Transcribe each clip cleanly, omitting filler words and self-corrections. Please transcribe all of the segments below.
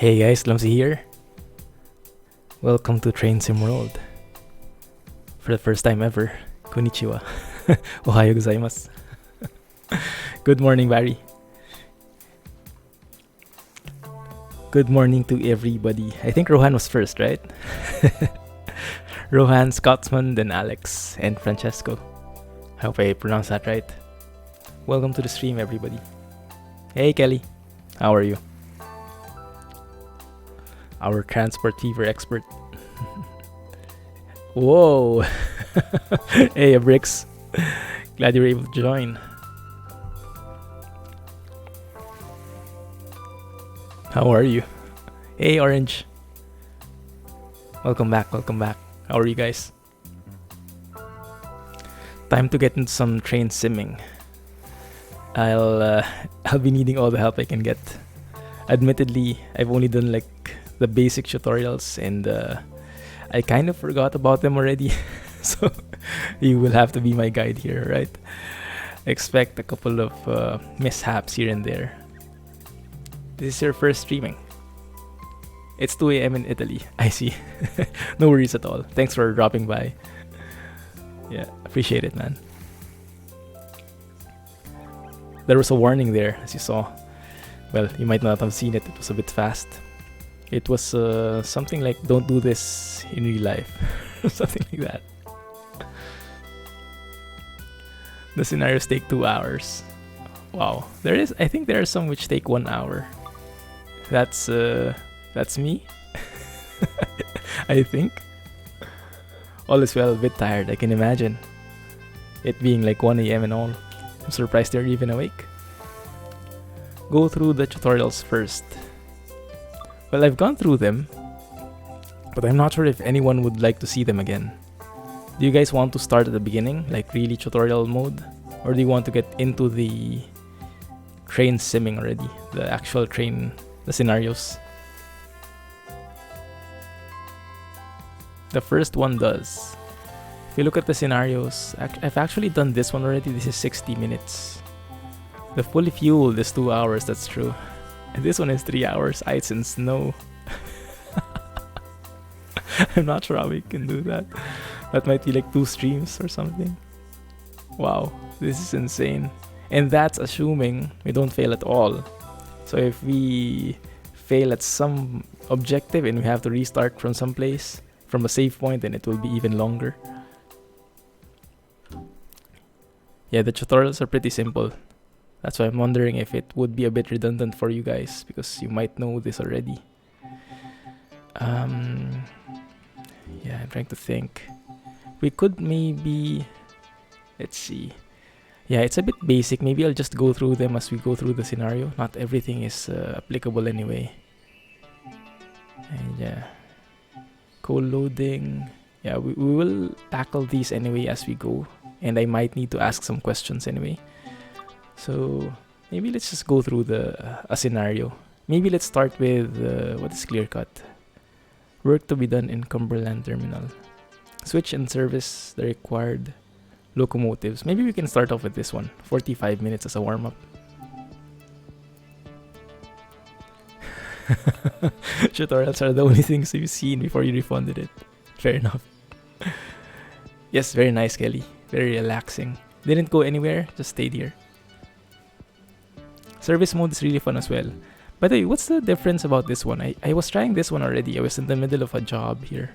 Hey guys, Clumsy here. Welcome to Train Sim World. For the first time ever, konnichiwa. Ohayo gozaimasu. Good morning, Barry. Good morning to everybody. I think Rohan was first, right? Rohan, Scotsman, then Alex, and Francesco. I hope I pronounced that right. Welcome to the stream, everybody. Hey Kelly, how are you? Our transport fever expert. Whoa! Hey, Bricks. Glad you were able to join. How are you? Hey, Orange. Welcome back, welcome back. How are you guys? Time to get into some train simming. I'll be needing all the help I can get. Admittedly, I've only done like the basic tutorials and I kind of forgot about them already. So you will have to be my guide here, right? Expect a couple of mishaps here and there. This is your first streaming. It's 2 a.m. in Italy. I see. No worries at all. Thanks for dropping by. Yeah, appreciate it, man. There was a warning there, as you saw. Well, you might not have seen it. It was a bit fast. It was something like, don't do this in real life. Something like that. The scenarios take 2 hours. Wow. I think there are some which take 1 hour. That's me. I think. All is well, a bit tired, I can imagine. It being like 1 a.m. and all. I'm surprised they're even awake. Go through the tutorials first. Well, I've gone through them, but I'm not sure if anyone would like to see them again. Do you guys want to start at the beginning, like really tutorial mode? Or do you want to get into the train simming already? The actual train, the scenarios? The first one does. If you look at the scenarios, I've actually done this one already. This is 60 minutes. The fully fueled is 2 hours, that's true. And this one is 3 hours, ice and snow. I'm not sure how we can do that. That might be like 2 streams or something. Wow, this is insane. And that's assuming we don't fail at all. So if we fail at some objective and we have to restart from some place, from a save point, then it will be even longer. Yeah, the tutorials are pretty simple. That's why I'm wondering if it would be a bit redundant for you guys, because you might know this already. Yeah, I'm trying to think. We could maybe... Let's see. Yeah, it's a bit basic. Maybe I'll just go through them as we go through the scenario. Not everything is applicable anyway. And yeah. Co-loading. Yeah, we will tackle these anyway as we go. And I might need to ask some questions anyway. So maybe let's just go through a scenario. Maybe let's start with what is clear cut. Work to be done in Cumberland Terminal. Switch and service the required locomotives. Maybe we can start off with this one. 45 minutes as a warm-up. Tutorials are the only things you've seen before you refunded it. Fair enough. Yes, very nice, Kelly. Very relaxing. Didn't go anywhere, just stayed here. Service mode is really fun as well. By the way, what's the difference about this one? I was trying this one already. I was in the middle of a job here.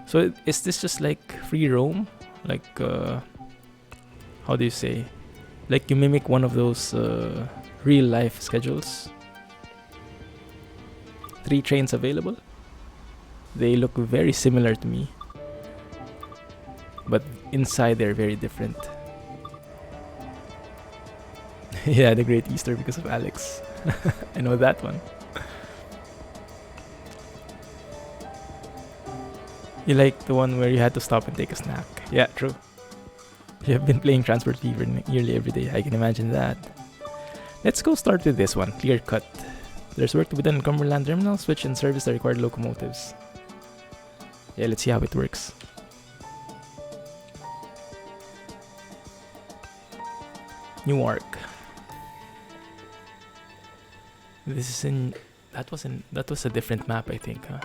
So is this just like free roam? Like, how do you say? Like you mimic one of those real life schedules? 3 trains available? They look very similar to me. But inside they're very different. Yeah, the Great Easter because of Alex. I know that one. You like the one where you had to stop and take a snack? Yeah, true. You have been playing Transport Fever nearly every day. I can imagine that. Let's go start with this one. Clear cut. There's work to be done in Cumberland Terminal. Switch and service the required locomotives. Yeah, let's see how it works. Newark. This is in that was a different map, I think, huh?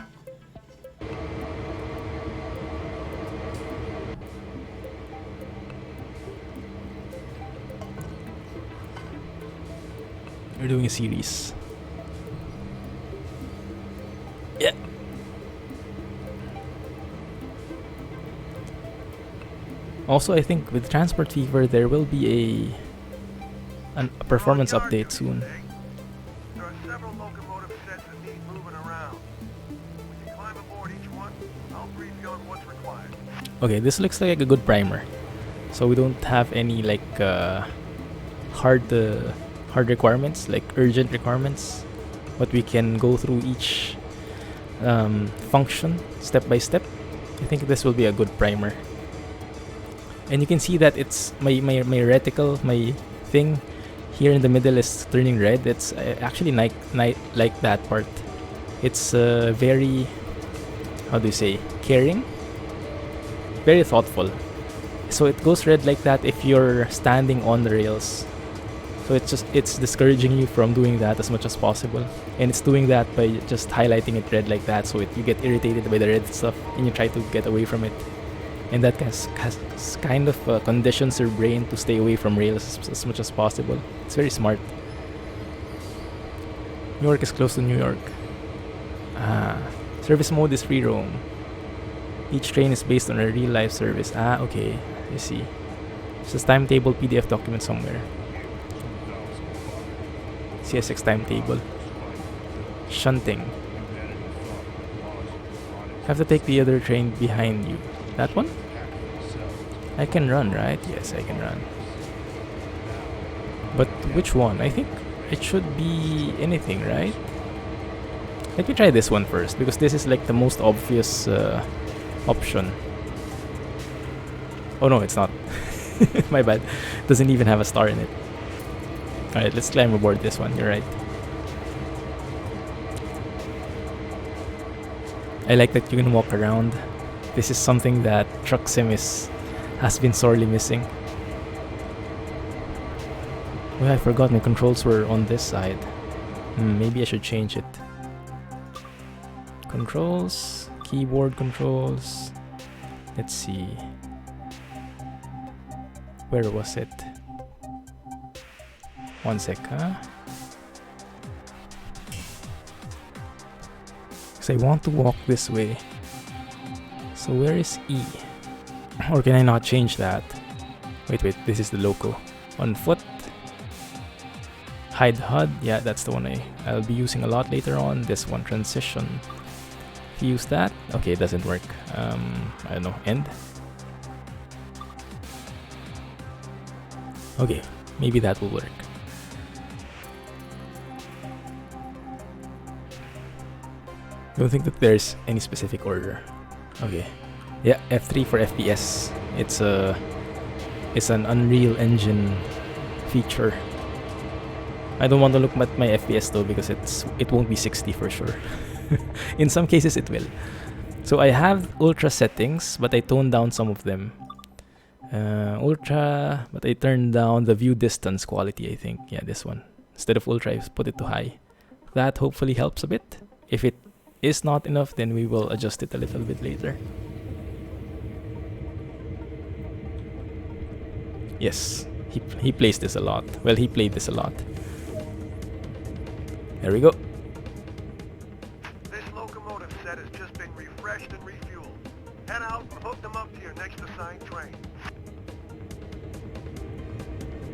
We're doing a series. Yeah. Also, I think with Transport Fever there will be a performance update soon. There are several locomotive sets that need moving around. We can climb aboard each one. I'll brief you on what's required. Okay, this looks like a good primer. So we don't have any like hard requirements, like urgent requirements, but we can go through each function step by step. I think this will be a good primer. And you can see that it's my reticle, my thing here in the middle is turning red. It's actually like that part. It's very, how do you say, caring, very thoughtful. So it goes red like that if you're standing on the rails. So it's discouraging you from doing that as much as possible, and it's doing that by just highlighting it red like that, so you get irritated by the red stuff and you try to get away from it, and that kind of conditions your brain to stay away from rails as much as possible. It's very smart. New York is close to New York. Service mode is free roam. Each train is based on a real life service. Okay, I see. It's a timetable PDF document somewhere. CSX timetable. Shunting. Have to take the other train behind you. That one? I can run, right? Yes, I can run. But which one? I think it should be anything, right? Let me try this one first, because this is like the most obvious option. Oh no, it's not. My bad. Doesn't even have a star in it. Alright, let's climb aboard this one. You're right. I like that you can walk around. This is something that Truck Sim has been sorely missing. Oh, I forgot my controls were on this side. Maybe I should change it. Controls, keyboard controls. Let's see. Where was it? One sec, huh? Because I want to walk this way. So where is E? Or can I not change that? Wait, this is the loco. On foot. Hide HUD. Yeah, that's the one I'll be using a lot later on. This one, transition. If you use that, okay, it doesn't work. I don't know, end. Okay, maybe that will work. Don't think that there's any specific order. Okay. Yeah, F3 for FPS. It's an Unreal Engine feature. I don't want to look at my FPS though, because it won't be 60 for sure. In some cases it will. So I have ultra settings, but I toned down some of them. Ultra, but I turned down the view distance quality, I think. Yeah, this one. Instead of ultra, I put it to high. That hopefully helps a bit. If it is not enough, then we will adjust it a little bit later. Yes, he plays this a lot. Well, he played this a lot. There we go. This locomotive set has just been refreshed and refueled. Head out and hook them up to your next assigned train.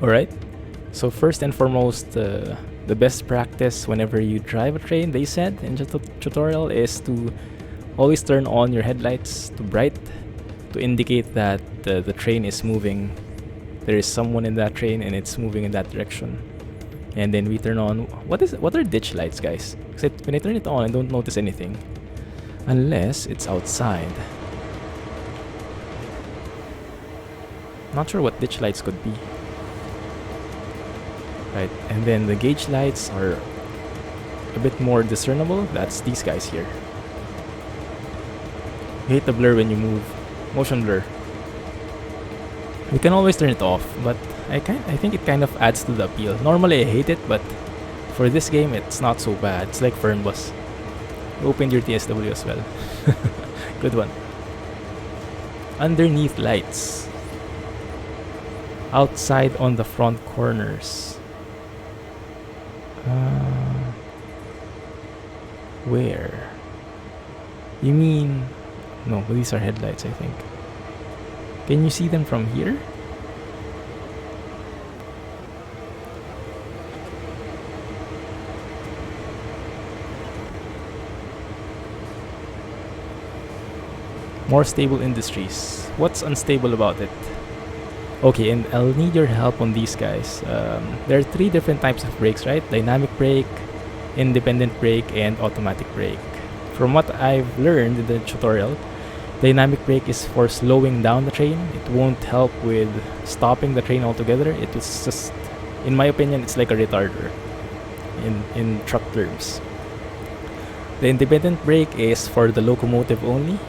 Alright, so first and foremost, the best practice whenever you drive a train, they said in the tutorial, is to always turn on your headlights to bright to indicate that the train is moving. There is someone in that train and it's moving in that direction. And then we turn on, what are ditch lights, guys? Because when I turn it on, I don't notice anything unless it's outside. Not sure what ditch lights could be. Right, and then the gauge lights are a bit more discernible. That's these guys here. You hate the blur when you move. Motion blur. You can always turn it off, but I think it kind of adds to the appeal. Normally I hate it, but for this game, it's not so bad. It's like Fernbus. You opened your TSW as well. Good one. Underneath lights. Outside on the front corners. Where? You mean... No, these are headlights, I think. Can you see them from here? More stable industries. What's unstable about it? Okay, and I'll need your help on these guys. There are 3 different types of brakes, right? Dynamic brake, independent brake, and automatic brake. From what I've learned in the tutorial, dynamic brake is for slowing down the train. It won't help with stopping the train altogether. It is just, in my opinion, it's like a retarder in truck terms. The independent brake is for the locomotive only.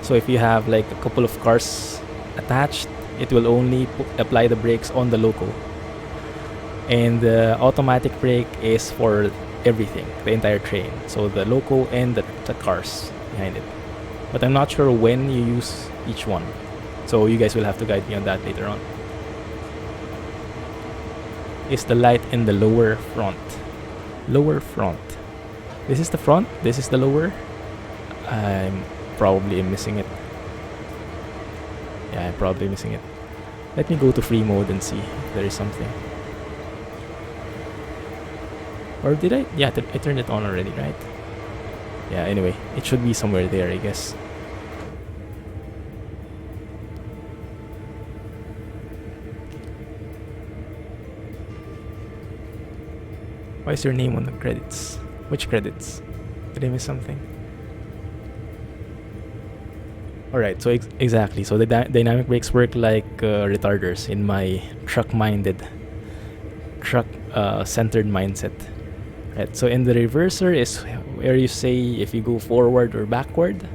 So if you have like a couple of cars attached, it will only apply the brakes on the loco. And the automatic brake is for everything, the entire train. So the loco and the cars behind it. But I'm not sure when you use each one. So you guys will have to guide me on that later on. Is the light in the lower front. Lower front. This is the front, this is the lower. I'm probably missing it. Yeah, I'm probably missing it. Let me go to free mode and see if there is something. Or did I? Yeah, I turned it on already, right? Yeah, anyway, it should be somewhere there, I guess. Why is your name on the credits? Which credits? Did I miss something? Alright, so exactly. So the dynamic brakes work like retarders in my truck-minded, truck-centered mindset. Right, so in the reverser is where you say if you go forward or backward,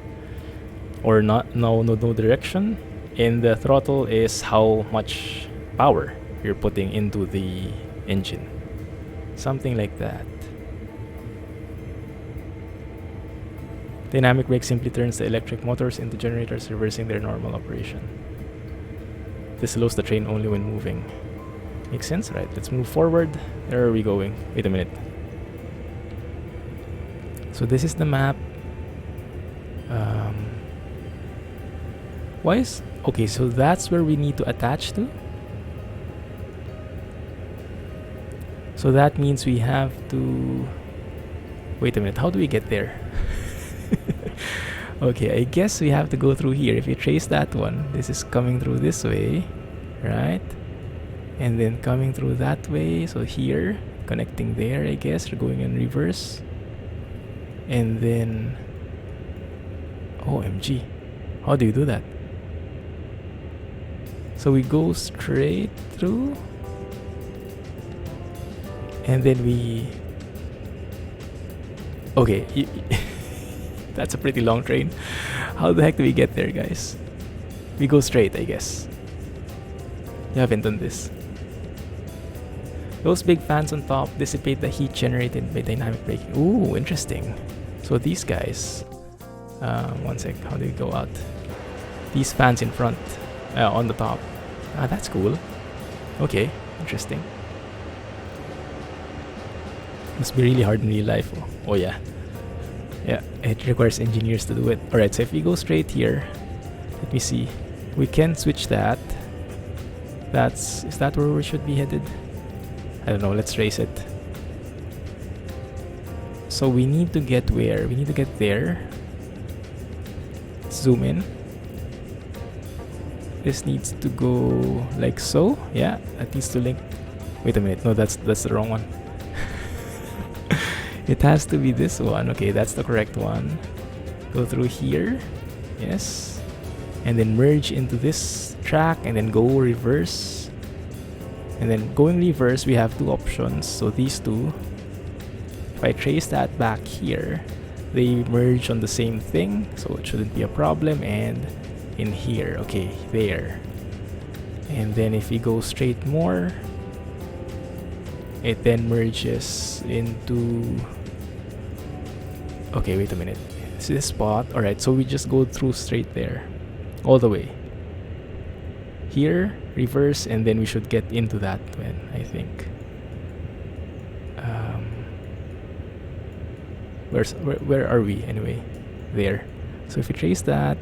or not, no direction. In the throttle is how much power you're putting into the engine. Something like that. Dynamic brake simply turns the electric motors into generators, reversing their normal operation. This slows the train only when moving. Makes sense, right? Let's move forward. Where are we going? Wait a minute. So this is the map. Why is... Okay, so that's where we need to attach to. So that means we have to... Wait a minute, how do we get there? Okay, I guess we have to go through here. If you trace that one, this is coming through this way, right? And then coming through that way, so here, connecting there, I guess. We're going in reverse. And then... OMG. How do you do that? So we go straight through. And then we... Okay, that's a pretty long train. How the heck do we get there, guys? We go straight, I guess. You haven't done this. Those big fans on top dissipate the heat generated by dynamic braking. Ooh, interesting. So these guys... one sec, how do we go out? These fans in front, on the top. Ah, that's cool. Okay, interesting. Must be really hard in real life. Oh yeah. Yeah, it requires engineers to do it. Alright, so if we go straight here, let me see. We can switch that. Is that where we should be headed? I don't know, let's trace it. So we need to get where? We need to get there. Let's zoom in. This needs to go like so. Yeah, that needs to link. Wait a minute, no, that's the wrong one. It has to be this one. Okay, that's the correct one. Go through here. Yes. And then merge into this track and then go reverse. And then going reverse, we have 2 options. So these 2. If I trace that back here, they merge on the same thing. So it shouldn't be a problem. And in here. Okay, there. And then if we go straight more, It then merges into... Okay, wait a minute. Is this spot? Alright, so we just go through straight there. All the way. Here, reverse, and then we should get into that one, I think. Where are we anyway? There. So if we trace that...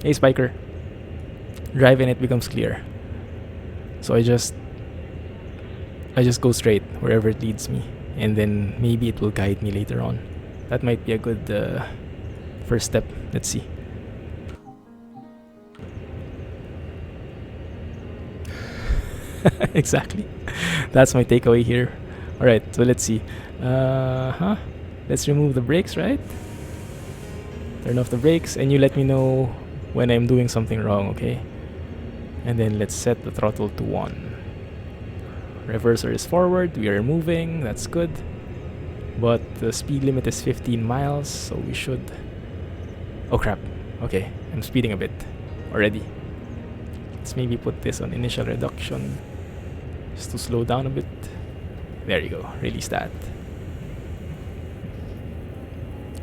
Hey, Spiker. Drive and it becomes clear. So I just go straight wherever it leads me, and then maybe it will guide me later on. That might be a good first step. Let's see. Exactly. That's my takeaway here. Alright, so let's see. Let's remove the brakes, right? Turn off the brakes, and you let me know when I'm doing something wrong, okay? And then let's set the throttle to 1. Reverser is forward, we are moving, that's good. But the speed limit is 15 miles, so we should... Oh crap, okay, I'm speeding a bit already. Let's maybe put this on initial reduction, just to slow down a bit. There you go, release that.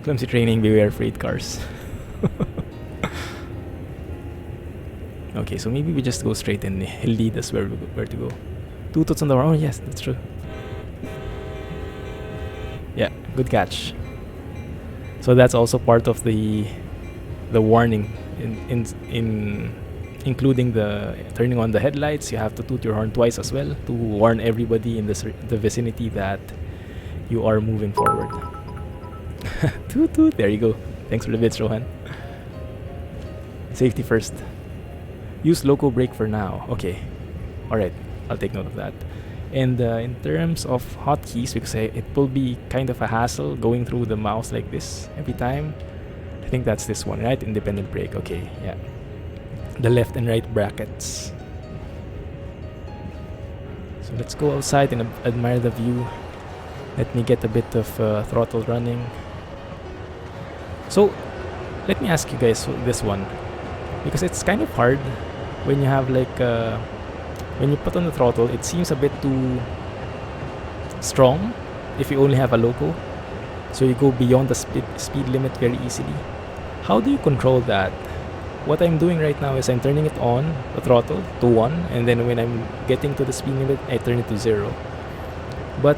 Clumsy training, beware freight cars. Okay, so maybe we just go straight and he'll lead us where to go. 2 tots on the wrong. Oh yes, that's true. Yeah, good catch. So that's also part of the warning in including the turning on the headlights. You have to toot your horn twice as well to warn everybody in the vicinity that you are moving forward. Toot toot. There you go. Thanks for the bits, Rohan. Safety first. Use loco brake for now. Okay. Alright. I'll take note of that. And in terms of hotkeys, because it will be kind of a hassle going through the mouse like this every time. I think that's this one, right? Independent brake. Okay, yeah. The left and right brackets. So let's go outside and admire the view. Let me get a bit of throttle running. So, let me ask you guys this one. Because it's kind of hard when you have like... when you put on the throttle, it seems a bit too strong if you only have a loco. So you go beyond the speed limit very easily. How do you control that? What I'm doing right now is I'm turning it on, the throttle, to 1. And then when I'm getting to the speed limit, I turn it to 0. But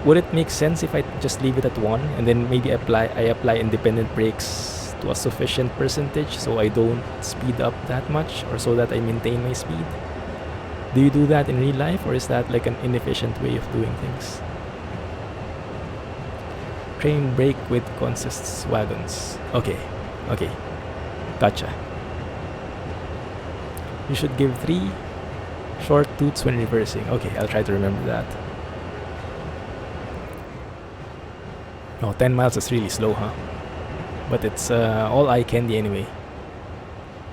would it make sense if I just leave it at 1 and then maybe I apply independent brakes to a sufficient percentage so I don't speed up that much, or so that I maintain my speed? Do you do that in real life, or is that like an inefficient way of doing things? Train brake with consists wagons. Okay, okay, gotcha. You should give 3 short toots when reversing. Okay, I'll try to remember that. Oh, 10 miles is really slow, huh? But it's all eye candy anyway.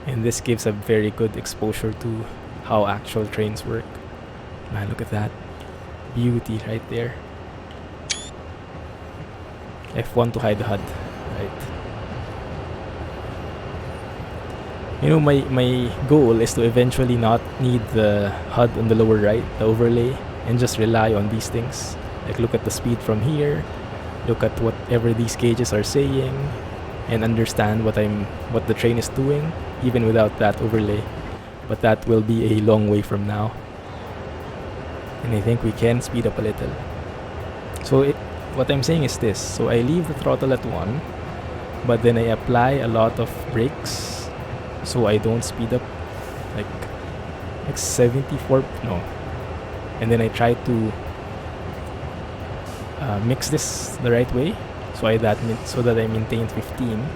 And this gives a very good exposure to how actual trains work. Man, look at that beauty right there. F1 to hide the HUD, right? You know, my goal is to eventually not need the HUD on the lower right, the overlay, and just rely on these things. Like, look at the speed from here, look at whatever these gauges are saying, and understand what the train is doing, even without that overlay. But that will be a long way from now. And I think we can speed up a little. So what I'm saying is this. So I leave the throttle at 1, but then I apply a lot of brakes so I don't speed up like 74, no. And then I try to mix this the right way so that I maintain 15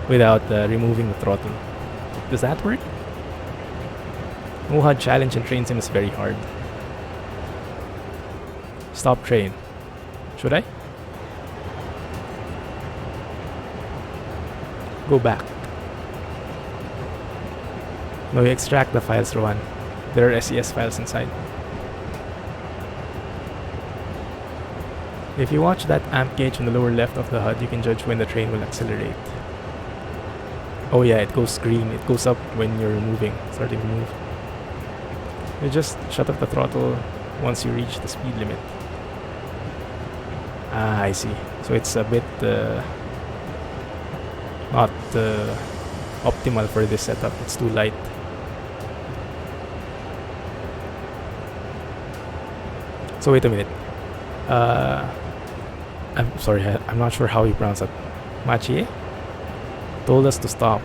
without removing the throttle. Does that work? HUD challenge in train sim is very hard. Stop train. Should I? Go back. No, we extract the files, Rohan. There are SES files inside. If you watch that amp gauge on the lower left of the HUD, you can judge when the train will accelerate. Oh yeah, it goes green. It goes up when you're moving, starting to move. You just shut off the throttle once you reach the speed limit. Ah, I see. So it's a bit not optimal for this setup. It's too light. So wait a minute. I'm sorry, I'm not sure how you pronounce that. Machie told us to stop.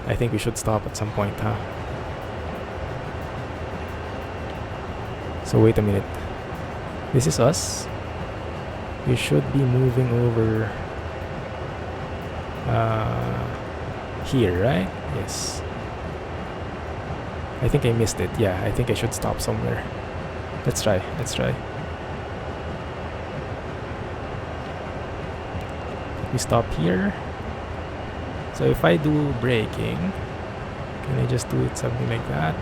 I think we should stop at some point, huh? So wait a minute. This is us. We should be moving over here, right? Yes. I think I missed it. Yeah, I think I should stop somewhere. Let's try. We stop here. So if I do braking, can I just do it something like that? I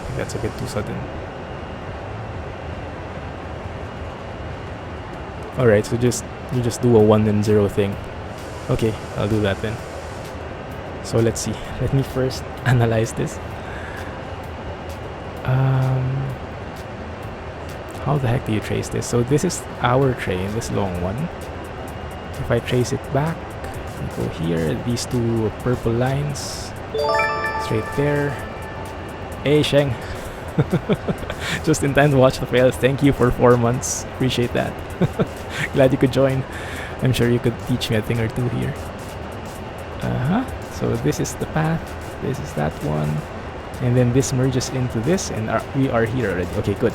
think that's a bit too sudden. Alright, so you just do a 1 and 0 thing. Okay, I'll do that then. So let's see. Let me first analyze this. How the heck do you trace this? So this is our train, this long one. If I trace it back, we go here, these two purple lines, straight there. Hey Sheng! Just in time to watch the fails. Thank you for 4 months. Appreciate that. Glad you could join. I'm sure you could teach me a thing or two here. So this is the path. This is that one. And then this merges into this, and we are here already. Okay, good.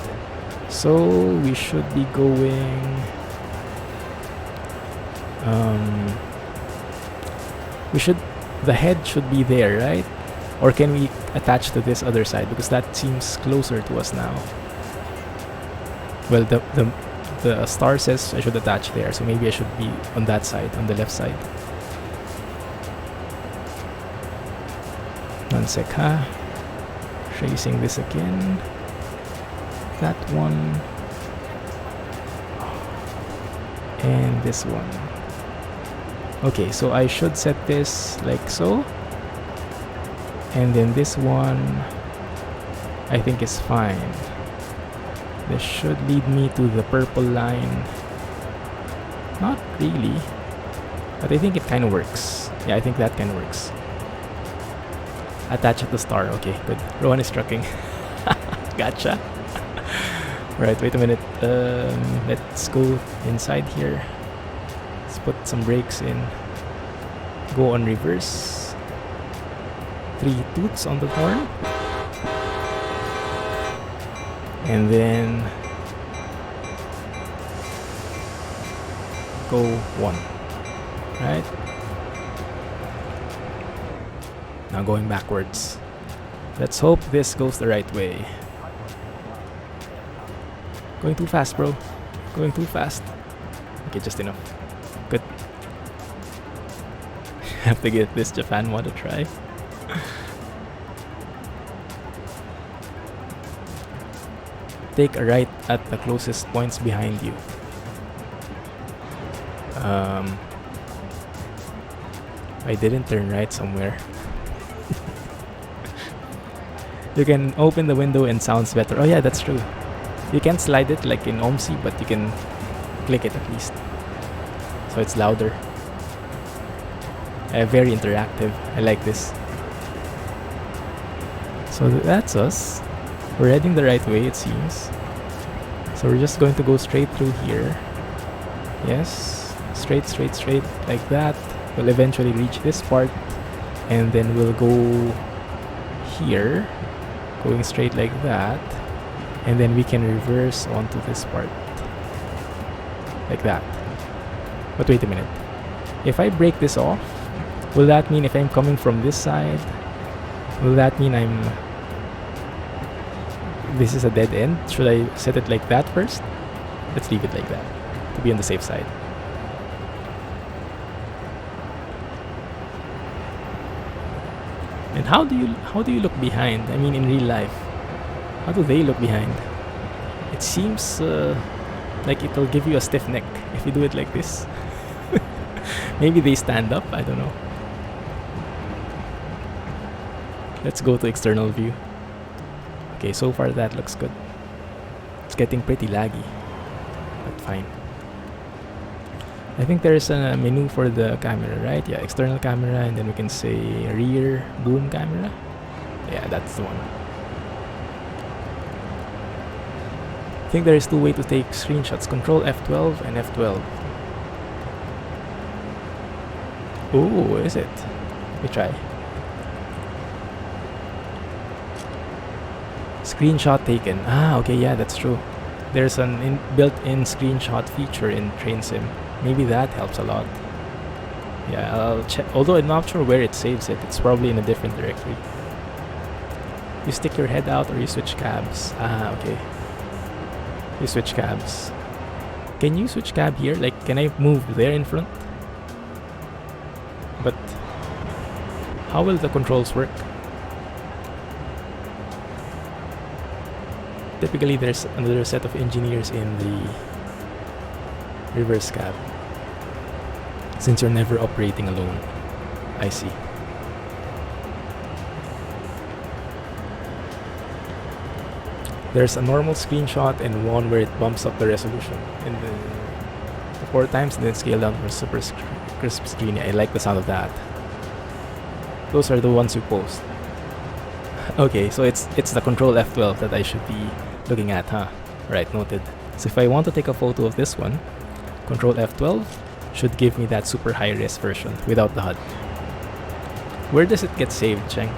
So we should be going... the head should be there, right? Or can we attach to this other side? Because that seems closer to us now. Well, the star says I should attach there, so maybe I should be on that side, on the left side. 1 sec, huh? Tracing this again. That one. And this one. Okay, so I should set this like so. And then this one, I think is fine. This should lead me to the purple line. Not really, but I think it kind of works. Yeah, I think that kind of works. Attach at the star. Okay, good. Rowan is trucking. Gotcha. Right, wait a minute. Let's go inside here. Let's put some brakes in. Go on reverse. 3 toots on the horn. And then go 1. Right? Now going backwards. Let's hope this goes the right way. Going too fast, bro. Going too fast. Okay, just enough. Good. Have to give this Japan one a try. Take a right at the closest points behind you. I didn't turn right somewhere. You can open the window and sounds better. Oh yeah, that's true. You can't slide it like in OMSI, but you can click it at least. So it's louder. Very interactive. I like this. So that's us. We're heading the right way, it seems. So we're just going to go straight through here. Yes. Straight, straight, straight. Like that. We'll eventually reach this part. And then we'll go here. Going straight like that. And then we can reverse onto this part. Like that. But wait a minute. If I break this off, will that mean if I'm coming from this side, will that mean this is a dead end? Should I set it like that first? Let's leave it like that to be on the safe side. And how do you look behind? I mean, in real life, how do they look behind? It seems like it'll give you a stiff neck if you do it like this. Maybe they stand up, I don't know. Let's go to external view. Okay, so far that looks good. It's getting pretty laggy, but fine. I think there's a menu for the camera, right? Yeah, external camera, and then we can say rear boom camera. Yeah, that's the one. I think there is 2 ways to take screenshots. Control F12 and F12. Oh, is it? Let me try. Screenshot taken. Ah, okay, yeah, that's true. There's an built-in screenshot feature in Train Sim. Maybe that helps a lot. Yeah, I'll check. Although I'm not sure where it saves it. It's probably in a different directory. You stick your head out or you switch cabs. Ah, okay. You switch cabs. Can you switch cab here? Like, can I move there in front? But how will the controls work? Typically, there's another set of engineers in the reverse cab, since you're never operating alone. I see. There's a normal screenshot and one where it bumps up the resolution in the 4 times and then scale down for super crisp screen. I like the sound of that. Those are the ones you post. Okay, so it's the Control F12 that I should be looking at, huh? Right, noted. So if I want to take a photo of this one, Control F12 should give me that super high-res version without the HUD. Where does it get saved, Cheng?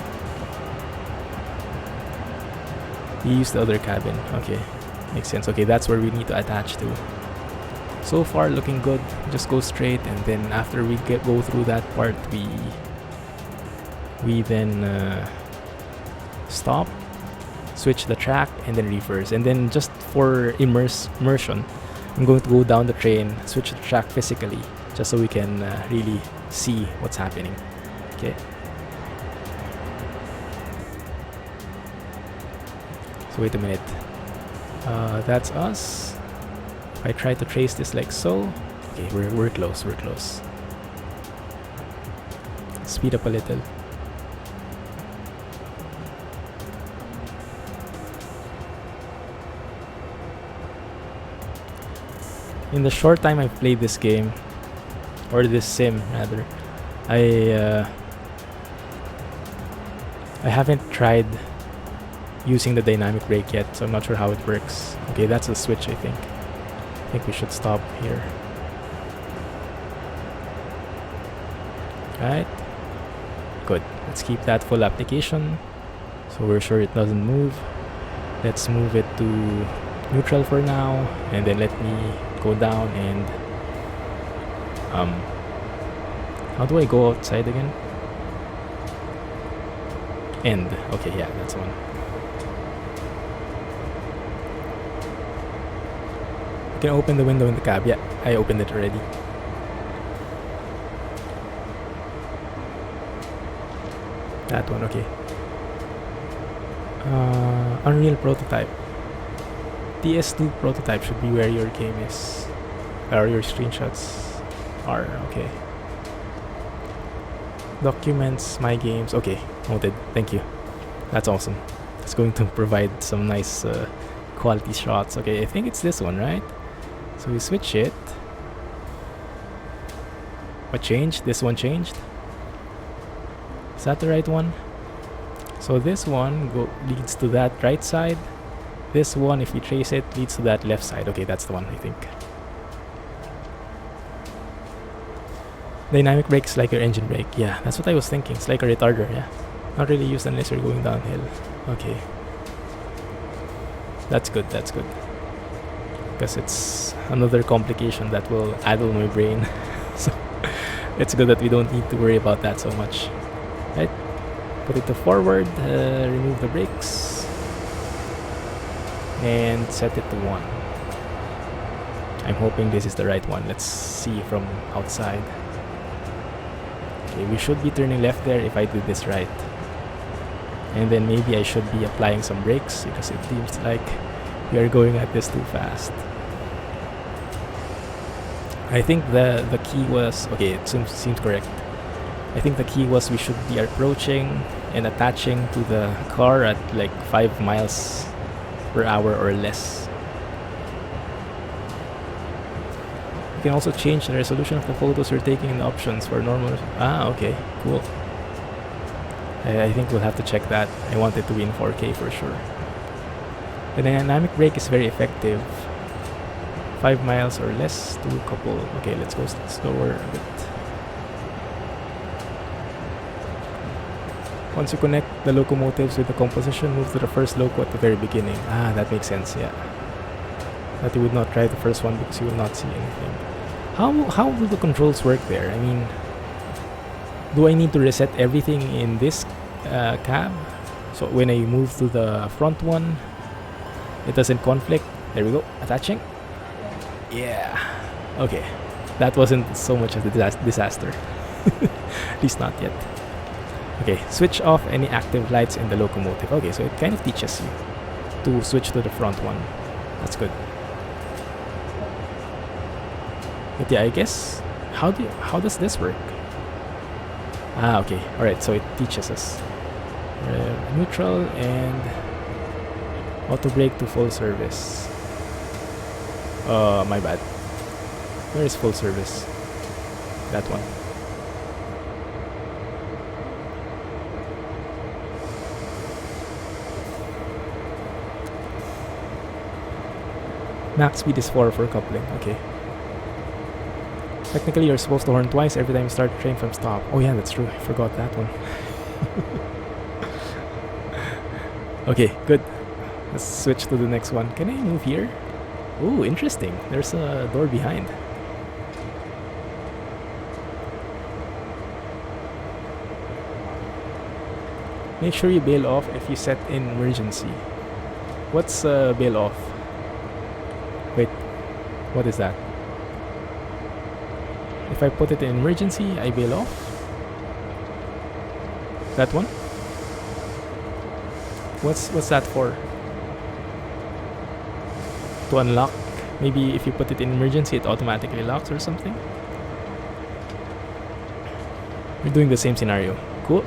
You use the other cabin. Okay, makes sense. Okay, that's where we need to attach to. So far, looking good. Just go straight, and then after we go through that part, we then stop, switch the track, and then reverse. And then just for immersion, I'm going to go down the train, switch the track physically, just so we can really see what's happening. Okay. So wait a minute. That's us. If I try to trace this like so. Okay, we're close. We're close. Speed up a little. In the short time I've played this game, or this sim rather, I haven't tried using the dynamic brake yet, so I'm not sure how it works. Okay, that's a switch, I think. I think we should stop here. Right? Good. Let's keep that full application, so we're sure it doesn't move. Let's move it to neutral for now, and then let me go down and how do I go outside again? End. Okay, yeah, that's one. You can open the window in the cab. Yeah, I opened it already. That one, okay. Unreal prototype. TS2 prototype should be where your game is, or your screenshots are. Okay. Documents, my games. Okay, noted. Thank you. That's awesome. It's going to provide some nice quality shots. Okay, I think it's this one, right? So we switch it. What changed? This one changed? Is that the right one? So this one leads to that right side. This one, if we trace it, leads to that left side. Okay, that's the one, I think. Dynamic brake is like your engine brake. Yeah, that's what I was thinking. It's like a retarder, yeah. Not really used unless you're going downhill. Okay. That's good, that's good. Because it's another complication that will addle my brain. So it's good that we don't need to worry about that so much. Right? Put it to forward, remove the brakes, and set it to 1. I'm hoping this is the right one. Let's see from outside. Okay, we should be turning left there if I do this right. And then maybe I should be applying some brakes because it seems like we are going at this too fast. I think the key was, okay, it seems correct. I think the key was we should be approaching and attaching to the car at like 5 miles per hour or less. You can also change the resolution of the photos you're taking in the options for normal. Ah, okay, cool. I think we'll have to check that. I want it to be in 4K for sure. The dynamic brake is very effective. 5 miles or less to couple. Okay, let's go slower a bit. Once you connect the locomotives with the composition, move to the first loco at the very beginning. Ah, that makes sense, yeah. That you would not try the first one because you will not see anything. How will the controls work there? I mean, do I need to reset everything in this cab? So when I move to the front one, it doesn't conflict. There we go, attaching. Yeah, okay. That wasn't so much of a disaster. At least not yet. Okay, switch off any active lights in the locomotive. Okay, so it kind of teaches you to switch to the front one. That's good. But yeah, I guess how does this work? Ah, okay. All right, so it teaches us neutral and auto brake to full service. My bad. Where is full service? That one. Max speed is 4 for coupling. Okay. Technically, you're supposed to horn twice every time you start the train from stop. Oh yeah, that's true. I forgot that one. Okay, good. Let's switch to the next one. Can I move here? Ooh, interesting. There's a door behind. Make sure you bail off if you set in emergency. What's bail off? Wait, what is that? If I put it in emergency, I bail off? That one? What's that for? To unlock? Maybe if you put it in emergency, it automatically locks or something? We're doing the same scenario. Cool.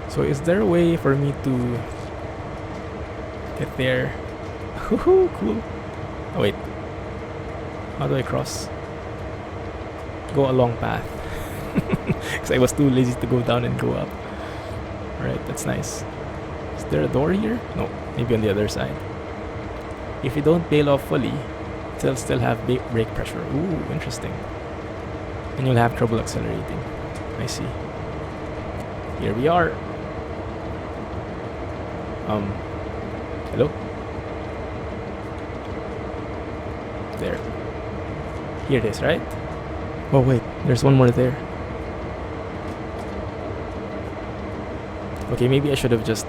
So is there a way for me to get there? Cool. Oh wait. How do I cross? Go a long path. Because I was too lazy to go down and go up. Alright, that's nice. Is there a door here? No, maybe on the other side. If you don't bail off fully, it'll still have brake pressure. Ooh, interesting. And you'll have trouble accelerating. I see. Here we are. Hello? There. Here it is, right? Oh wait, there's one more there. Okay, maybe I should have just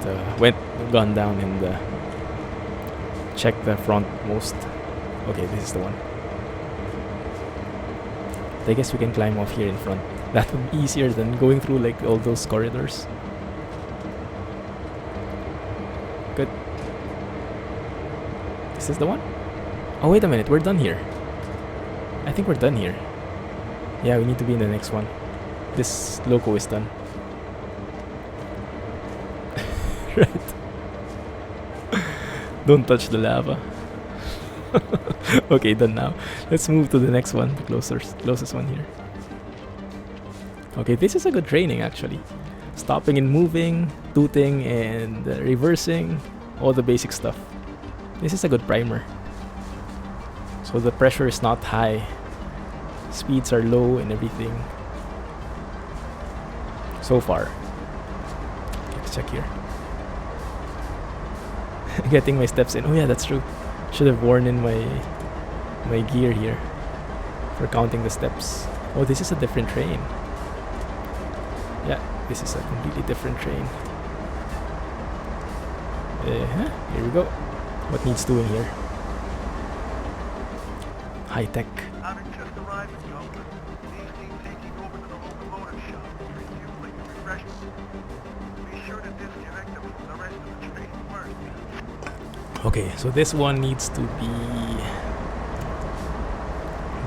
gone down and checked the front most. Okay, this is the one. I guess we can climb off here in front. That would be easier than going through like all those corridors. Good. Is this the one? Oh wait a minute, we're done here. I think we're done here. Yeah, we need to be in the next one. This loco is done. Right. Don't touch the lava. Okay, done now. Let's move to the next one, the closest one here. Okay, this is a good training actually. Stopping and moving, tooting and reversing, all the basic stuff. This is a good primer. So the pressure is not high, speeds are low and everything. So far. Let's check here. Getting my steps in. Oh yeah, that's true. Should have worn in my gear here for counting the steps. Oh, this is a different train. Yeah, this is a completely different train. Here we go. What needs doing here? High tech. Having just arrived at Dublin, these team taking over to the locomotive shop for refueling and refreshment. Be sure to disconnect them from the rest of the train first. Okay, so this one needs to be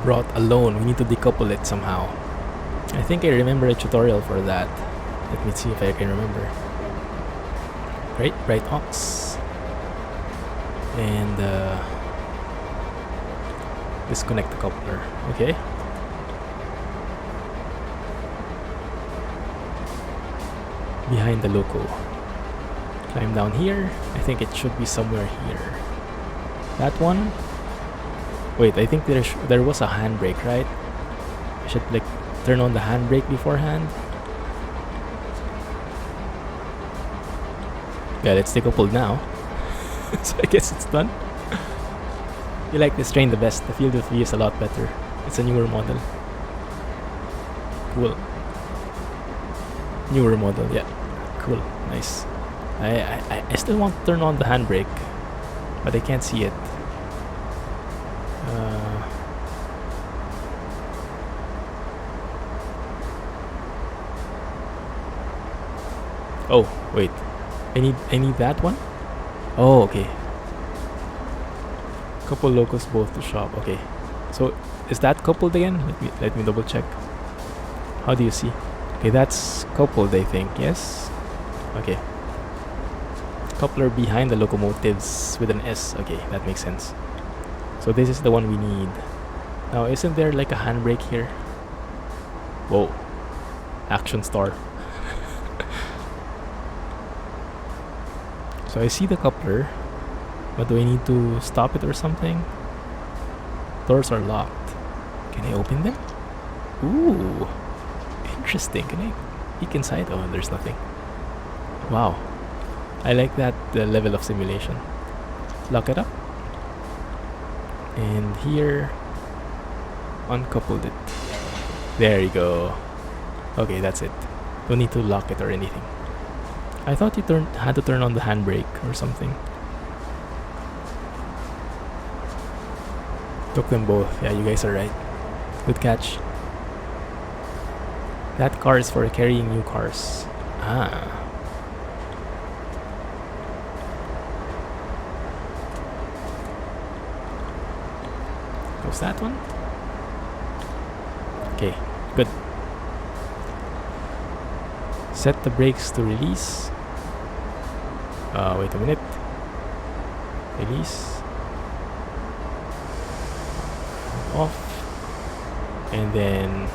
brought alone. We need to decouple it somehow. I think I remember a tutorial for that. Let me see if I can remember. Right ox. And disconnect the coupler. Okay. Behind the loco. Climb down here. I think it should be somewhere here. That one. Wait, I think there was a handbrake, right? I should like turn on the handbrake beforehand. Yeah, let's decouple now. So I guess it's done. You like this train the best. The field of view is a lot better. It's a newer model. Cool. Newer model, yeah. Cool, nice. I still want to turn on the handbrake, but I can't see it. Oh, wait. I need that one? Oh, okay. Couple locos both to shop. Okay. So is that coupled again? Let me double check. How do you see? Okay, that's coupled, I think. Yes. Okay. Coupler behind the locomotives with an S. Okay, that makes sense. So this is the one we need. Now, isn't there like a handbrake here? Whoa. Action star. So I see the coupler, but do I need to stop it or something? Doors are locked. Can I open them? Ooh, interesting. Can I peek inside? Oh, there's nothing. Wow, I like that level of simulation. Lock it up. And here, uncoupled it. There you go. Okay, that's it. Don't need to lock it or anything. I thought you had to turn on the handbrake or something. Took them both. Yeah, you guys are right. Good catch. That car is for carrying new cars. Ah. Close that one. Okay, good. Set the brakes to release. Wait a minute. Release. Off. And then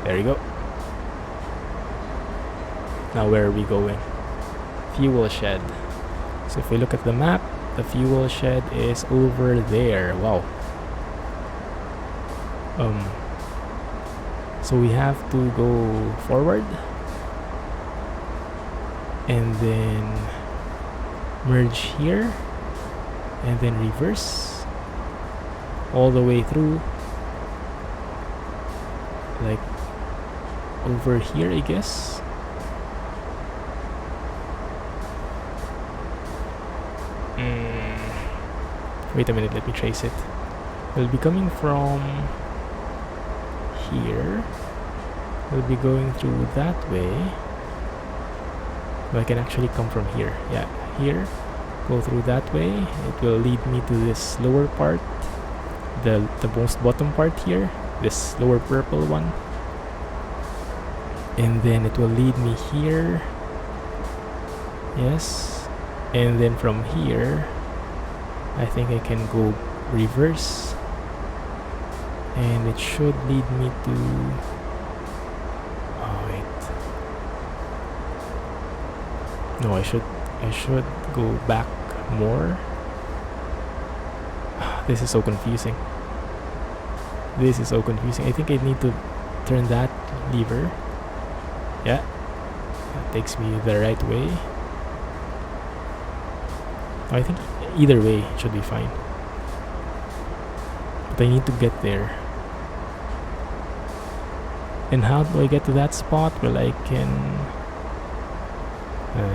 there you go. Now where are we going? Fuel shed. So if we look at the map, the fuel shed is over there. Wow. So we have to go forward and then merge here and then reverse all the way through, like over here, I guess. Wait a minute, let me trace it. We'll be coming from here. We'll be going through that way. So I can actually come from here. Yeah, here. Go through that way. It will lead me to this lower part. The most bottom part here. This lower purple one. And then it will lead me here. Yes. And then from here, I think I can go reverse. And it should lead me to... Oh, wait. No, I should go back more. This is so confusing. This is so confusing. I think I need to turn that lever. Yeah. That takes me the right way. I think either way should be fine. But I need to get there. And how do I get to that spot? Well, I can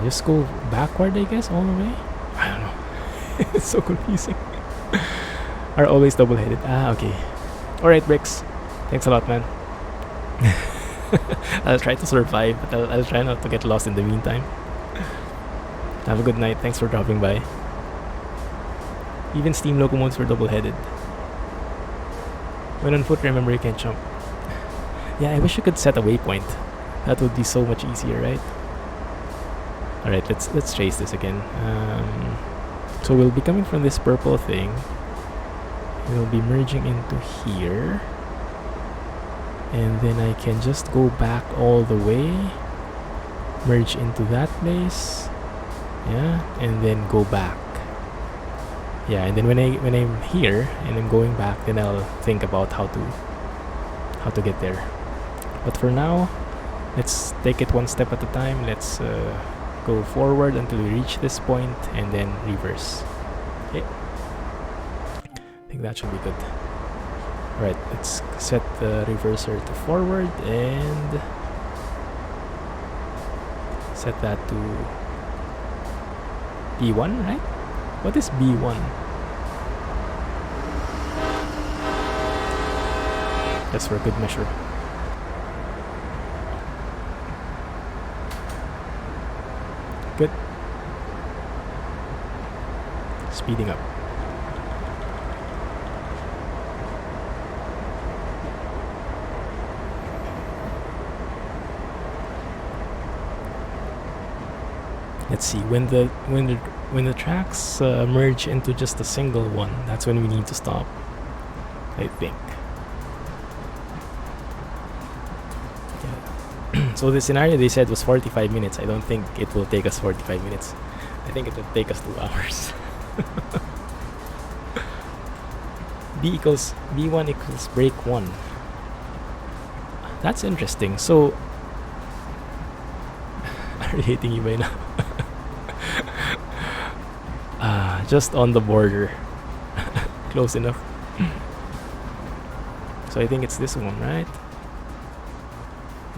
just go backward, I guess, all the way. I don't know. It's so confusing. Are always double-headed. Ah, okay. Alright, Bricks. Thanks a lot, man. I'll try to survive, but I'll try not to get lost in the meantime. Have a good night. Thanks for dropping by. Even steam locomotives were double-headed. When on foot, remember you can't jump. Yeah, I wish you could set a waypoint. That would be so much easier, right? Alright, let's trace this again. So we'll be coming from this purple thing. We'll be merging into here. And then I can just go back all the way. Merge into that place. Yeah, and then go back. Yeah, and then when I'm here and I'm going back, then I'll think about how to get there. But for now, let's take it one step at a time. Let's go forward until we reach this point and then reverse. Okay, I think that should be good. Right, let's set the reverser to forward and set that to B1, right? What is B1? Just for good measure. Good. Speeding up. Let's see, when the tracks merge into just a single one, that's when we need to stop, I think. Yeah. So the scenario they said was 45 minutes. I don't think it will take us 45 minutes. I think it will take us 2 hours. B1 equals break 1. That's interesting. So are you hating you by now? Just on the border. Close enough. So I think it's this one, right?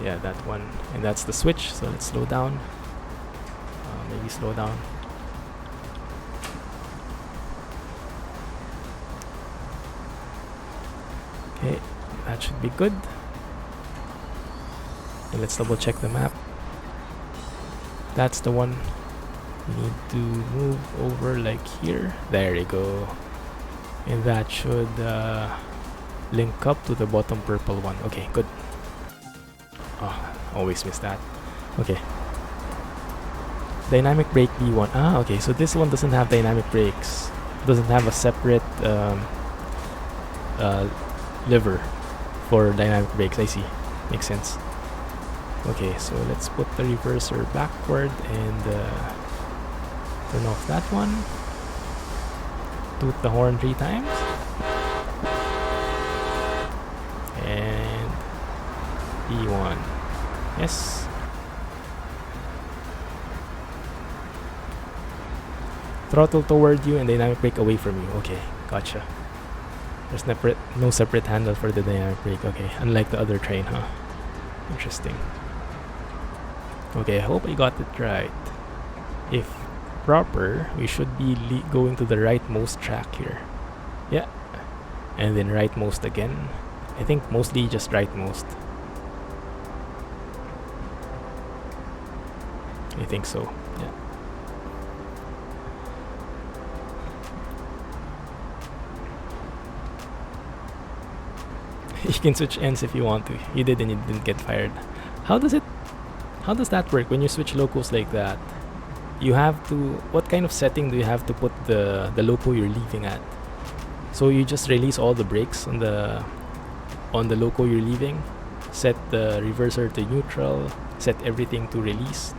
Yeah, that one. And that's the switch, so let's slow down. Maybe slow down. Okay, that should be good. And let's double check the map. That's the one. We need to move over like here. There you go. And that should link up to the bottom purple one. Okay, good. Oh, always miss that. Okay. Dynamic brake B1. Ah, okay. So this one doesn't have dynamic brakes. Doesn't have a separate lever for dynamic brakes. I see. Makes sense. Okay, so let's put the reverser backward and turn off that one. Toot the horn 3 times. And B1. Yes. Throttle toward you and dynamic brake away from you. Okay, gotcha. There's no separate handle for the dynamic brake. Okay, unlike the other train, huh? Interesting. Okay, I hope I got it right. If proper, we should be going to the rightmost track here. Yeah. And then rightmost again. I think mostly just rightmost. I think so. Yeah. You can switch ends if you want to. You did and you didn't get fired. How does that work when you switch locos like that? You have to, what kind of setting do you have to put the loco you're leaving at? So you just release all the brakes on the loco you're leaving, set the reverser to neutral, set everything to release,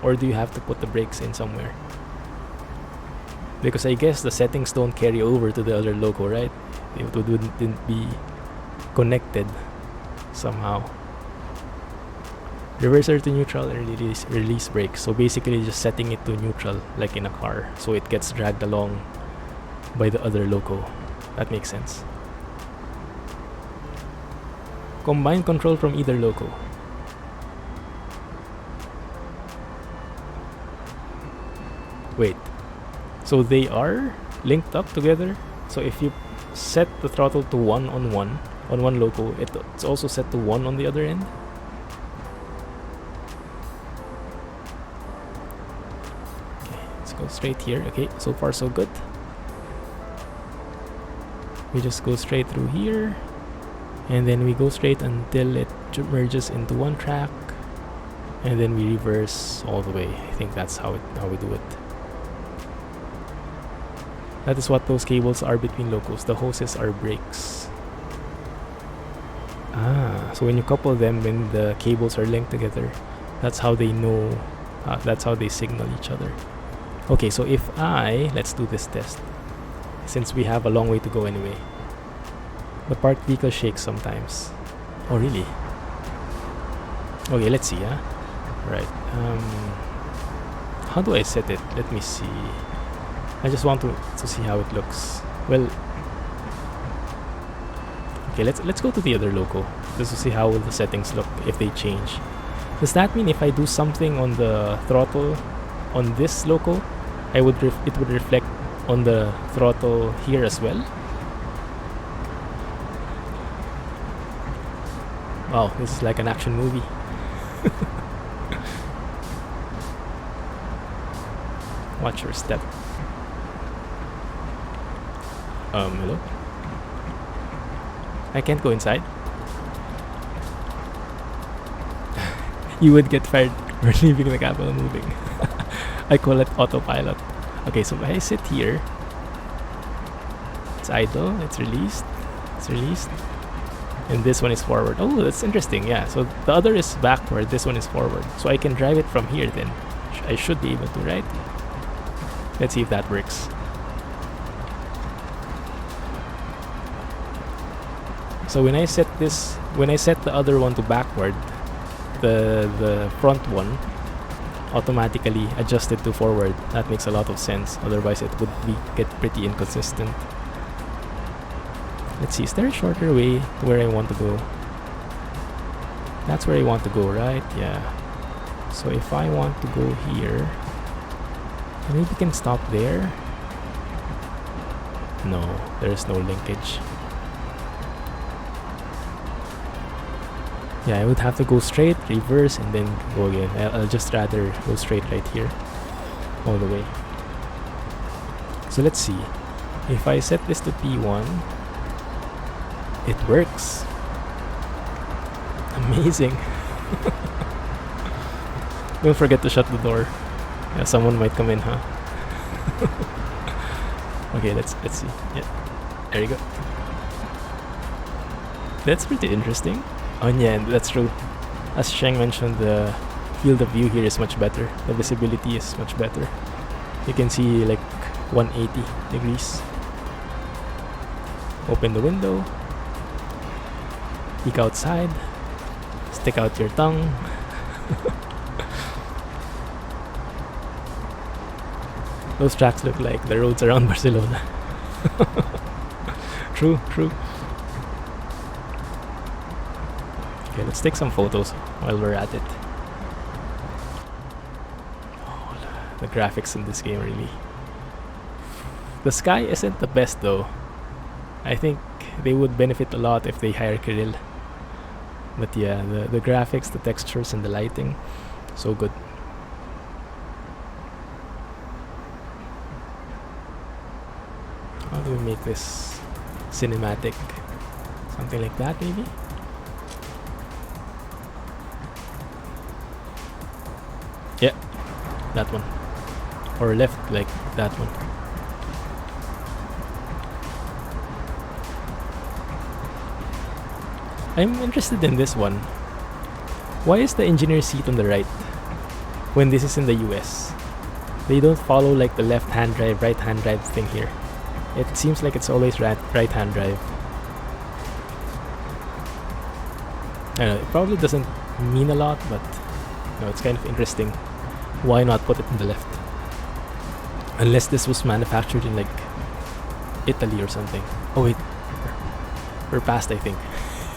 or do you have to put the brakes in somewhere? Because I guess the settings don't carry over to the other loco, right? It wouldn't be connected somehow. Reverser to neutral and release brakes. So basically just setting it to neutral like in a car, so it gets dragged along by the other loco. That makes sense. Combine control from either loco. Wait, so they are linked up together? So if you set the throttle to 1 on one loco, it's also set to 1 on the other end? Go straight here. Okay, so far so good. We just go straight through here And then we go straight until it merges into one track, and then we reverse all the way. I think that's how we do it. That is what those cables are between locos. The hoses are brakes. So when you couple them, when the cables are linked together, that's how they know, that's how they signal each other. Okay, so if let's do this test, since we have a long way to go anyway. The parked vehicle shakes sometimes. Oh really? Okay, let's see. Right. How do I set it? Let me see. I just want to see how it looks. Well, okay, let's go to the other loco just to see how will the settings look if they change. Does that mean if I do something on the throttle on this loco, it would reflect on the throttle here as well? Wow, this is like an action movie. Watch your step. Hello? I can't go inside. You would get fired for leaving the cab while moving. I call it autopilot. Okay, so if I sit here, it's idle, it's released, and this one is forward. Oh, that's interesting. Yeah, so the other is backward, this one is forward. So I can drive it from here then. I should be able to, right? Let's see if that works. So when I set the other one to backward, the front one automatically adjusted to forward. That makes a lot of sense. Otherwise, it would get pretty inconsistent. Let's see, is there a shorter way to where I want to go? That's where I want to go, right? Yeah. So if I want to go here, maybe we can stop there. No, there is no linkage. Yeah, I would have to go straight, reverse, and then go again. I'll just rather go straight right here, all the way. So let's see. If I set this to P1, it works. Amazing. Don't forget to shut the door. Yeah, someone might come in, huh? Okay, let's see. Yeah, there you go. That's pretty interesting. Oh yeah, that's true. As Sheng mentioned, the field of view here is much better. The visibility is much better. You can see like 180 degrees. Open the window. Peek outside. Stick out your tongue. Those tracks look like the roads around Barcelona. True. Okay, let's take some photos while we're at it. Oh, the graphics in this game really. The sky isn't the best though. I think they would benefit a lot if they hire Kirill. But yeah, the graphics, the textures, and the lighting, so good. How do we make this cinematic? Something like that maybe? Yeah, that one. Or left, like that one. I'm interested in this one. Why is the engineer seat on the right when this is in the US? They don't follow like the left-hand drive, right-hand drive thing here. It seems like it's always right-hand drive. I don't know, it probably doesn't mean a lot, but you know, it's kind of interesting. Why not put it in the left? Unless this was manufactured in like Italy or something. Oh wait, we're past I think.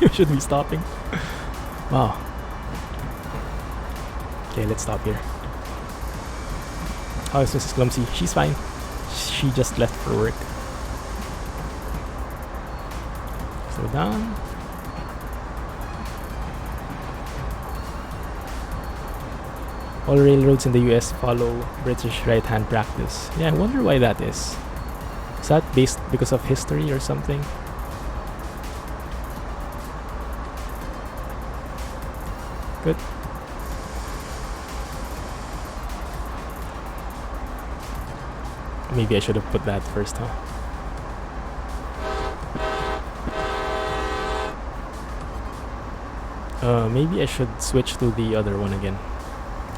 We should be stopping. Wow. Okay, let's stop here. How is Mrs. Clumsy? She's fine. She just left for work. Slow down. All railroads in the US follow British right-hand practice. Yeah, I wonder why that is. Is that based because of history or something? Good. Maybe I should have put that first, huh? Maybe I should switch to the other one again.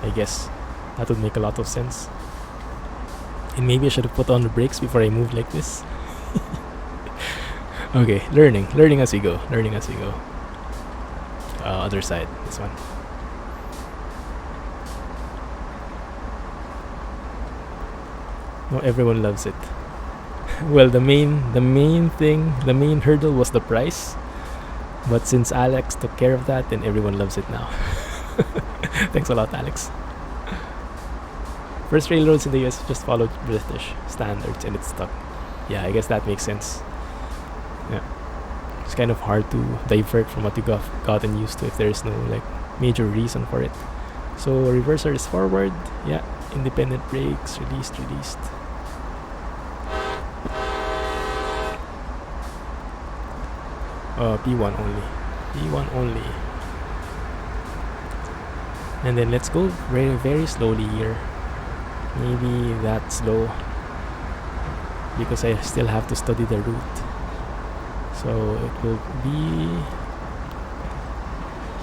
I guess that would make a lot of sense. And maybe I should have put on the brakes before I move like this. Okay, learning as we go. Other side, this one. No, everyone loves it. Well, the main hurdle was the price. But since Alex took care of that, then everyone loves it now. Thanks a lot, Alex. First railroads in the US just followed British standards and it stuck. Yeah, I guess that makes sense. Yeah. It's kind of hard to divert from what you gotten used to if there is no like major reason for it. So reverser is forward. Yeah. Independent brakes, released. P1 only. And then let's go very, very slowly here. Maybe that slow because I still have to study the route. So it will be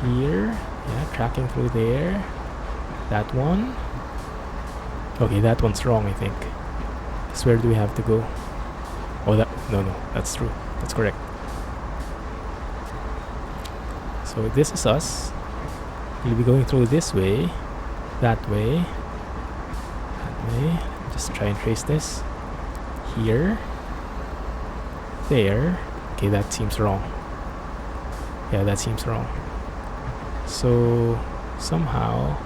here. Yeah, tracking through there. That one. Okay, that one's wrong, I think. So where do we have to go? Oh, no, that's true. That's correct. So this is us. We'll be going through this way, that way. Just try and trace this. Here. There. Okay, that seems wrong. Yeah, that seems wrong. So somehow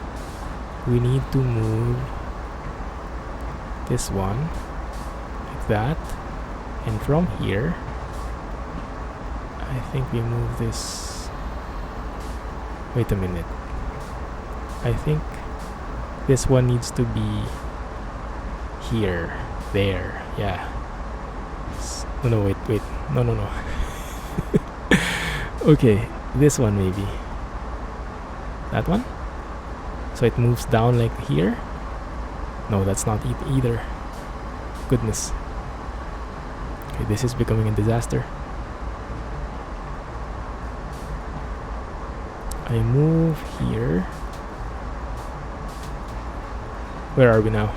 we need to move this one like that. And from here, I think we move this. Wait a minute. I think this one needs to be here, there, yeah. No, wait. No. Okay, this one maybe. That one? So it moves down like here? No, that's not it either. Goodness. Okay, this is becoming a disaster. I move here. Where are we now?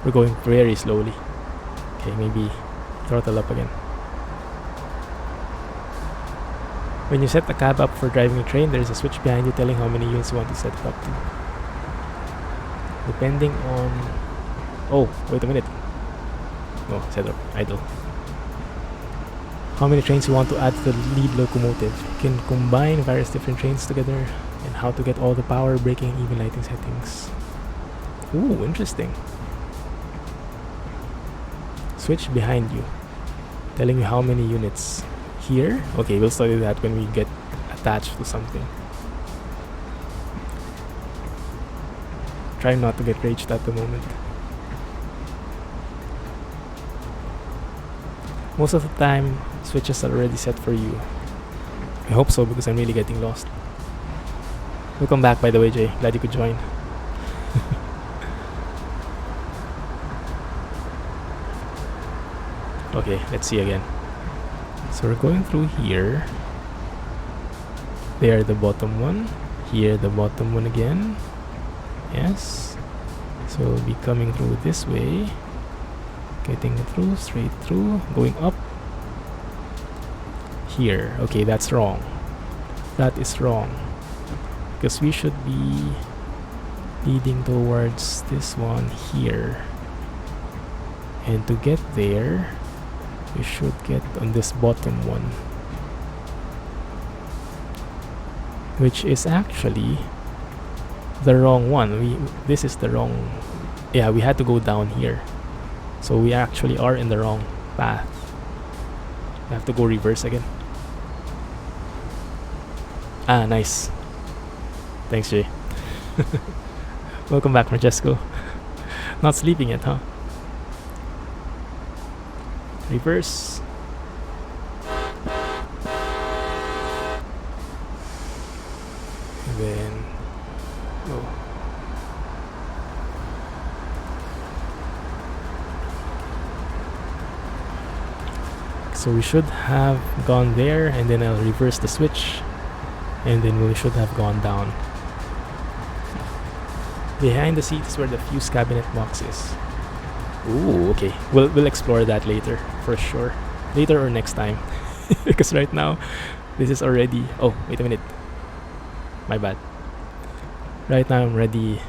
We're going very slowly. Okay, maybe throttle up again. When you set the cab up for driving a train, there is a switch behind you telling how many units you want to set it up to. Depending on... Oh, wait a minute. No, set up, idle. How many trains you want to add to the lead locomotive. You can combine various different trains together and how to get all the power, braking, and even lighting settings. Ooh, interesting. Switch behind you, telling you how many units. Here? Okay, we'll study that when we get attached to something. Try not to get raged at the moment. Most of the time, switches are already set for you. I hope so because I'm really getting lost. Welcome back, by the way, Jay. Glad you could join. Okay, let's see again. So we're going through here. There, the bottom one. Here, the bottom one again. Yes. So we'll be coming through this way. Getting through, straight through, going up. Here. Okay, that's wrong. That is wrong. Because we should be leading towards this one here. And to get there, we should get on this bottom one. Which is actually the wrong one. This is the wrong... Yeah, we had to go down here. So we actually are in the wrong path. We have to go reverse again. Ah, nice. Thanks, Jay. Welcome back, Francesco. Not sleeping yet, huh? Reverse. So we should have gone there, and then I'll reverse the switch, and then we should have gone down. Behind the seat is where the fuse cabinet box is. Ooh, okay. We'll explore that later, for sure. Later or next time. Because right now, this is already... Oh, wait a minute. My bad. Right now, I'm already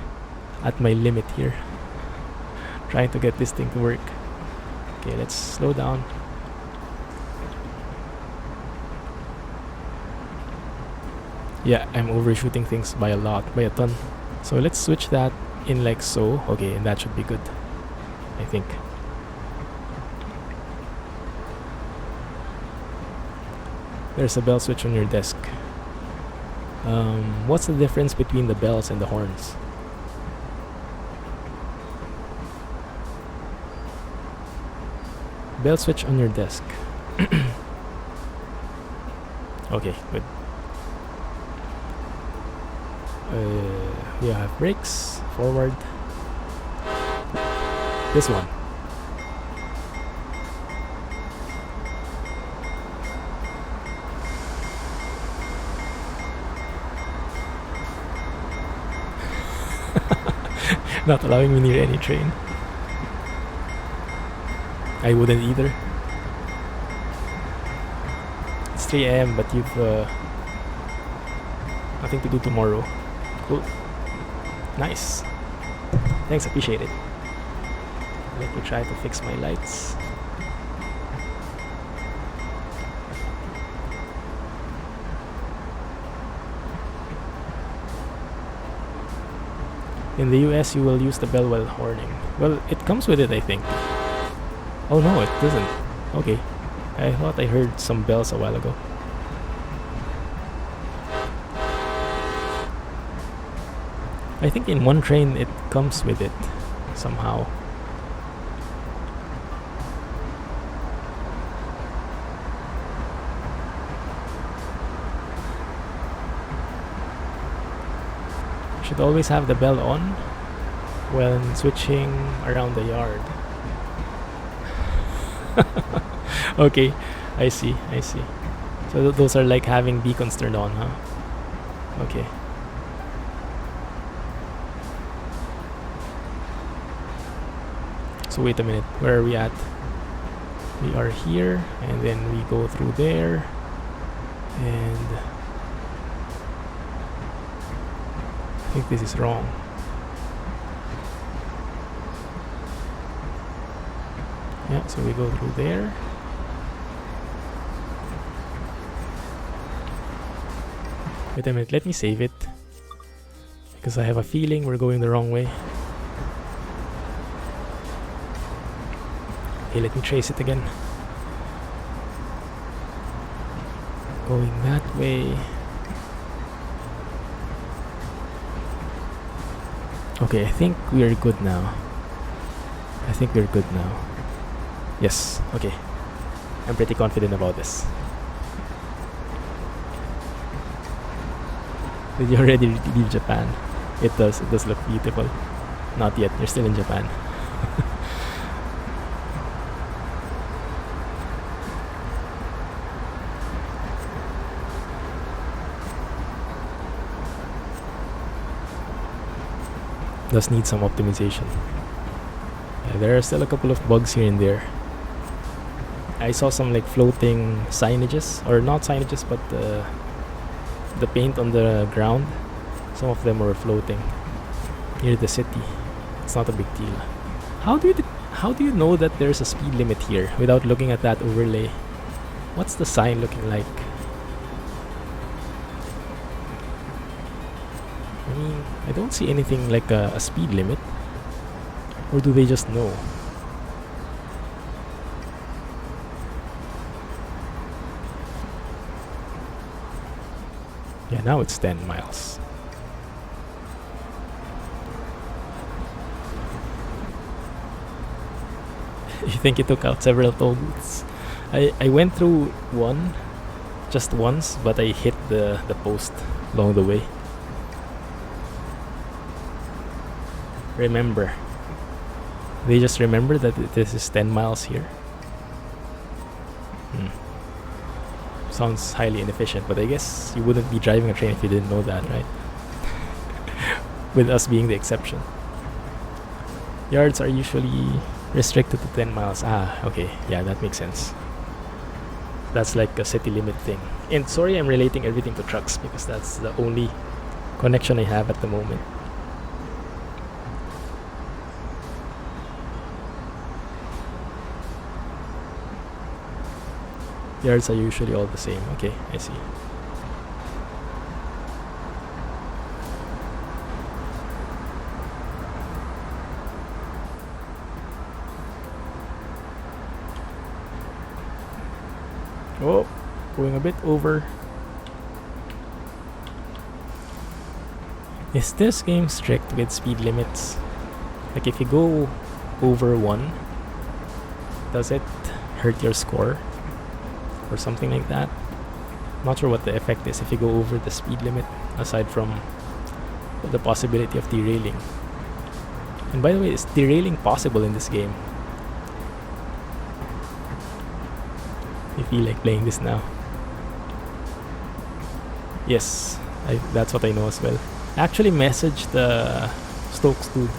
at my limit here. Trying to get this thing to work. Okay, let's slow down. Yeah, I'm overshooting things by a lot, by a ton. So let's switch that in like so. Okay, and that should be good, I think. There's a bell switch on your desk. What's the difference between the bells and the horns? Bell switch on your desk. Okay, good. We have brakes, forward. This one. Not allowing me near any train. I wouldn't either. It's 3 AM, but you've nothing to do tomorrow. Cool. Nice. Thanks, appreciate it. Let me try to fix my lights. In the US, you will use the bell while horning. Well, it comes with it, I think. Oh no, it doesn't. Okay. I thought I heard some bells a while ago. I think in one train it comes with it somehow. Should always have the bell on when switching around the yard. Okay, I see. So those are like having beacons turned on, huh? Okay. So wait a minute, where are we at? We are here, and then we go through there, and I think this is wrong. Yeah, so we go through there. Wait a minute, let me save it, because I have a feeling we're going the wrong way. Okay, let me trace it again. Going that way. Okay, I think we are good now. Yes, okay. I'm pretty confident about this. Did you already leave Japan? It does look beautiful. Not yet, you're still in Japan. Does need some optimization. Yeah, there are still a couple of bugs here and there. I saw some like floating signages, or not signages, but the paint on the ground. Some of them were floating near the city. It's not a big deal. How do you know that there's a speed limit here without looking at that overlay? What's the sign looking like? I mean, I don't see anything like a speed limit. Or do they just know? Yeah, now it's 10 miles. You think it took out several toll booths? I went through one just once, but I hit the post along the way. Remember. They just remember that this is 10 miles here. Sounds highly inefficient, but I guess you wouldn't be driving a train if you didn't know that, right? With us being the exception. Yards are usually restricted to 10 miles. Okay, yeah, that makes sense. That's like a city limit thing. And sorry, I'm relating everything to trucks because that's the only connection I have at the moment. Yards are usually all the same. Okay, I see. Oh, going a bit over. Is this game strict with speed limits? Like if you go over 1, does it hurt your score? Or something like that? Not sure what the effect is if you go over the speed limit, aside from the possibility of derailing. And by the way, is derailing possible in this game? I feel like playing this now. Yes, that's what I know as well. I actually messaged the Stokes dude.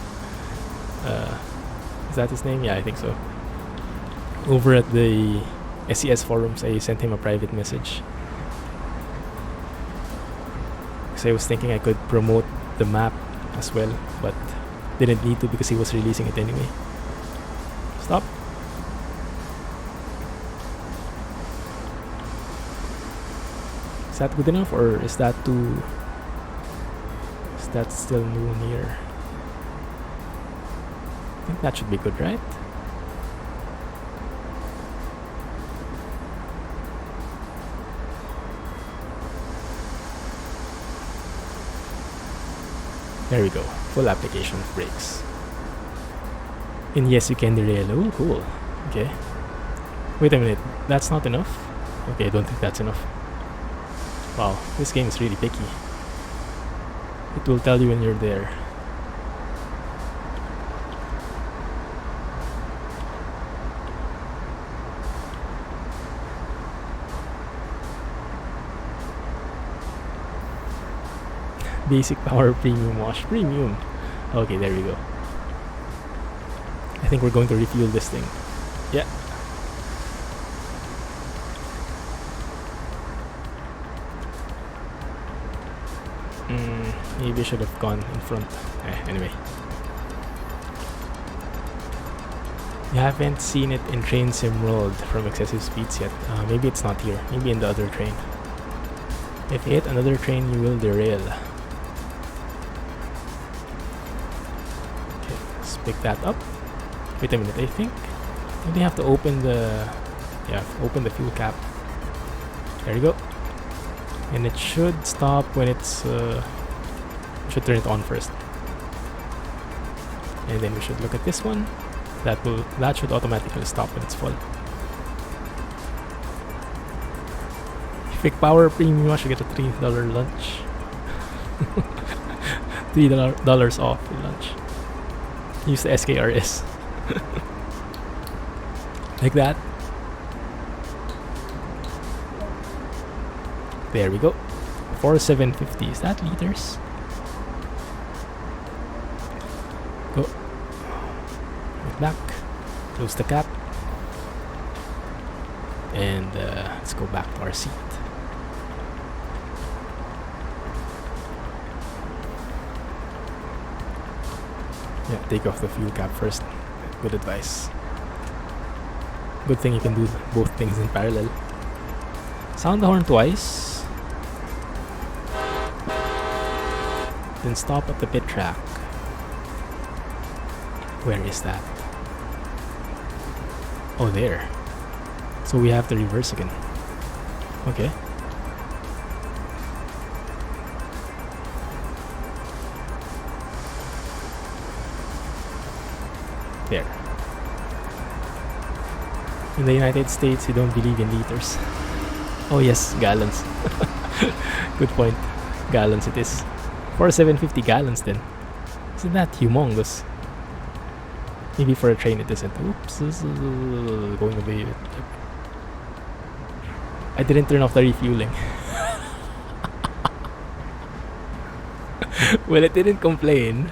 Is that his name? Yeah, I think so. Over at the SES forums, I sent him a private message. Because I was thinking I could promote the map as well, but didn't need to because he was releasing it anyway. Stop. Is that good enough, or is that too... Is that still near? I think that should be good, right? There we go. Full application of brakes. And yes, you can derail. Oh, cool. Okay. Wait a minute. That's not enough? Okay, I don't think that's enough. Wow, this game is really picky. It will tell you when you're there. Basic power premium wash. Premium. Okay, there we go. I think we're going to refuel this thing. Yeah. Maybe I should have gone in front. Anyway. You haven't seen it in Train Sim World from excessive speeds yet. Maybe it's not here. Maybe in the other train. If you hit another train, you will derail. Okay, let's pick that up. Wait a minute, I think you have to open the... Yeah, open the fuel cap. There you go. And it should stop when it's... should turn it on first. And then we should look at this one. That should automatically stop when it's full. Pick power premium wash, you get a $3 lunch. $3 off your lunch. Use the SKRS. Like that. There we go. 4750. Is that liters? Go. Right back. Close the cap. And let's go back to our seat. Yeah, take off the fuel cap first. Good advice. Good thing you can do both things in parallel. Sound the horn twice. Then stop at the pit track. Where is that? Oh, there. So we have to reverse again. Okay. There. In the United States, you don't believe in liters. Oh yes, gallons. Good point. Gallons it is. 4750 gallons then. Isn't that humongous? Maybe for a train it isn't. Oops, this is going a bit. I didn't turn off the refueling. Well, it didn't complain.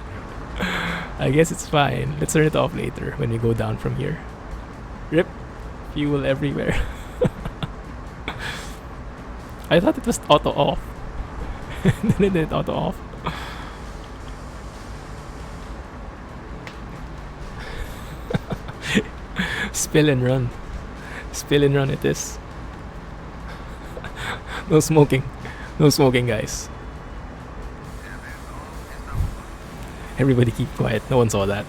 I guess it's fine. Let's turn it off later when we go down from here. Rip. Fuel everywhere. I thought it was auto off. Then it didn't auto off. Spill and run. Spill and run it is. No smoking. No smoking, guys. Everybody keep quiet. No one saw that.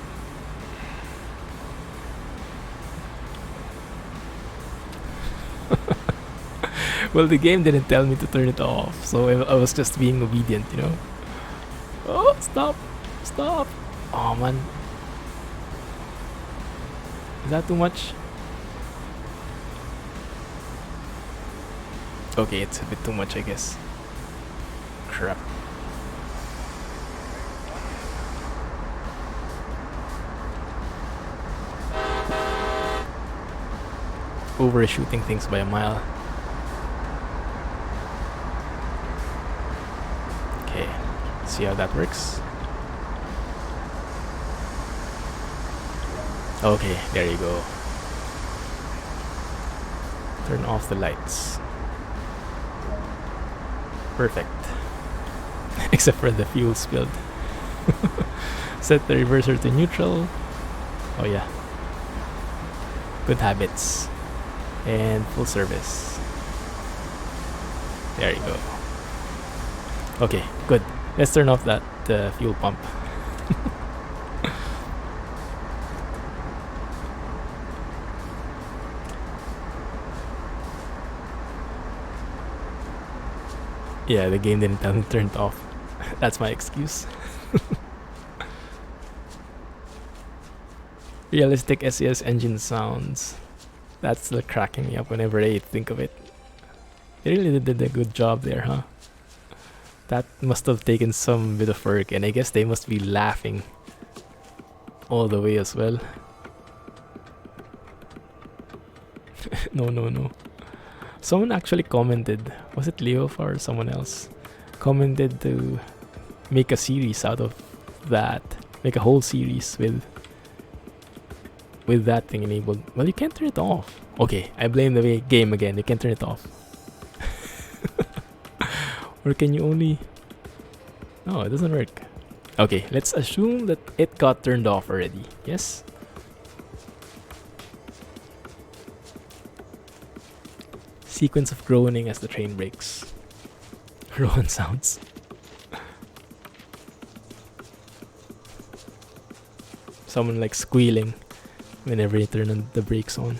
Well, the game didn't tell me to turn it off, so I was just being obedient, you know? Oh, stop! Stop! Oh, man. Is that too much? Okay, it's a bit too much, I guess. Crap. Overshooting things by a mile. Okay, see how that works. Okay, there you go. Turn off the lights. Perfect. Except for the fuel spilled. Set the reverser to neutral. Oh yeah. Good habits. And full service. There you go. Okay, good. Let's turn off that fuel pump. Yeah, the game didn't tell me to turn it off. That's my excuse. Realistic SES engine sounds. That's still cracking me up whenever I think of it. They really did a good job there, huh? That must have taken some bit of work, and I guess they must be laughing all the way as well. No, no, no. Someone actually commented, was it Leofa or someone else? Commented to make a series out of that. Make a whole series with that thing enabled. Well, you can't turn it off. Okay, I blame the game again. You can't turn it off. Or can you only... No, it doesn't work. Okay, let's assume that it got turned off already. Yes? Sequence of groaning as the train brakes. Rowan sounds. Someone like squealing whenever you turn on the brakes on.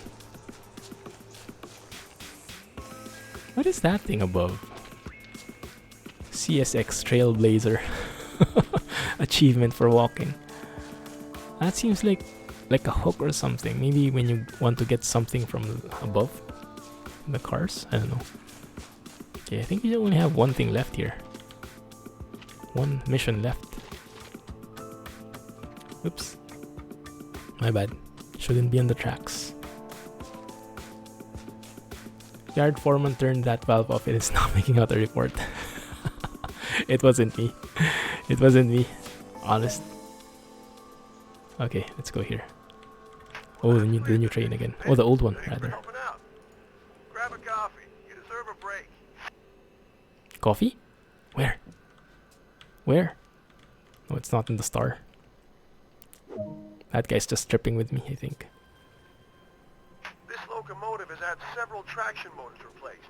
What is that thing above? CSX Trailblazer. Achievement for walking. That seems like a hook or something. Maybe when you want to get something from above the cars. I don't know. Okay, I think we only have one thing left here. One mission left. Oops. My bad. Shouldn't be on the tracks. Yard foreman turned that valve off. It is not making out a report. It wasn't me. It wasn't me. Honest. Okay, let's go here. Oh, the new train again. Oh, the old one rather. Grab a coffee. You deserve a break. Coffee? Where? Where? No, it's not in the star. That guy's just tripping with me, I think. This locomotive has had several traction motors replaced.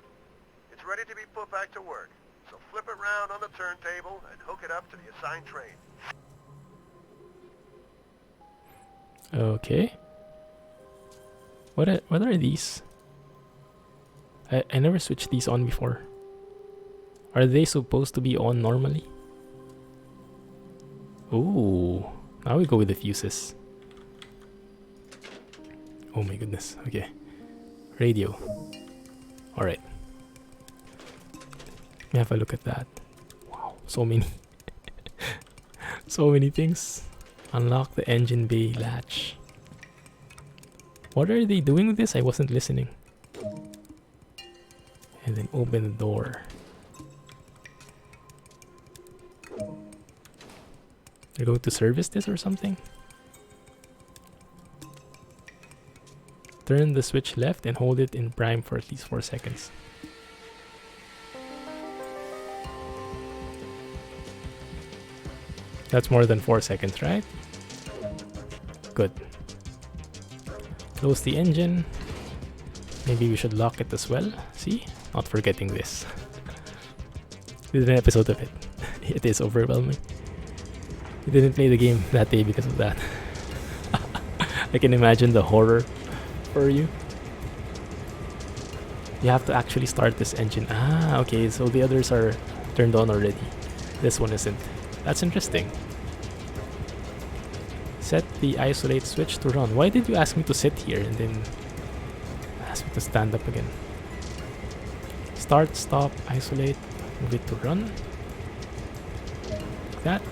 It's ready to be put back to work. So flip it round on the turntable and hook it up to the assigned train. Okay. What are these? I never switched these on before. Are they supposed to be on normally? Ooh. Now we go with the fuses. Oh my goodness. Okay. Radio. Alright. Let me have a look at that. Wow. So many. So many things. Unlock the engine bay latch. What are they doing with this? I wasn't listening. And then open the door. They're going to service this or something? Turn the switch left and hold it in prime for at least 4 seconds. That's more than 4 seconds, right? Good. Close the engine. Maybe we should lock it as well. See? Not forgetting this. We did an episode of it. It is overwhelming. We didn't play the game that day because of that. I can imagine the horror for you. You have to actually start this engine. Ah, okay, so the others are turned on already. This one isn't. That's interesting. Set the isolate switch to run. Why did you ask me to sit here and then ask me to stand up again? Start, stop, isolate, move it to run. Like that.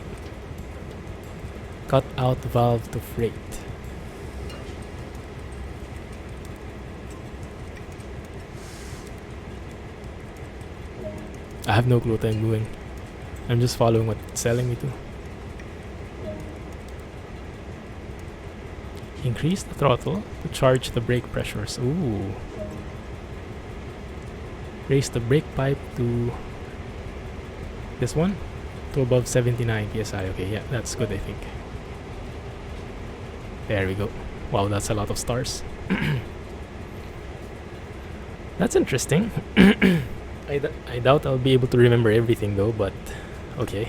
Cut out valve to freight. I have no clue what I'm doing. I'm just following what it's telling me to. Increase the throttle to charge the brake pressures. Ooh. Raise the brake pipe to this one, to above 79 psi. Okay, yeah, that's good, I think. There we go. Wow, that's a lot of stars. That's interesting. I doubt I'll be able to remember everything though, but okay.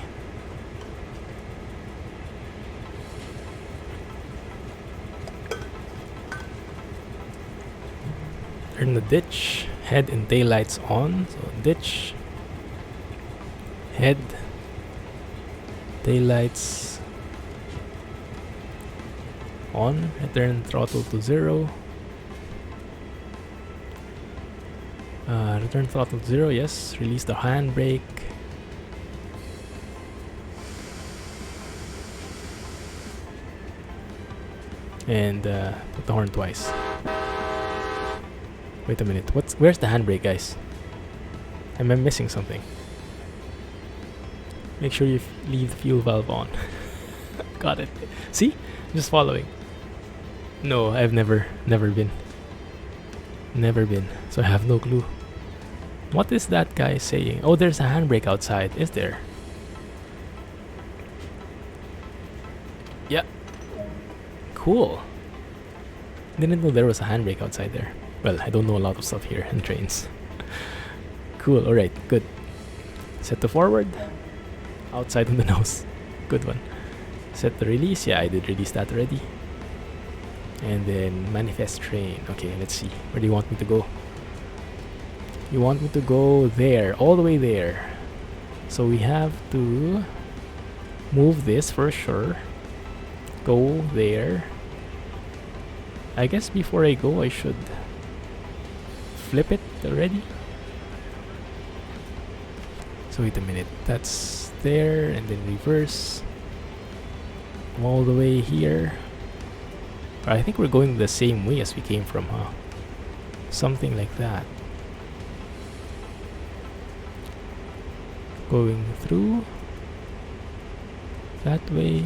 Turn the ditch, head and tail lights on. So ditch, head, tail lights on. Return throttle to 0. Return throttle to 0, yes. Release the handbrake. And put the horn twice. Wait a minute. Where's the handbrake, guys? Am I missing something? Make sure you leave the fuel valve on. Got it. See? Just following. No, I've never been. Never been. So I have no clue. What is that guy saying? Oh, there's a handbrake outside. Is there? Yeah. Cool. Didn't know there was a handbrake outside there. Well, I don't know a lot of stuff here in trains. Cool, alright, good. Set the forward. Outside on the nose. Good one. Set the release. Yeah, I did release that already. And then manifest train. Okay, let's see. Where do you want me to go? You want me to go there, all the way there. So we have to move this for sure. Go there. I guess before I go, I should flip it already. So wait a minute. That's there, and then reverse. All the way here. I think we're going the same way as we came from, huh? Something like that. Going through that way,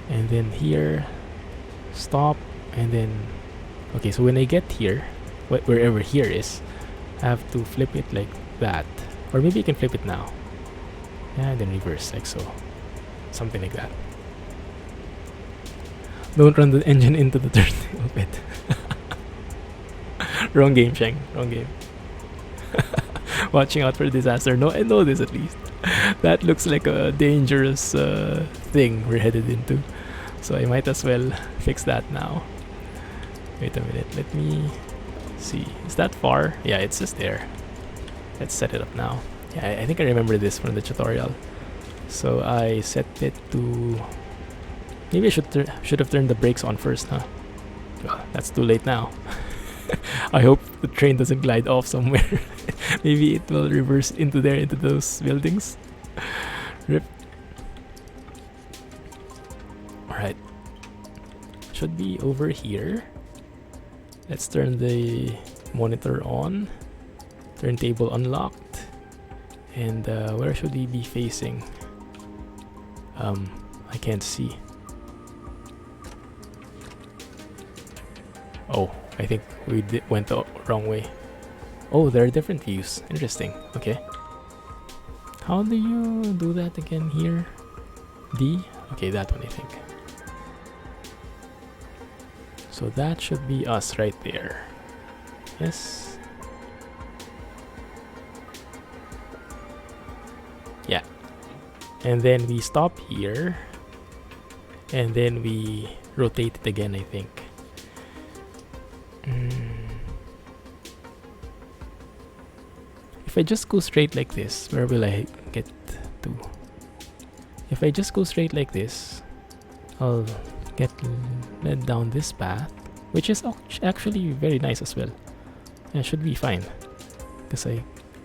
and then here, stop, and then okay, so when I get here, wherever here is, I have to flip it like that, or maybe I can flip it now, and then reverse like so, something like that. Don't run the engine into the turntable bit. Wrong game, Sheng. Wrong game. Watching out for disaster. No, I know this at least. That looks like a dangerous thing we're headed into. So I might as well fix that now. Wait a minute. Let me see. Is that far? Yeah, it's just there. Let's set it up now. Yeah, I think I remember this from the tutorial. So I set it to... Maybe I should have turned the brakes on first, huh? Well, that's too late now. I hope the train doesn't glide off somewhere. Maybe it will reverse into those buildings. Rip. Alright. Should be over here. Let's turn the monitor on. Turntable unlocked. And where should we be facing? I can't see. Oh, I think we went the wrong way. Oh, there are different views. Interesting. Okay. How do you do that again here? D? Okay, that one I think. So that should be us right there. Yes. Yeah. And then we stop here. And then we rotate it again, I think. If I just go straight like this, where will I get to? If I just go straight like this, I'll get led down this path, which is actually very nice as well. Yeah, should be fine. Because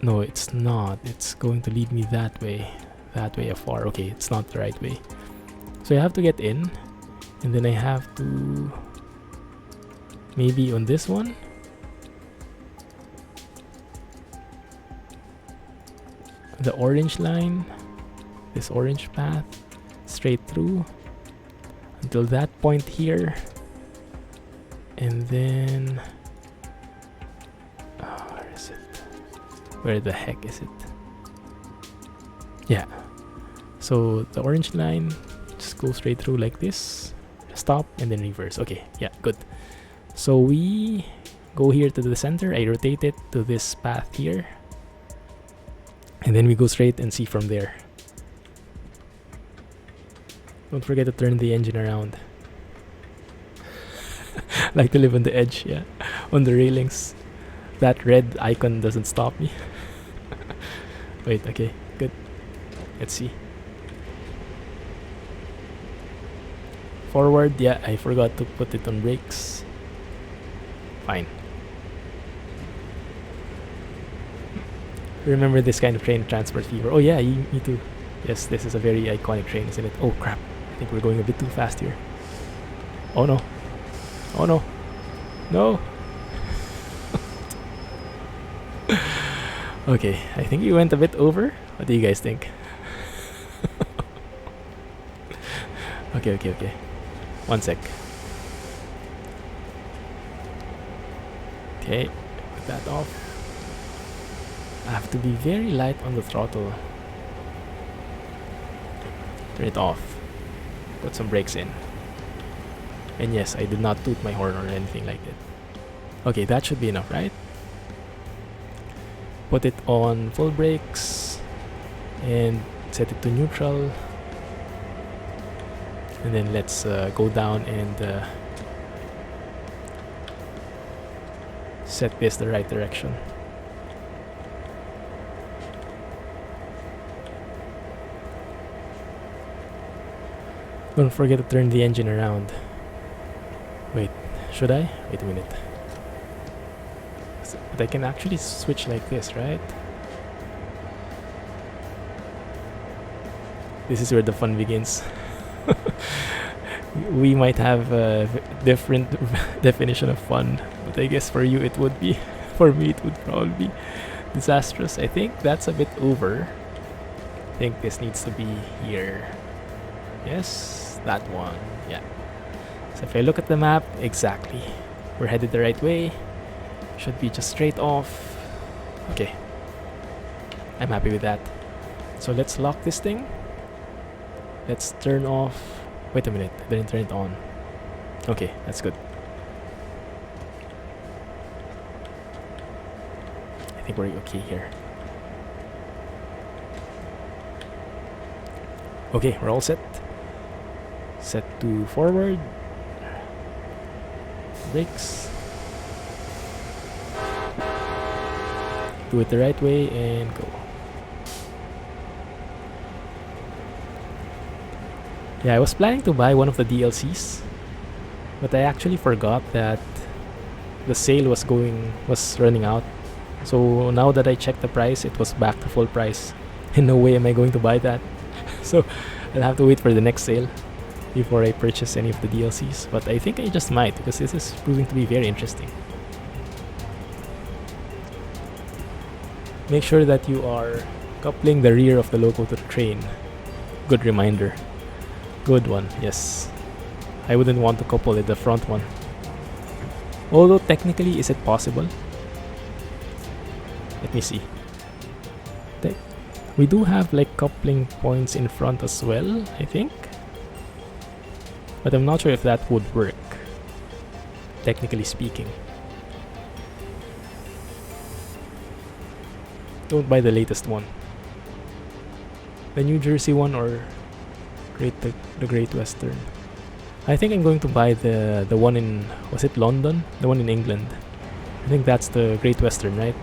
no, it's not. It's going to lead me that way afar. Okay, it's not the right way. So I have to get in, and then I have to maybe on this one. The orange line, this orange path, straight through until that point here, and then where is it? Where the heck is it? Yeah, so the orange line just go straight through like this, stop, and then reverse. Okay, yeah, good. So we go here to the center, I rotate it to this path here, and then we go straight and see from there. Don't forget to turn the engine around. Like to live on the edge, yeah. On the railings. That red icon doesn't stop me. Wait, okay, good. Let's see. Forward, yeah, I forgot to put it on brakes. Fine. Remember this kind of train transport fever. Oh yeah, me too. Yes, this is a very iconic train, isn't it? Oh crap, I think we're going a bit too fast here. Oh no. Oh no. No. Okay, I think we went a bit over. What do you guys think? Okay. 1 sec. Okay, put that off. I have to be very light on the throttle. Turn it off. Put some brakes in. And yes, I did not toot my horn or anything like that. Okay, that should be enough, right? Put it on full brakes and set it to neutral. And then let's go down and set this the right direction. Don't forget to turn the engine around. Wait, should I? Wait a minute. But I can actually switch like this, right? This is where the fun begins. We might have a different definition of fun, but I guess for you it would be. For me it would probably be disastrous. I think that's a bit over. I think this needs to be here. Yes, that one. Yeah. So if I look at the map, exactly. We're headed the right way. Should be just straight off. Okay. I'm happy with that. So let's lock this thing. Let's turn off. Wait a minute, I didn't turn it on. Okay, that's good. I think we're okay here. Okay, we're all set. Set to forward. Brakes. Do it the right way and go. Yeah, I was planning to buy one of the DLCs, but I actually forgot that the sale was running out. So now that I checked the price, it was back to full price. And no way am I going to buy that. So I'll have to wait for the next sale before I purchase any of the DLCs. But I think I just might, because this is proving to be very interesting. Make sure that you are coupling the rear of the loco to the train. Good reminder. Good one, yes. I wouldn't want to couple it the front one. Although technically, is it possible? Let me see. We do have like coupling points in front as well, I think. But I'm not sure if that would work, technically speaking. Don't buy the latest one. The New Jersey one or the Great Western. I think I'm going to buy the one in, was it London? The one in England. I think that's the Great Western, right?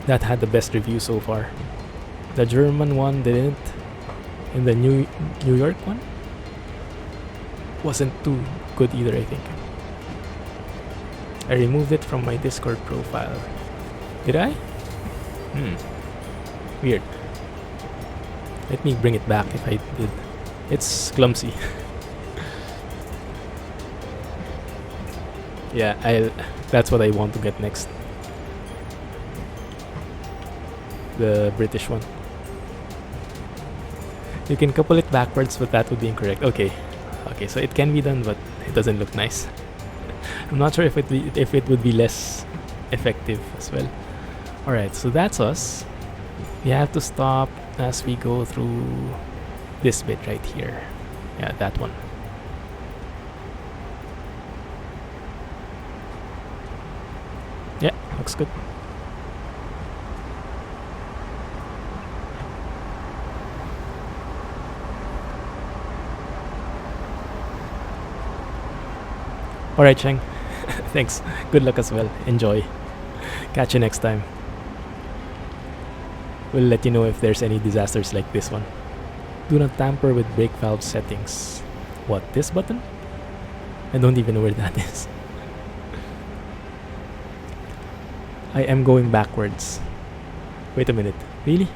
That had the best review so far. The German one didn't. And the New York one wasn't too good either, I think. I removed it from my Discord profile. Did I? Weird. Let me bring it back if I did. It's Clumsy. Yeah, that's what I want to get next. The British one. You can couple it backwards, but that would be incorrect. Okay, so it can be done, but it doesn't look nice. I'm not sure if it would be less effective as well. All right, so that's us. We have to stop as we go through this bit right here. Yeah, that one. Yeah, looks good. Alright, Cheng. Thanks. Good luck as well. Enjoy. Catch you next time. We'll let you know if there's any disasters like this one. Do not tamper with brake valve settings. What, this button? I don't even know where that is. I am going backwards. Wait a minute. Really?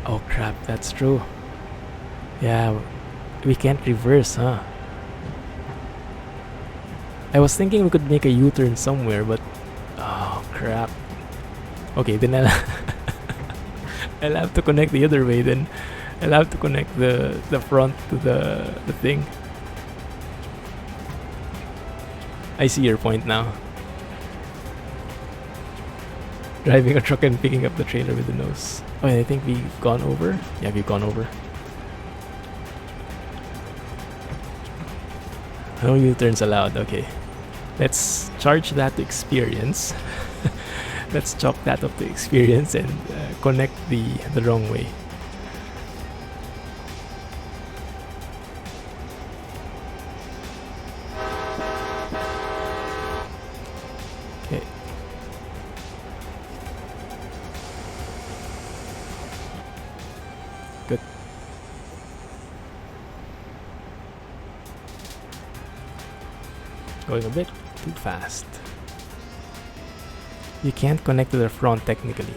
Oh crap, that's true. Yeah, we can't reverse, huh? I was thinking we could make a U-turn somewhere, but oh crap. Okay, then I'll have to connect the other way then. I'll have to connect the front to the thing. I see your point now. Driving a truck and picking up the trailer with the nose. Oh, I think we've gone over. Yeah, we've gone over. No U-turns allowed. Okay. Let's charge that to experience. Let's chalk that up to experience and connect the wrong way. Okay. Good. Going a bit too fast. You can't connect to the front technically.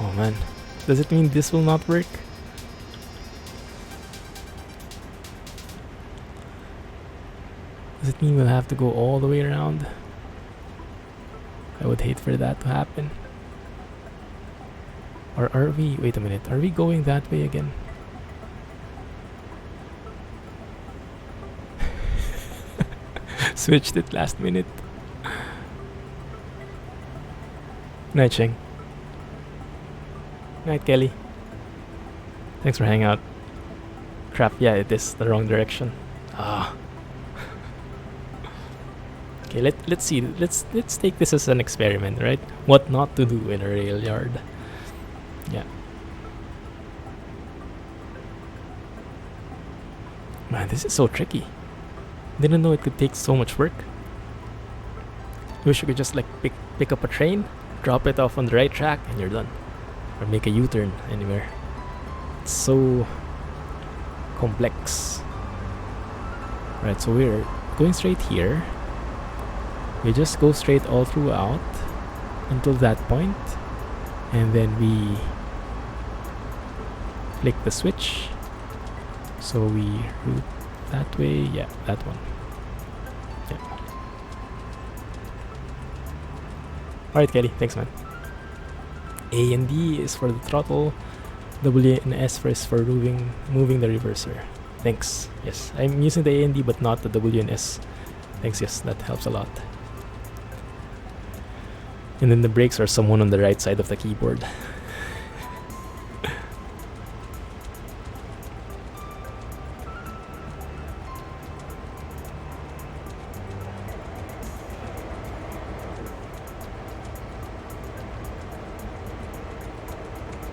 Oh man. Does it mean this will not work? Does it mean we'll have to go all the way around? I would hate for that to happen. Or are we... Wait a minute. Are we going that way again? Switched it last minute. Night, Cheng. Night, Kelly. Thanks for hanging out. Crap, yeah, it is the wrong direction. Ah. Okay, let's see. Let's take this as an experiment, right? What not to do in a rail yard. Yeah. Man, this is so tricky. Didn't know it could take so much work. Wish you could just like pick up a train, drop it off on the right track, and you're done. Or make a U-turn anywhere. It's so complex. Right, so we're going straight here. We just go straight all throughout until that point, and then we flick the switch. So we route that way. Yeah, that one. Yeah. Alright, Kelly. Thanks, man. A and D is for the throttle. W and S is for moving the reverser. Thanks. Yes, I'm using the A and D but not the W and S. Thanks, yes, that helps a lot. And then the brakes are someone on the right side of the keyboard.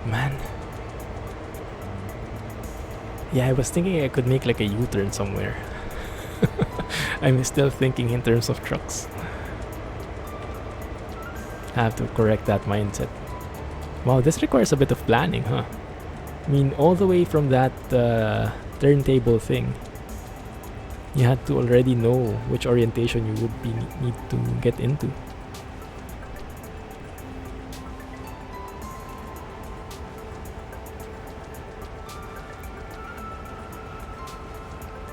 Man. Yeah, I was thinking I could make like a U-turn somewhere. I'm still thinking in terms of trucks. I have to correct that mindset. Wow, this requires a bit of planning, huh? I mean, all the way from that turntable thing, you had to already know which orientation you would need to get into.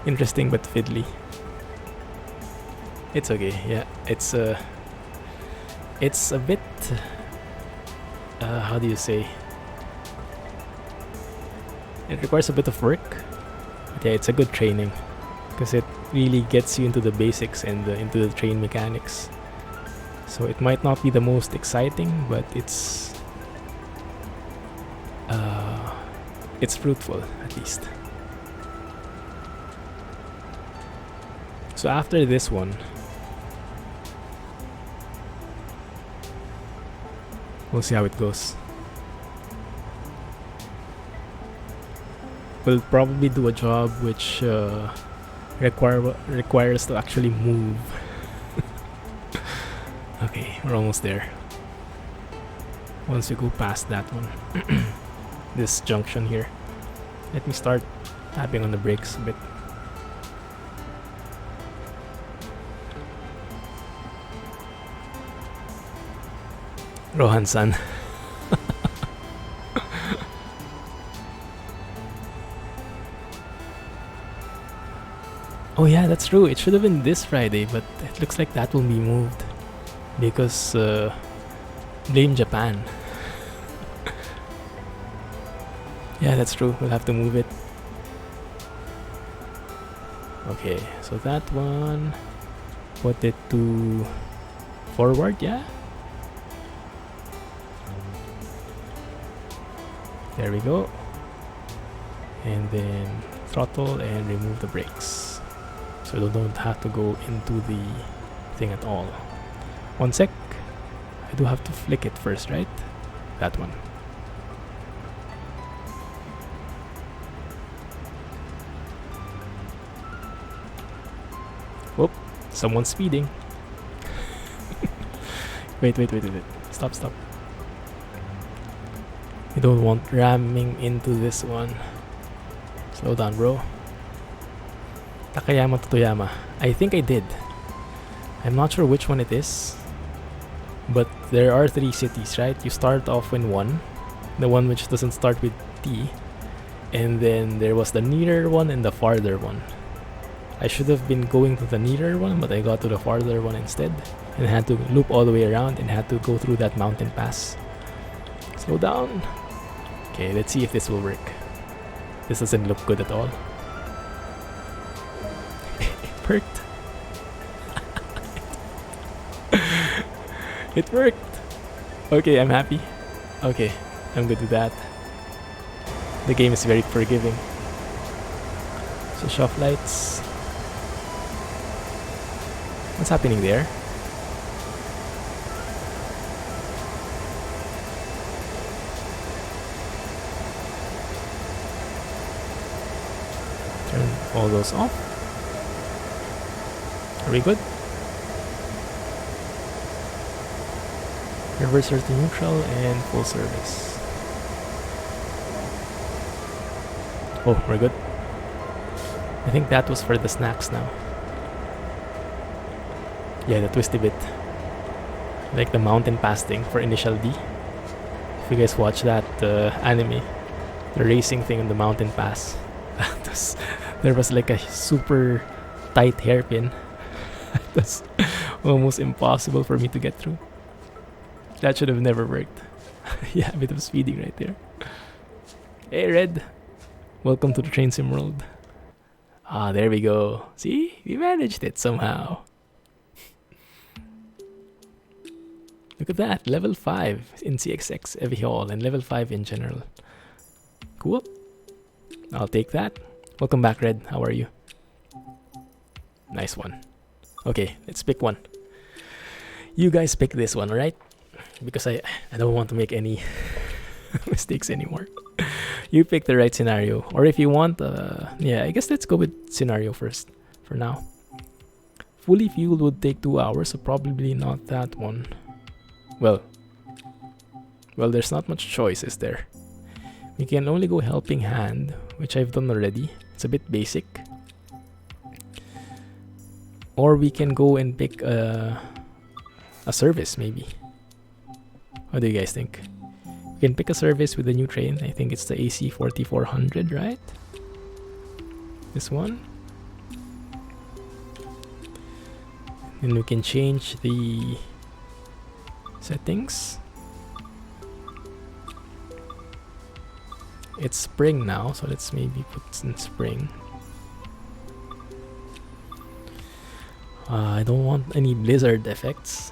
Interesting but fiddly. It's okay, yeah. It's a bit how do you say? It requires a bit of work. But yeah, it's a good training because it really gets you into the basics and into the train mechanics. So it might not be the most exciting, but it's fruitful at least. So after this one, we'll see how it goes. We'll probably do a job which requires to actually move. Okay, we're almost there. Once we go past that one, this junction here, let me start tapping on the brakes a bit. Rohan-san. Oh yeah, that's true. It should have been this Friday, but it looks like that will be moved because blame Japan. Yeah, that's true. We'll have to move it. Okay, so that one, put it to forward, yeah? There we go. And then throttle and remove the brakes. So they don't have to go into the thing at all. One sec. I do have to flick it first, right? That one. Whoop. Someone's speeding. Wait. Stop. You don't want ramming into this one. Slow down, bro. Takayama to Toyama. I think I did. I'm not sure which one it is. But there are 3 cities, right? You start off in one. The one which doesn't start with T. And then there was the nearer one and the farther one. I should have been going to the nearer one, but I got to the farther one instead. And had to loop all the way around and had to go through that mountain pass. Slow down. Okay, let's see if this will work. This doesn't look good at all. It worked. It worked. Okay, I'm happy. Okay, I'm good with that. The game is very forgiving. Switch off lights. What's happening there? Turn all those off. Are we good? Reverser to neutral and full service. Oh, we're good. I think that was for the snacks now. Yeah, the twisty bit. Like the mountain pass thing for Initial D. If you guys watch that anime, the racing thing on the mountain pass. There was like a super tight hairpin. That's almost impossible for me to get through. That should have never worked. Yeah, a bit of speeding right there. Hey, Red. Welcome to the train sim world. Ah, there we go. See? We managed it somehow. Look at that. Level 5 in CSX Heavy Haul and level 5 in general. Cool. I'll take that. Welcome back, Red. How are you? Nice one. Okay, let's pick one. You guys pick this one, alright? Because I don't want to make any mistakes anymore. You pick the right scenario. Or if you want, yeah, I guess let's go with scenario first for now. Fully fueled would take 2 hours, so probably not that one. Well, there's not much choice, is there? We can only go helping hand, which I've done already. It's a bit basic. Or we can go and pick a service, maybe. What do you guys think? We can pick a service with the new train. I think it's the AC 4400, right? This one. And we can change the settings. It's spring now, so let's maybe put in spring. I don't want any blizzard effects.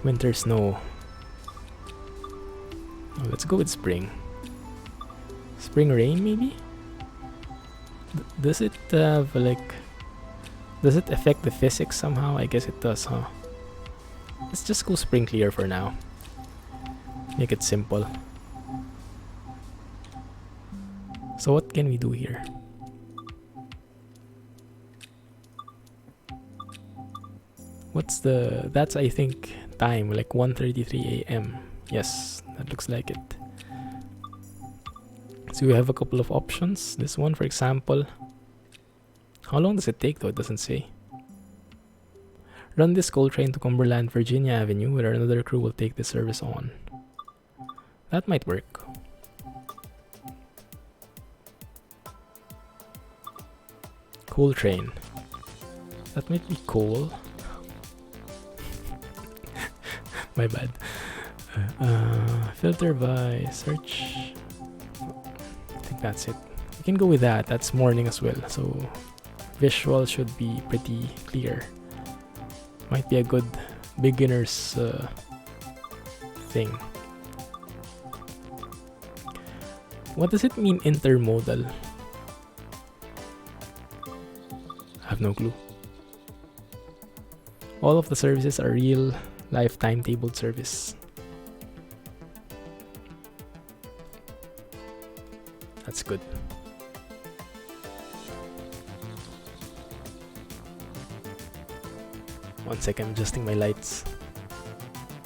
Winter snow. Oh, let's go with spring. Spring rain, maybe? Does it have like... Does it affect the physics somehow? I guess it does, huh? Let's just go spring clear for now. Make it simple. So what can we do here? What's the... That's, I think, time, like 1:33 a.m. Yes, that looks like it. So we have a couple of options. This one, for example. How long does it take though? It doesn't say. Run this coal train to Cumberland, Virginia Avenue, where another crew will take the service on. That might work. Coal train. That might be coal. My bad. Filter by search. I think that's it. We can go with that. That's morning as well. So visual should be pretty clear. Might be a good beginner's thing. What does it mean intermodal? I have no clue. All of the services are real life timetabled service. That's good. One second, I'm adjusting my lights.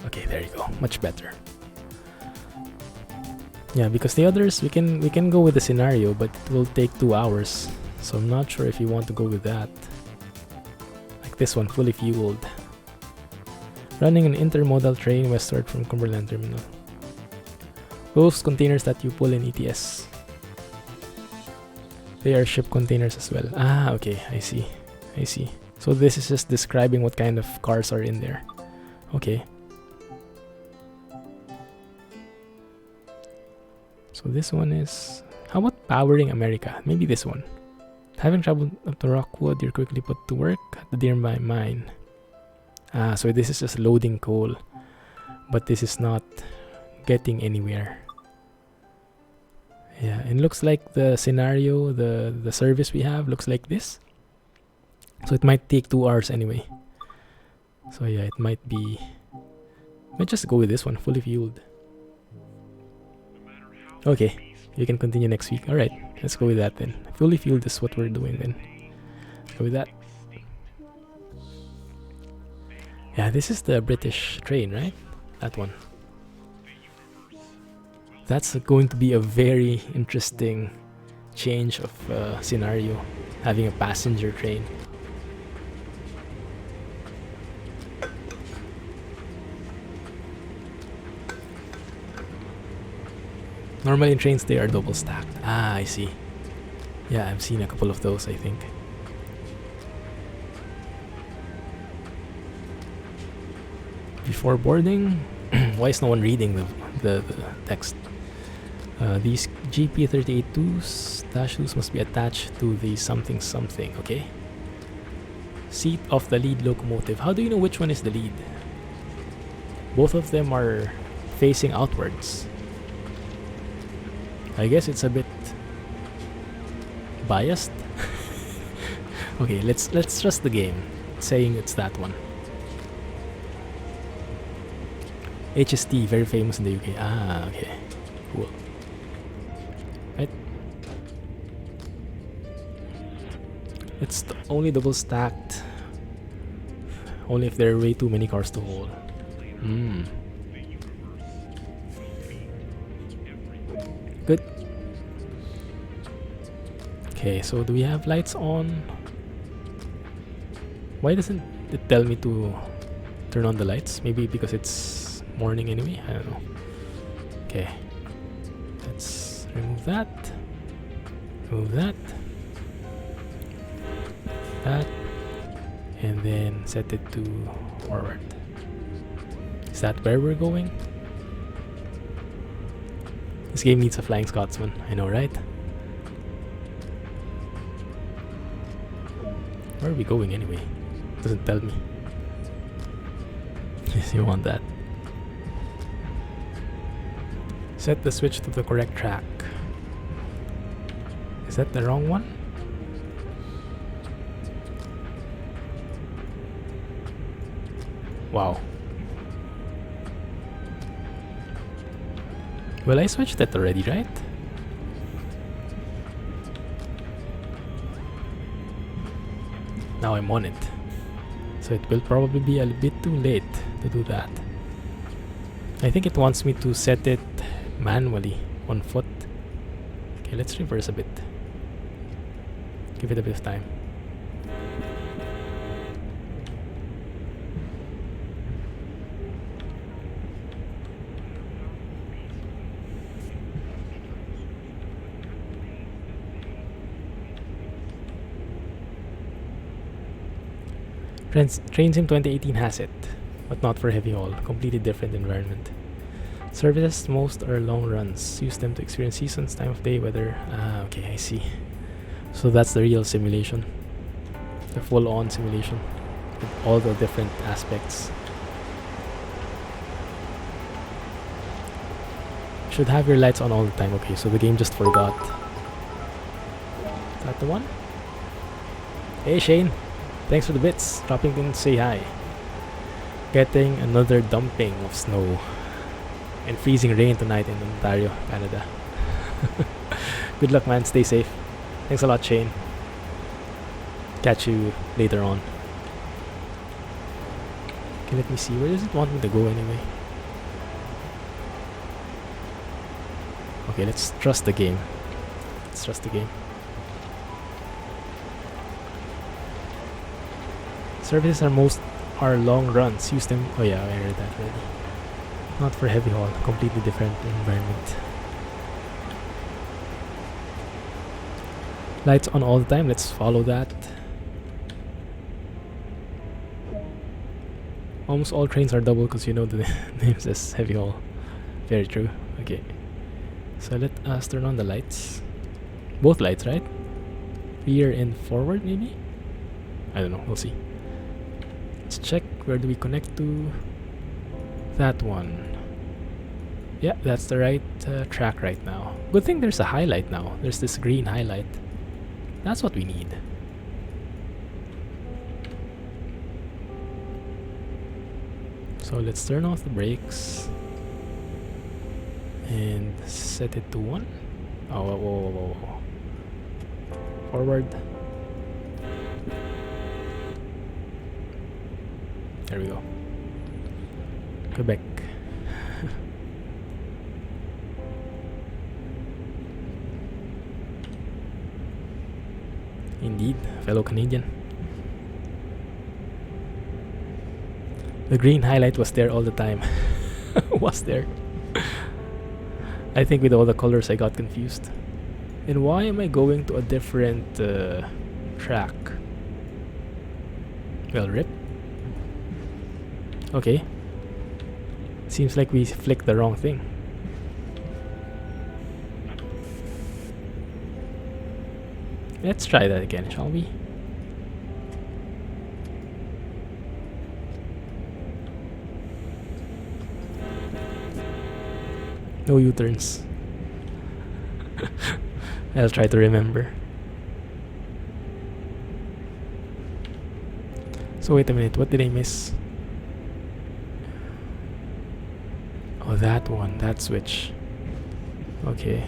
Okay, there you go. Much better. Yeah, because the others we can go with the scenario, but it will take 2 hours. So I'm not sure if you want to go with that. Like this one, fully fueled. Running an intermodal train westward from Cumberland Terminal. Those containers that you pull in ETS. They are ship containers as well. Ah, okay, I see. So this is just describing what kind of cars are in there. Okay. So this one is... How about Powering America? Maybe this one. Having traveled up to Rockwood, you're quickly put to work at the Dearby mine. Ah, so this is just loading coal. But this is not getting anywhere. Yeah, and looks like the scenario, the service we have looks like this. So it might take 2 hours anyway. So yeah, it might be... Let's just go with this one, fully fueled. Okay, you can continue next week. Alright, let's go with that then. Fully fueled is what we're doing then. Go with that. Yeah, this is the British train, right? That one. That's going to be a very interesting change of scenario, having a passenger train. Normally in trains they are double stacked. Ah, I see. Yeah, I've seen a couple of those, I think. Before boarding, why is no one reading the text? These GP382's dash loose must be attached to the something something, okay? Seat of the lead locomotive. How do you know which one is the lead? Both of them are facing outwards. I guess it's a bit biased. Okay, let's trust the game, saying it's that one. HST, very famous in the UK. Ah, okay, cool. Right. It's only double stacked. Only if there are way too many cars to hold. Good. Okay, so do we have lights on? Why doesn't it tell me to turn on the lights? Maybe because it's morning anyway? I don't know. Okay. Let's remove that. Remove that. That. And then set it to forward. Is that where we're going? This game needs a Flying Scotsman, I know, right? Where are we going anyway? Doesn't tell me. Yes, you want that. Set the switch to the correct track. Is that the wrong one? Wow. Well, I switched that already, right? Now I'm on it. So it will probably be a bit too late to do that. I think it wants me to set it manually on foot. Okay, let's reverse a bit. Give it a bit of time. Train Sim 2018 has it, but not for heavy haul. Completely different environment. Services most are long runs. Use them to experience seasons, time of day, weather. Ah, okay, I see. So that's the real simulation. The full-on simulation. With all the different aspects. Should have your lights on all the time. Okay, so the game just forgot. Is that the one? Hey Shane! Thanks for the bits. Dropping in to say hi. Getting another dumping of snow. And freezing rain tonight in Ontario, Canada. Good luck, man. Stay safe. Thanks a lot, Shane. Catch you later on. Okay, let me see. Where does it want me to go anyway? Okay, let's trust the game. Let's trust the game. Services are long runs. Use them. Oh yeah, I read that already. Not for heavy haul. Completely different environment. Lights on all the time. Let's follow that. Almost all trains are double because you know the name says heavy haul. Very true. Okay. So let us turn on the lights. Both lights, right? Rear and forward, maybe? I don't know. We'll see. Let's check. Where do we connect to? That one. Yeah, that's the right track right now. Good thing there's a highlight now. There's this green highlight. That's what we need. So let's turn off the brakes. And set it to 1. Oh, whoa, whoa, whoa, whoa. Forward. There we go. Quebec. Indeed, fellow Canadian. The green highlight was there all the time. Was there? I think with all the colors I got confused. And why am I going to a different track? Well, rip. Okay. Seems like we flicked the wrong thing. Let's try that again, shall we? No U-turns. I'll try to remember. So wait a minute, what did I miss? Oh, that one, that switch. Okay.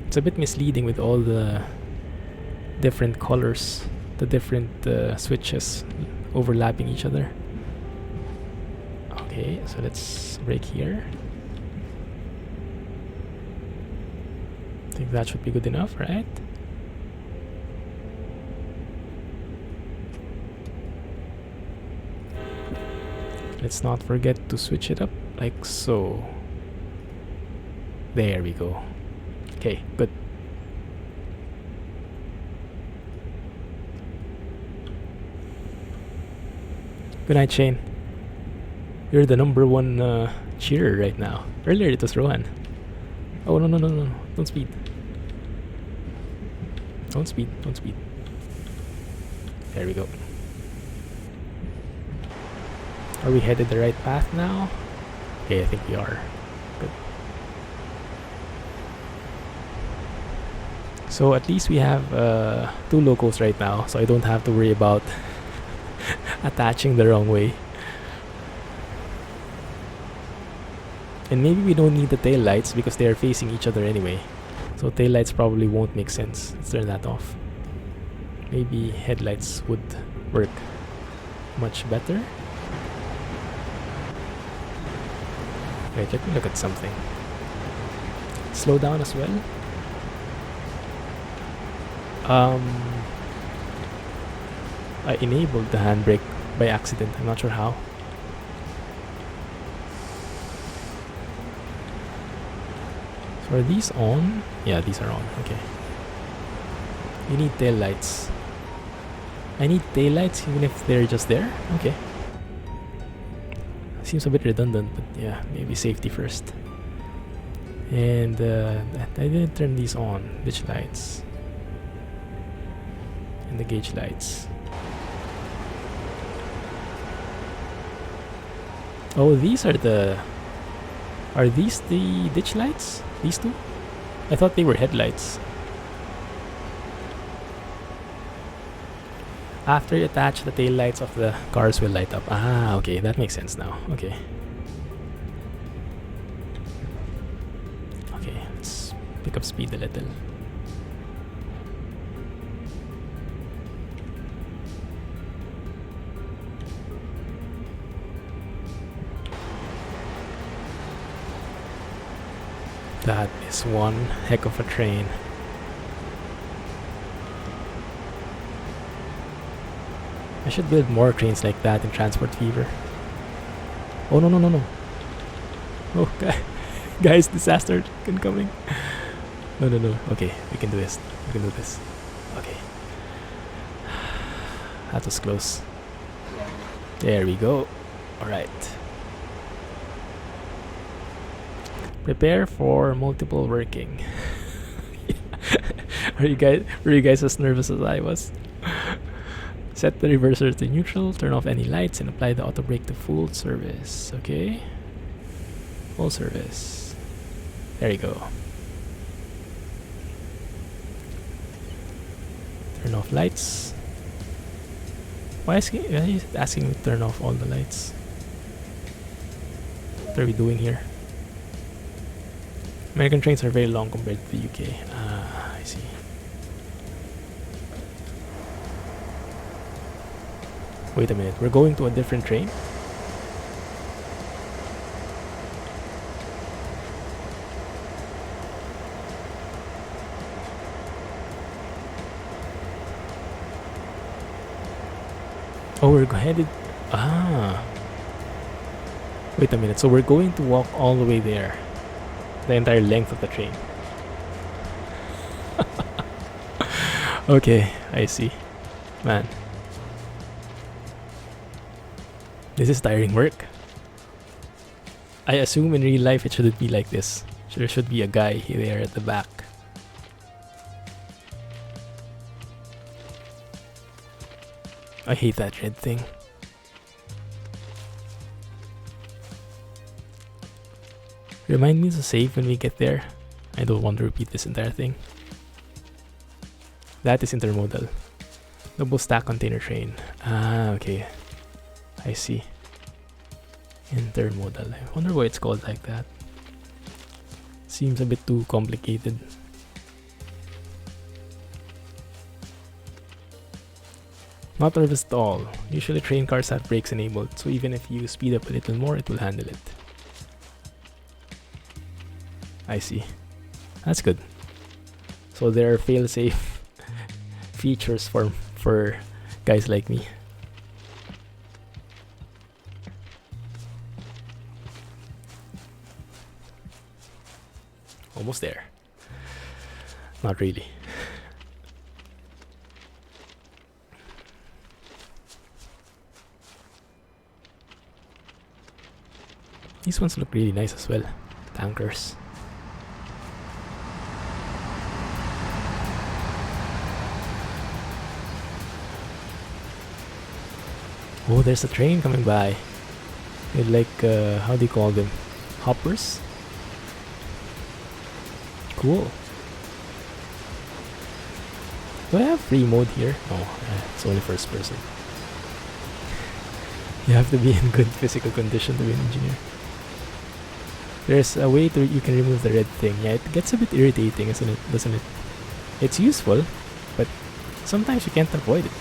It's a bit misleading with all the different colors, the different switches overlapping each other. Okay, so let's break here. I think that should be good enough, right? Let's not forget to switch it up like so. There we go. Okay, good. Good night, Shane. You're the #1 cheerer right now. Earlier it was Rohan. Oh, no, no, no, no. Don't speed. Don't speed, don't speed. There we go. Are we headed the right path now? Okay, I think we are. Good. So at least we have 2 locos right now, so I don't have to worry about attaching the wrong way. And maybe we don't need the tail lights because they are facing each other anyway. So tail lights probably won't make sense. Let's turn that off. Maybe headlights would work much better. Wait, let me look at something. Slow down as well. I enabled the handbrake by accident. I'm not sure how. So are these on? Yeah, these are on. Okay. You need tail lights. I need tail lights even if they're just there? Okay. Seems a bit redundant, but yeah, maybe safety first. And I didn't turn these on. Ditch lights. And the gauge lights. Oh, these are the... Are these the ditch lights? These two? I thought they were headlights. After you attach, the tail lights of the cars will light up. Ah, okay, that makes sense now. Okay. Okay, let's pick up speed a little. That is one heck of a train. I should build more trains like that in Transport Fever. Oh, no, no, no, no. Oh, guys, disaster incoming. No, no, no. Okay, we can do this. We can do this. Okay. That was close. There we go. Alright. Prepare for multiple working. Were you guys as nervous as I was? Set the reverser to neutral, turn off any lights, and apply the auto brake to full service. Okay. Full service. There you go. Turn off lights. Why is he asking me to turn off all the lights? What are we doing here? American trains are very long compared to the UK. Ah, I see. Wait a minute, we're going to a different train? Oh, we're headed... Ah. Wait a minute, so we're going to walk all the way there. The entire length of the train. Okay, I see. Man. This is tiring work. I assume in real life it shouldn't be like this. There should be a guy there at the back. I hate that red thing. Remind me to save when we get there. I don't want to repeat this entire thing. That is intermodal. Double stack container train. Ah, okay. I see. Intermodal. I wonder why it's called like that. Seems a bit too complicated. Not nervous at all. Usually train cars have brakes enabled, so even if you speed up a little more, it will handle it. I see. That's good. So there are fail-safe features for guys like me. Almost there. Not really. These ones look really nice as well. Tankers. Oh, there's a train coming by. With like, how do you call them? Hoppers? Cool. Do I have free mode here? Oh, it's only first person. You have to be in good physical condition to be an engineer. There's a way to you can remove the red thing. Yeah, it gets a bit irritating, isn't it? Doesn't it? It's useful, but sometimes you can't avoid it.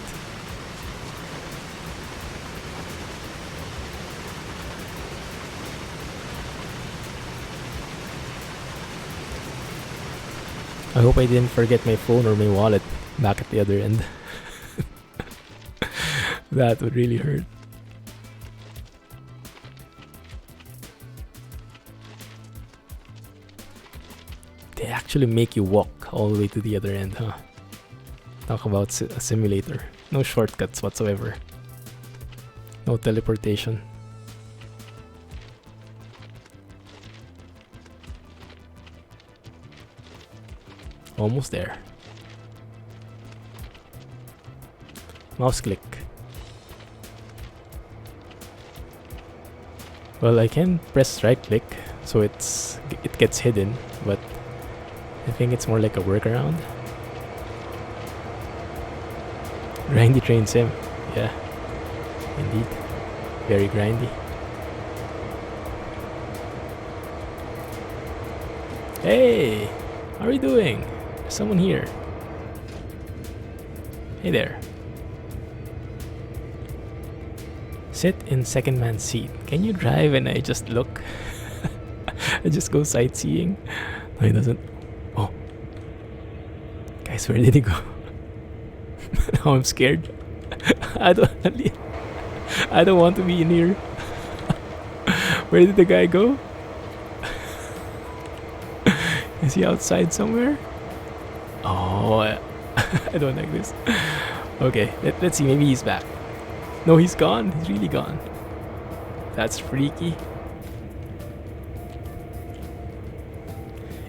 I hope I didn't forget my phone or my wallet back at the other end. That would really hurt. They actually make you walk all the way to the other end, huh? Talk about a simulator. No shortcuts whatsoever. No teleportation. Almost there. Mouse click. Well, I can press right click, so it gets hidden, but I think it's more like a workaround. Grindy train sim. Yeah. Indeed. Very grindy. Hey! How are you doing? There's someone here. Hey there. Sit in second man seat. Can you drive and I just look? I just go sightseeing. No, he doesn't. Oh. Guys, where did he go? Now I'm scared. I don't want to be in here. Where did the guy go? Is he outside somewhere? Oh, I don't like this. Okay, let's see. Maybe he's back. No, he's gone. He's really gone. That's freaky.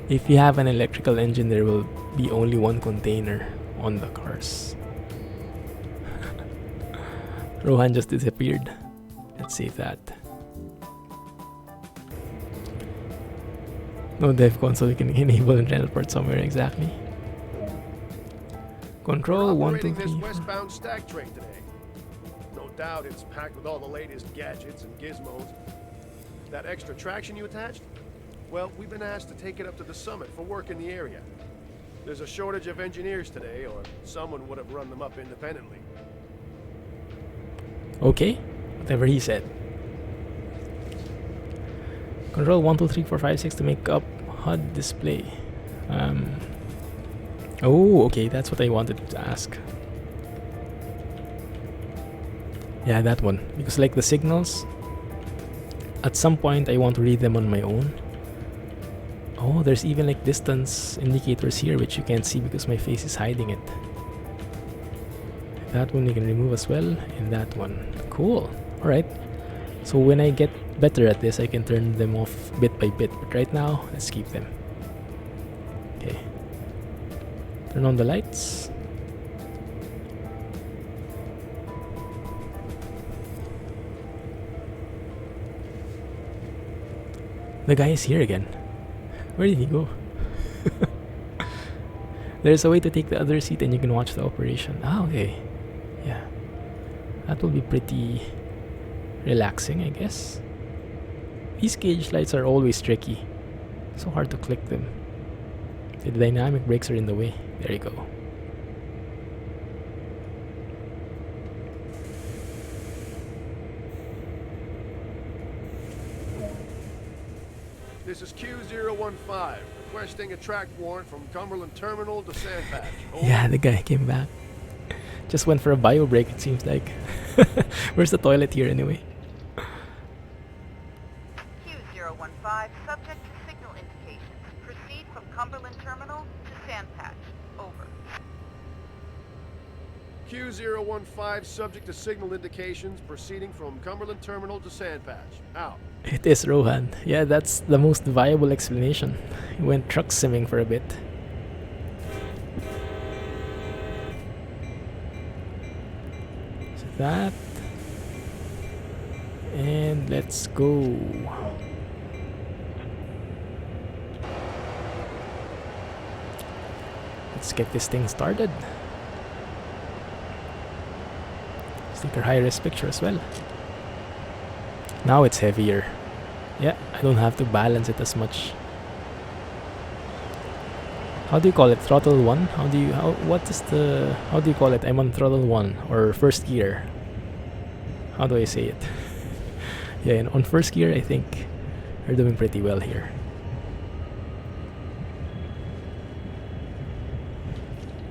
If you have an electrical engine, there will be only one container on the cars. Rohan just disappeared. Let's save that. No dev console, you can enable and teleport somewhere exactly. Control 1, 2, 3. This westbound stack train today. No doubt it's packed with all the latest gadgets and gizmos. That extra traction you attached? Well, we've been asked to take it up to the summit for work in the area. There's a shortage of engineers today, or someone would have run them up independently. Okay, whatever he said. Control 1, 2, 3, 4, 5, 6 to make up HUD display. Oh, okay, that's what I wanted to ask. Yeah, that one. Because like the signals, at some point I want to read them on my own. Oh, there's even like distance indicators here which you can't see because my face is hiding it. That one you can remove as well, and that one. Cool. Alright. So when I get better at this, I can turn them off bit by bit. But right now, let's keep them. Okay. Turn on the lights. The guy is here again. Where did he go? There's a way to take the other seat and you can watch the operation. Ah, okay. Yeah. That will be pretty relaxing, I guess. These gauge lights are always tricky. So hard to click them. The dynamic brakes are in the way. There you go. This is Q015, requesting a track warrant from Cumberland Terminal to Sandpatch. Over. Yeah, the guy came back. Just went for a bio break, it seems like. Where's the toilet here anyway? Q015, subject to signal indications. Proceed from Cumberland Terminal to Sandpatch. Over. Q015, subject to signal indications, proceeding from Cumberland Terminal to Sandpatch. Out. It is Rohan. Yeah, that's the most viable explanation. He went truck simming for a bit. So that. And let's go. Let's get this thing started. Let's take our high-res picture as well. Now it's heavier. Yeah, I don't have to balance it as much. How do you call it? Throttle 1? How do you call it? I'm on throttle 1 or first gear. How do I say it? Yeah, and on first gear I think we're doing pretty well here.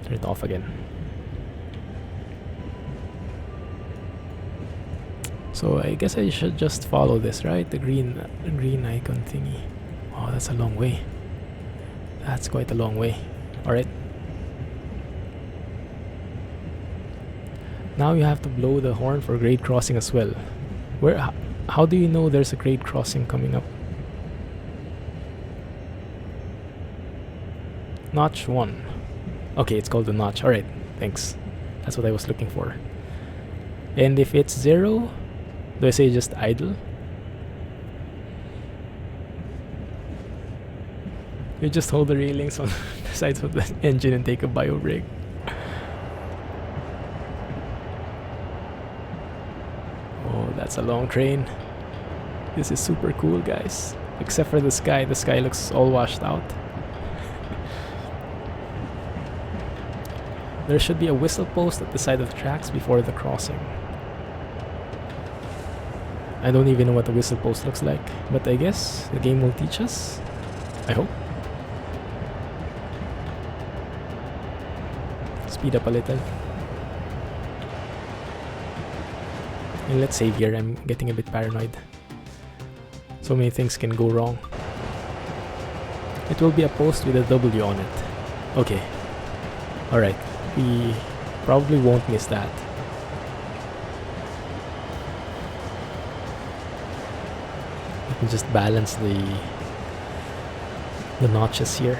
Turn it off again. So I guess I should just follow this, right? The green icon thingy. Oh, that's a long way. That's quite a long way. Alright. Now you have to blow the horn for grade crossing as well. How do you know there's a grade crossing coming up? Notch 1. Okay, it's called the notch. Alright, thanks. That's what I was looking for. And if it's 0, do I say just idle? You just hold the railings on the sides of the engine and take a bio brake. Oh, that's a long train. This is super cool, guys. Except for the sky. The sky looks all washed out. There should be a whistle post at the side of the tracks before the crossing. I don't even know what a whistle post looks like, but I guess the game will teach us. I hope. Speed up a little. And let's save here, I'm getting a bit paranoid. So many things can go wrong. It will be a post with a W on it. Okay. Alright, we probably won't miss that. Just balance the notches here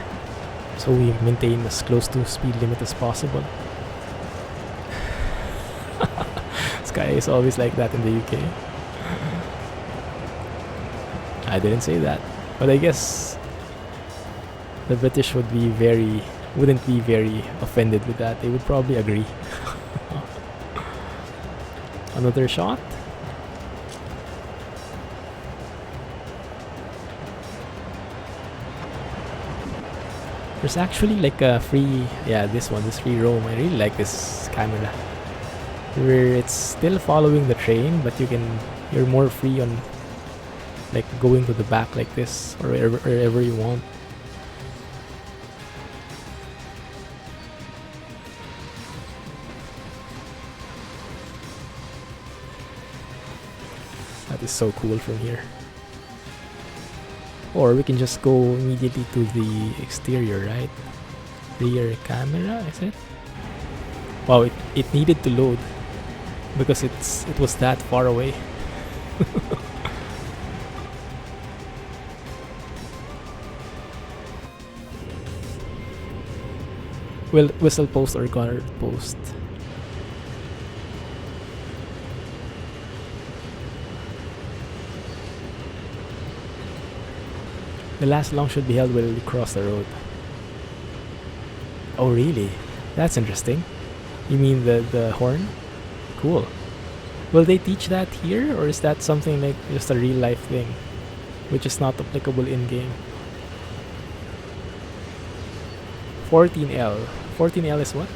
so we maintain as close to speed limit as possible. Sky is always like that in the UK. I didn't say that, but I guess the British wouldn't be very offended with that. They would probably agree. Another shot. There's actually like a free, this free roam. I really like this camera, where it's still following the train, but you're more free on like going to the back like this or wherever you want. That is so cool from here. Or we can just go immediately to the exterior, right? Rear camera, is it? Wow, it needed to load because it was that far away. Whistle post or guard post. The last long should be held when you cross the road. Oh really? That's interesting. You mean the horn? Cool. Will they teach that here, or is that something like just a real life thing, which is not applicable in game? 14L. 14L is what?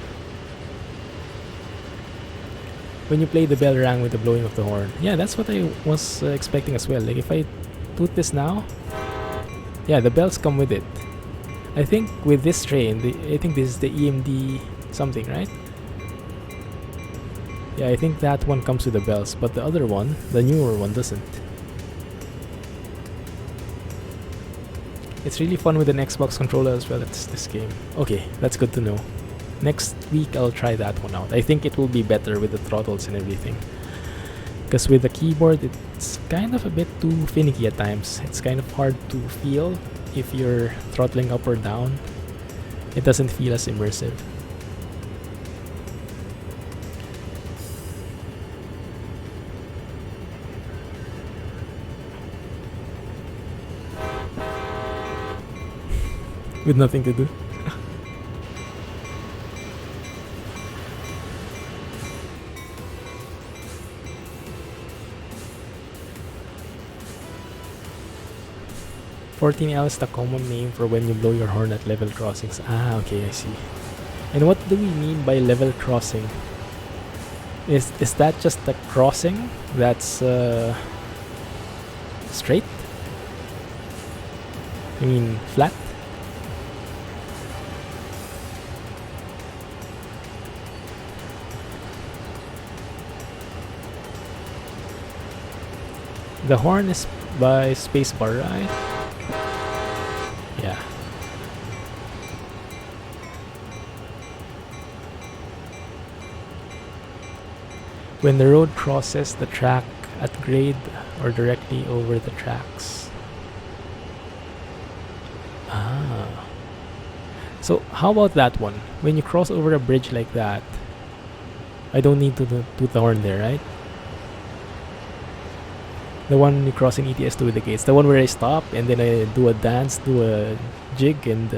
When you play the bell rang with the blowing of the horn. Yeah, that's what I was expecting as well. Like if I put this now, yeah, the bells come with it. I think with this train, I think this is the EMD something, right? Yeah, I think that one comes with the bells, but the other one, the newer one, doesn't. It's really fun with an Xbox controller as well. It's this game. Okay, that's good to know. Next week I'll try that one out. I think it will be better with the throttles and everything. Because with the keyboard, it's kind of a bit too finicky at times. It's kind of hard to feel if you're throttling up or down. It doesn't feel as immersive. With nothing to do. "14L is the common name for when you blow your horn at level crossings." Ah, okay, I see. And what do we mean by level crossing? Is that just a crossing that's straight? I mean, flat? The horn is by spacebar, right? Yeah. When the road crosses the track at grade or directly over the tracks. Ah. So how about that one? When you cross over a bridge like that, I don't need to do the horn there, right? The one crossing ETS2 with the gates. The one where I stop and then I do a dance, do a jig, and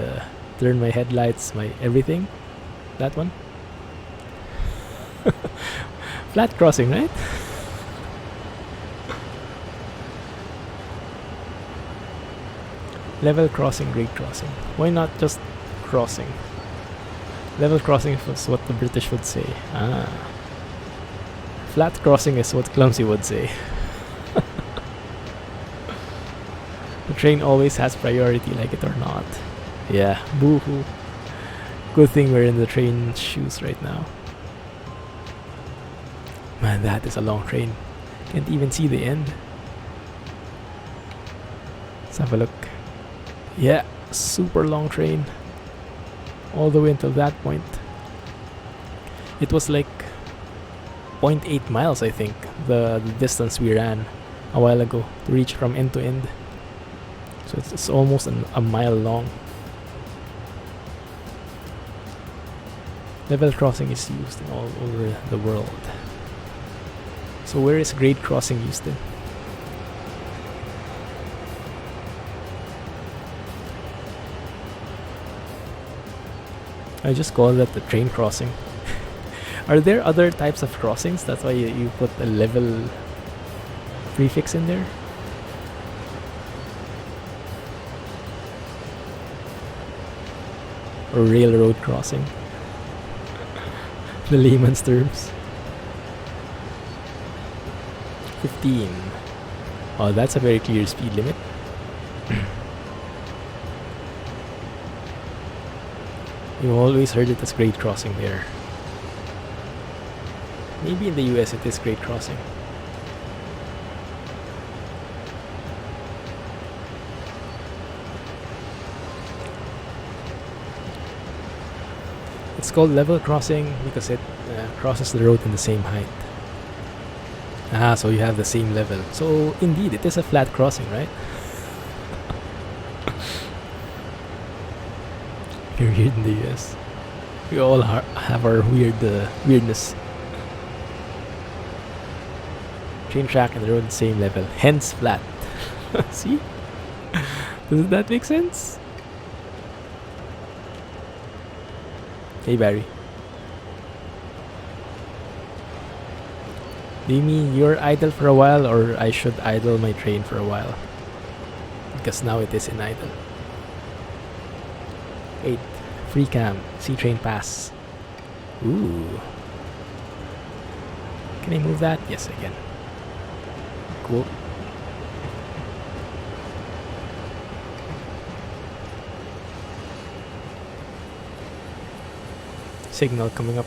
turn my headlights, my everything. That one. Flat crossing, right? Level crossing, grade crossing. Why not just crossing? Level crossing is what the British would say. Ah. Flat crossing is what Clumsy would say. The train always has priority, like it or not. Yeah, boo-hoo. Good thing we're in the train shoes right now. Man, that is a long train. Can't even see the end. Let's have a look. Yeah, super long train. All the way until that point. It was like 0.8 miles, I think, the distance we ran a while ago to reach from end to end. So it's almost a mile long. Level crossing is used all over the world. So where is grade crossing used in? I just call that the train crossing. Are there other types of crossings? That's why you put a level prefix in there? Or railroad crossing? The layman's terms. 15. Oh, that's a very clear speed limit. You always heard it as grade crossing there. Maybe in the US it is grade crossing. It's called level crossing because it crosses the road in the same height. Ah, so you have the same level. So indeed, it is a flat crossing, right? Period in the US. We all have our weirdness. Train track and the road same level, hence flat. See? Doesn't that make sense? Hey Barry. Do you mean you're idle for a while, or I should idle my train for a while? Because now it is in idle. 8. Free cam. See train pass. Ooh. Can I move that? Yes, I can. Cool. Signal coming up.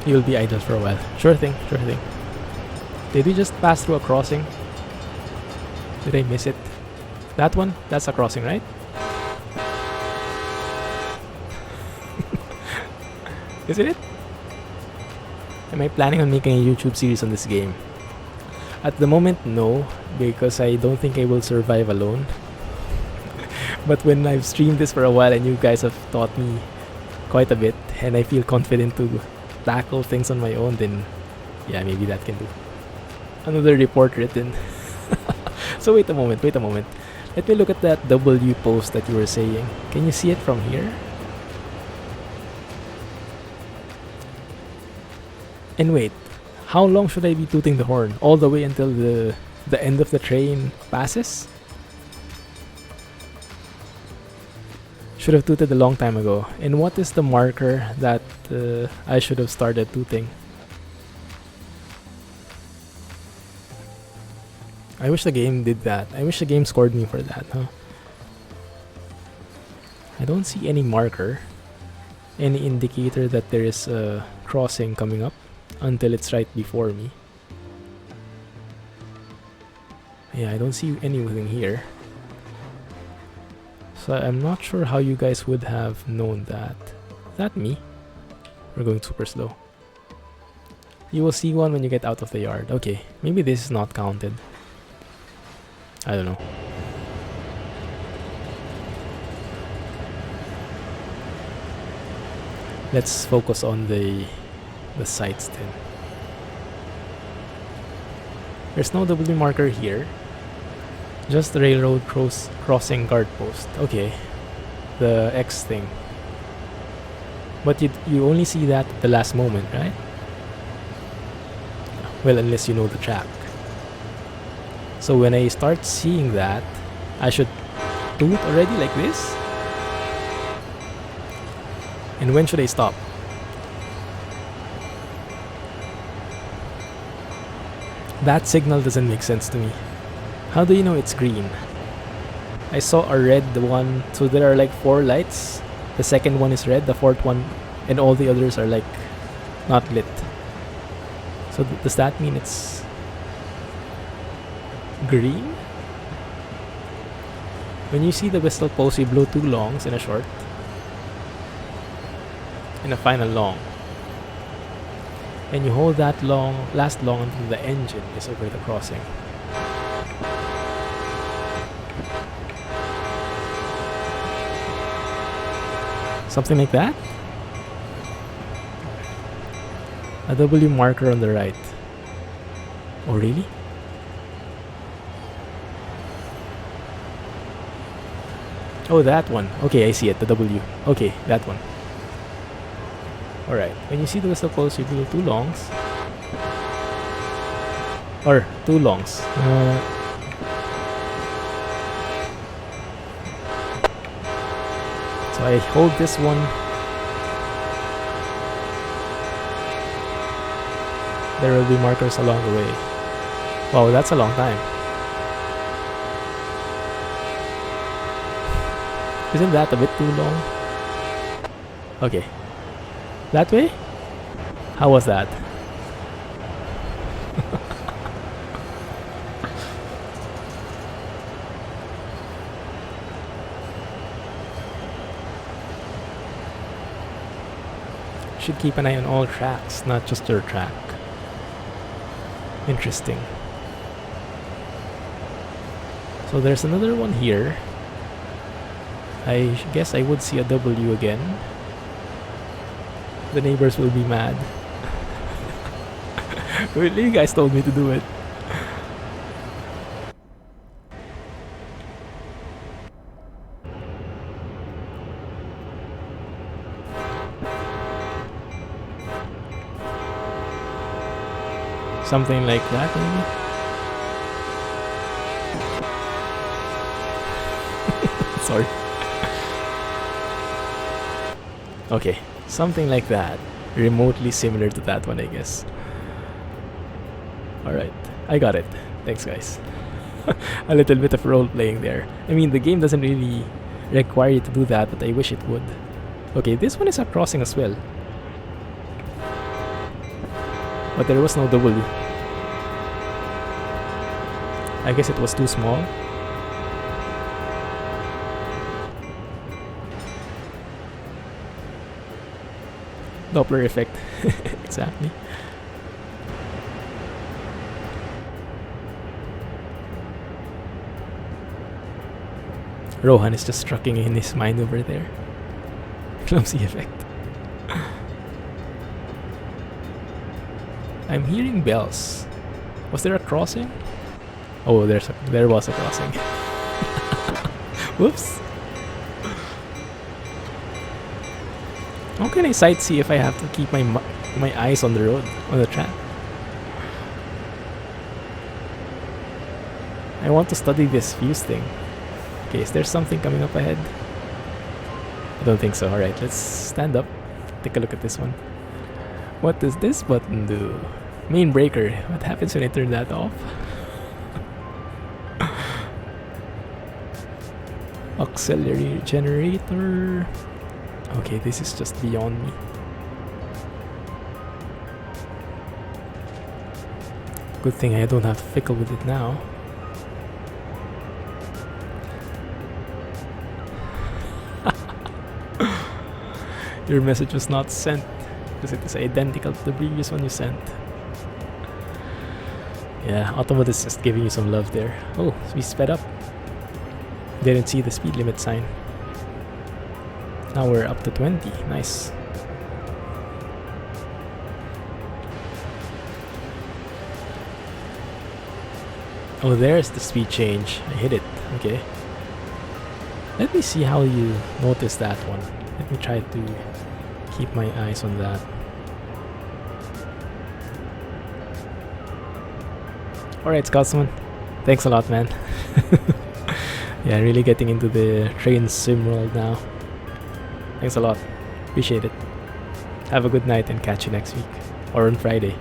You'll be idle for a while. Sure thing, sure thing. Did we just pass through a crossing? Did I miss it? That one? That's a crossing, right? Isn't it? Am I planning on making a YouTube series on this game? At the moment, no, because I don't think I will survive alone. But when I've streamed this for a while and you guys have taught me quite a bit, and I feel confident to tackle things on my own, then yeah, maybe that can do. Another report written. So wait a moment. Let me look at that W post that you were saying. Can you see it from here? And wait, how long should I be tooting the horn? All the way until the end of the train passes? Should have tooted a long time ago. And what is the marker that I should have started tooting? I wish the game did that. I wish the game scored me for that, huh? I don't see any marker, any indicator that there is a crossing coming up until it's right before me. Yeah, I don't see anything here. So I'm not sure how you guys would have known that. Is that me? We're going super slow. You will see one when you get out of the yard. Okay, maybe this is not counted. I don't know. Let's focus on the sights then. There's no W marker here. Just the railroad crossing guard post. Okay. The X thing. But you only see that at the last moment, right? Well, unless you know the track. So when I start seeing that, I should toot already like this? And when should I stop? That signal doesn't make sense to me. How do you know it's green? I saw a red one, so there are like 4 lights. The second one is red, the fourth one, and all the others are like not lit. So does that mean it's green? When you see the whistle post, you blow 2 longs and a short. And a final long. And you hold that last long until the engine is over the crossing. Something like that? A W marker on the right. Oh, really? Oh, that one. Okay, I see it. The W. Okay, that one. Alright. When you see the whistle post, you do 2 longs. Or 2 longs. So I hold this one. There will be markers along the way. Wow, that's a long time. Isn't that a bit too long? Okay. That way? How was that? Should keep an eye on all tracks, not just your track. Interesting. So there's another one here. I guess I would see a W again. The neighbors will be mad. Really, you guys told me to do it. Something like that, maybe? Sorry. Okay, something like that. Remotely similar to that one, I guess. Alright, I got it. Thanks, guys. A little bit of role playing there. I mean, the game doesn't really require you to do that, but I wish it would. Okay, this one is a crossing as well. But there was no W. I guess it was too small. Doppler effect. Exactly. Rohan is just trucking in his mind over there. Clumsy effect. I'm hearing bells. Was there a crossing? Oh, there was a crossing. Whoops. How can I sightsee if I have to keep my eyes on the road, on the track? I want to study this fuse thing. Okay, is there something coming up ahead? I don't think so. Alright, let's stand up. Take a look at this one. What does this button do? Main breaker. What happens when I turn that off? Auxiliary generator. Okay, this is just beyond me. Good thing I don't have to fickle with it now. Your message was not sent because it is identical to the previous one you sent. Yeah, Automotives is just giving you some love there. Oh, we sped up. Didn't see the speed limit sign. Now we're up to 20. Nice. Oh, there's the speed change. I hit it. Okay. Let me see how you notice that one. Let me try to keep my eyes on that. Alright, Scotsman. Thanks a lot, man. Yeah, really getting into the train sim world now. Thanks a lot. Appreciate it. Have a good night and catch you next week. Or on Friday.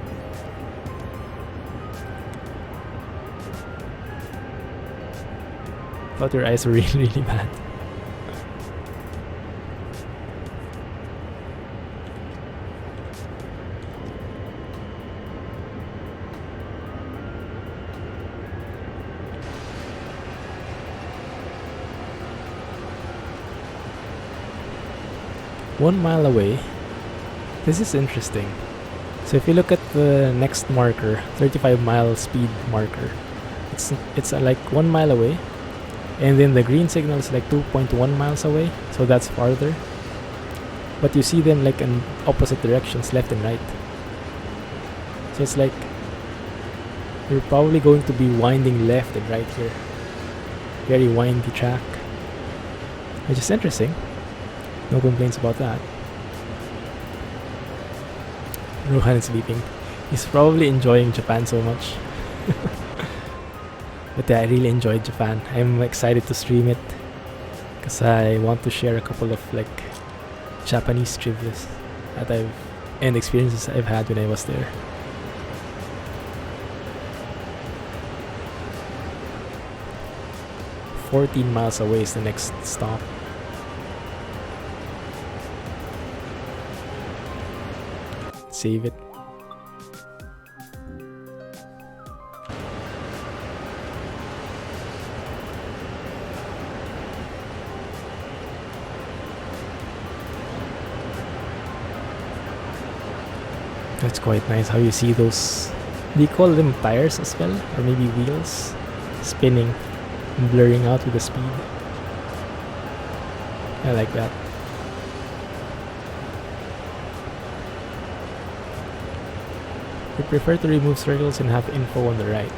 Thought your eyes were really, really bad. One mile away. This is interesting. So if you look at the next marker, 35-mile speed marker, it's like 1 mile away, and then the green signal is like 2.1 miles away, so that's farther. But you see them like in opposite directions, left and right. So it's like you're probably going to be winding left and right here. Very windy track, which is interesting. No complaints about that. Rohan is sleeping. He's probably enjoying Japan so much. But yeah, I really enjoyed Japan. I'm excited to stream it because I want to share a couple of like Japanese trivias that and experiences I've had when I was there. "14 miles away is the next stop. Save it. That's quite nice how you see those. Do you call them tires as well? Or maybe wheels? Spinning. blurring out with the speed. I like that. We prefer to remove circles and have info on the right.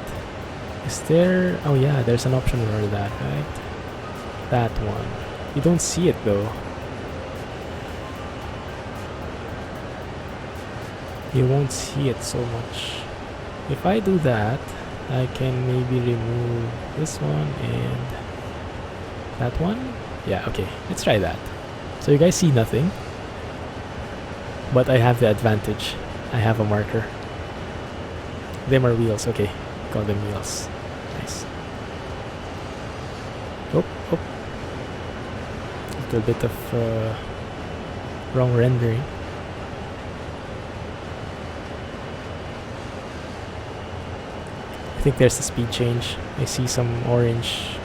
Is there... oh yeah, there's an option for that, right? That one. You don't see it though. You won't see it so much. If I do that, I can maybe remove this one and that one. Yeah, okay, let's try that. So you guys see nothing, but I have the advantage. I have a marker. Them are wheels, okay. Call them wheels. Nice. Oh, oh. A little bit of wrong rendering. I think there's the speed change. I see some orange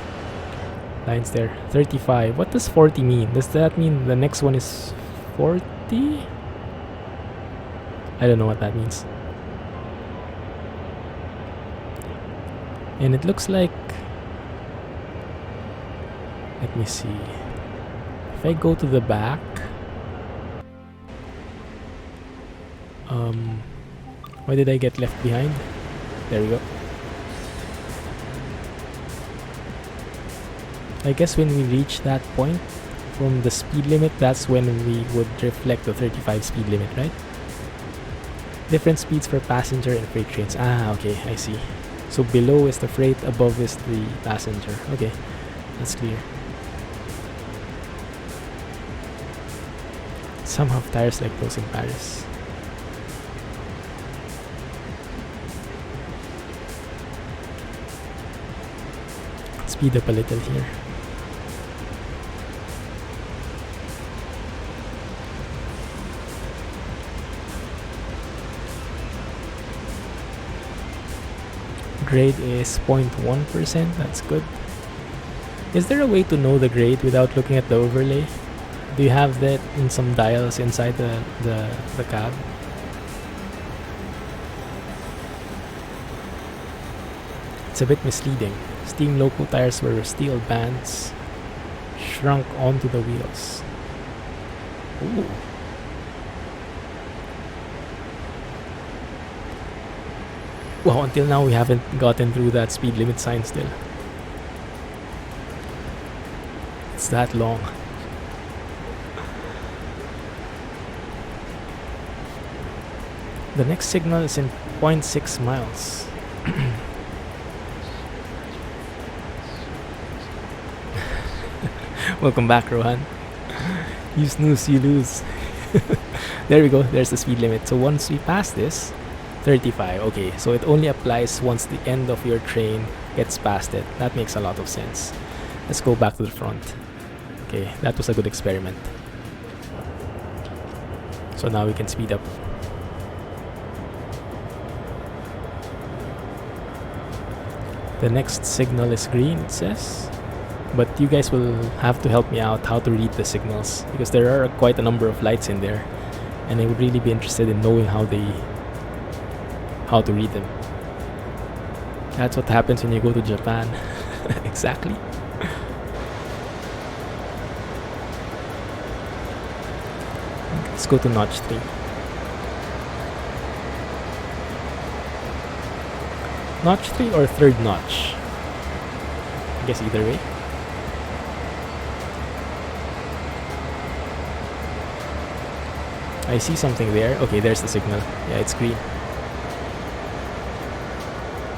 lines there. 35. What does 40 mean? Does that mean the next one is 40? I don't know what that means. And it looks like... let me see. If I go to the back... why did I get left behind? There we go. I guess when we reach that point from the speed limit, that's when we would reflect the 35 speed limit, right? Different speeds for passenger and freight trains. Ah, okay, I see. So below is the freight, above is the passenger. Okay, that's clear. Some have tires like those in Paris. Speed up a little here. Grade is 0.1%, that's good. Is there a way to know the grade without looking at the overlay? Do you have that in some dials inside the cab? It's a bit misleading. Steam loco tires were steel bands shrunk onto the wheels. Ooh. Well, until now we haven't gotten through that speed limit sign still. It's that long. The next signal is in 0.6 miles. Welcome back, Rohan. You snooze, you lose. There we go, there's the speed limit. So once we pass this, 35, okay, so it only applies once the end of your train gets past it. That makes a lot of sense. Let's go back to the front. Okay, that was a good experiment. So now we can speed up. The next signal is green, it says. But you guys will have to help me out how to read the signals, because there are quite a number of lights in there, and I would really be interested in knowing how to read them. That's what happens when you go to Japan. Exactly. Let's go to notch 3. Notch 3 or third notch? I guess either way. I see something there. Okay, there's the signal. Yeah, it's green.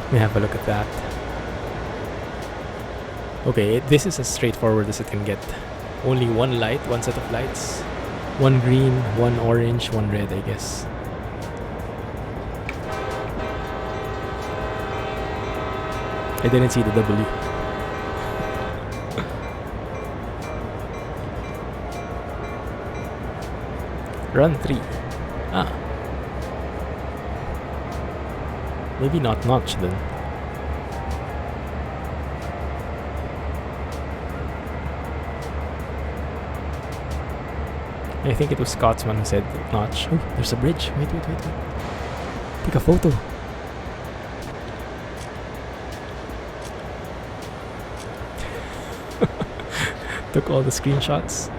Let me have a look at that. Okay, this is as straightforward as it can get. Only one light, one set of lights. One green, one orange, one red, I guess. I didn't see the W. Run 3. Ah. Maybe not notch then. I think it was Scotsman who said notch. Oh, there's a bridge. Wait. Take a photo. Took all the screenshots.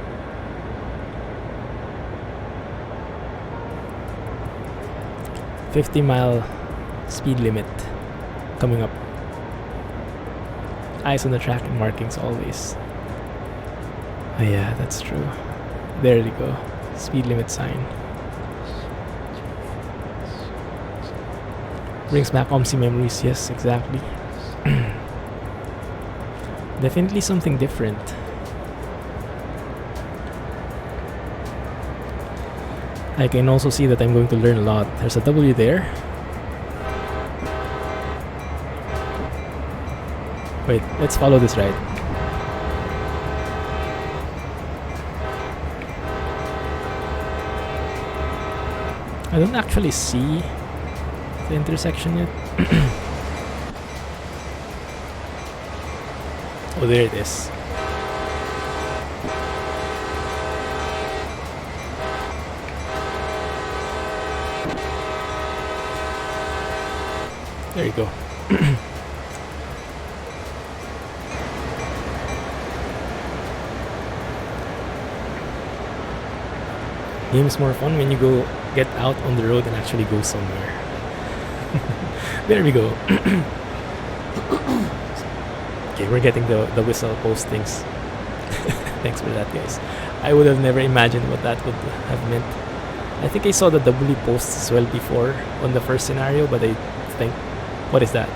$50-mile speed limit coming up. Eyes on the track and markings always. Oh yeah, that's true. There you go. Speed limit sign. Brings back OMSI memories. Yes, exactly. Definitely something different. I can also see that I'm going to learn a lot. There's a W there. Wait, let's follow this ride. I don't actually see the intersection yet. Oh, there it is. There you go. Game is more fun when you go get out on the road and actually go somewhere. There we go. Okay, we're getting the whistle postings. Thanks for that, guys. I would have never imagined what that would have meant. I think I saw the W posts as well before on the first scenario, but I think, what is that?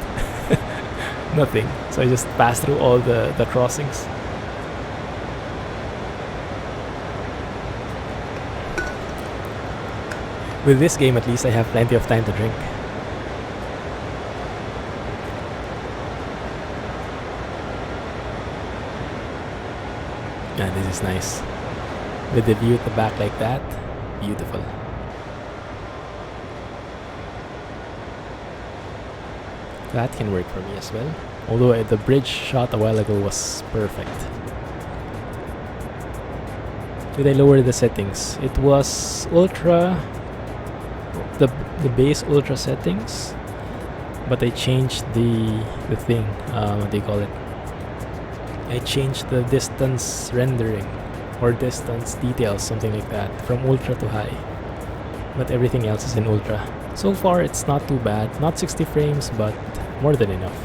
Nothing. So I just passed through all the crossings. With this game, at least I have plenty of time to drink. Yeah, this is nice. With the view at the back like that, beautiful. That can work for me as well. Although the bridge shot a while ago was perfect. Did I lower the settings? It was ultra, the base ultra settings, but I changed the thing. What do you call it? I changed the distance rendering or distance details, something like that, from ultra to high. But everything else is in ultra. So far, it's not too bad. Not 60 frames, but more than enough.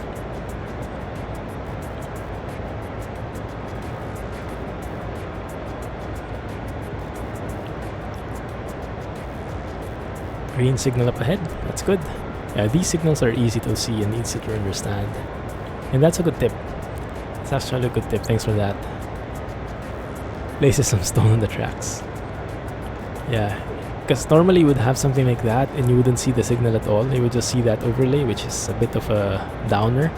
Green signal up ahead. That's good. Yeah, these signals are easy to see and easy to understand. And that's a good tip. It's actually a good tip. Thanks for that. Places some stone on the tracks. Yeah. Because normally you would have something like that and you wouldn't see the signal at all. You would just see that overlay, which is a bit of a downer.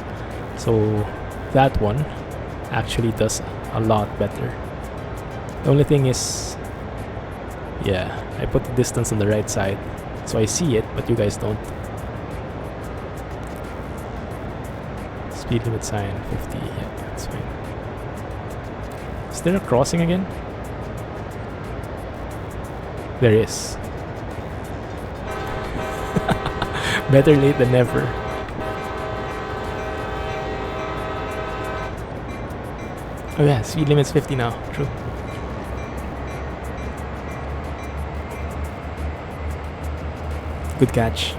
So that one actually does a lot better. The only thing is, yeah, I put the distance on the right side. So I see it, but you guys don't. Speed limit sign, 50. Yeah, that's fine. Is there a crossing again? There is. Better late than never. Oh yeah, speed limit's 50 now. True. Good catch.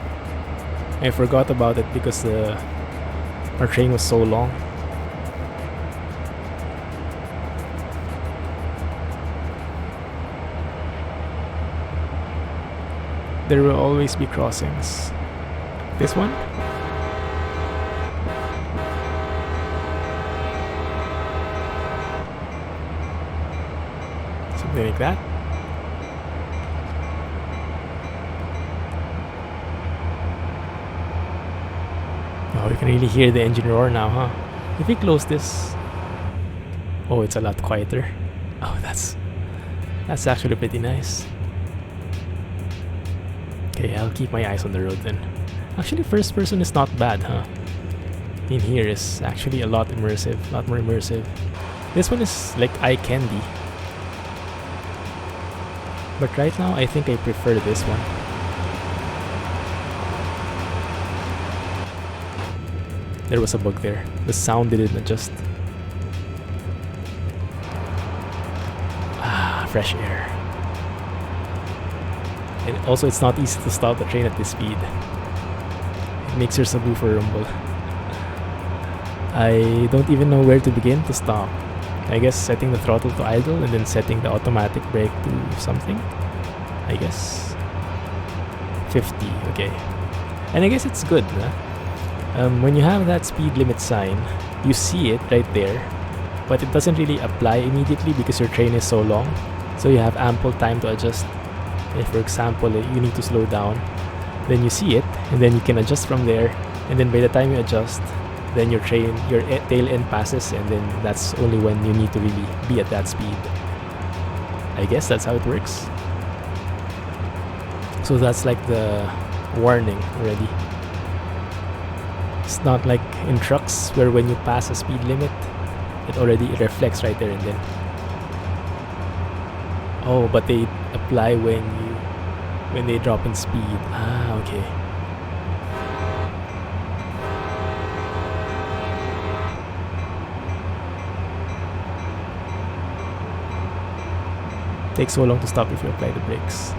I forgot about it because our train was so long. There will always be crossings. This one? Something like that. Oh, you can really hear the engine roar now, huh? If we close this... Oh, it's a lot quieter. Oh, that's actually pretty nice. Okay, I'll keep my eyes on the road then. Actually, first person is not bad, huh? In here is actually a lot immersive, a lot more immersive. This one is like eye candy. But right now, I think I prefer this one. There was a bug there. The sound didn't adjust. fresh air. And also, it's not easy to stop the train at this speed. It makes your subwoofer rumble. I don't even know where to begin to stop. I guess setting the throttle to idle and then setting the automatic brake to something. I guess 50, okay. And I guess it's good, huh? When you have that speed limit sign, you see it right there, but it doesn't really apply immediately because your train is so long, so you have ample time to adjust. If, for example, you need to slow down, then you see it, and then you can adjust from there, and then by the time you adjust, then your tail end passes, and then that's only when you need to really be at that speed. I guess that's how it works. So that's like the warning already. It's not like in trucks where when you pass a speed limit, it reflects right there and then. Oh, but they apply when they drop in speed. Ah, okay. Takes so long to stop if you apply the brakes.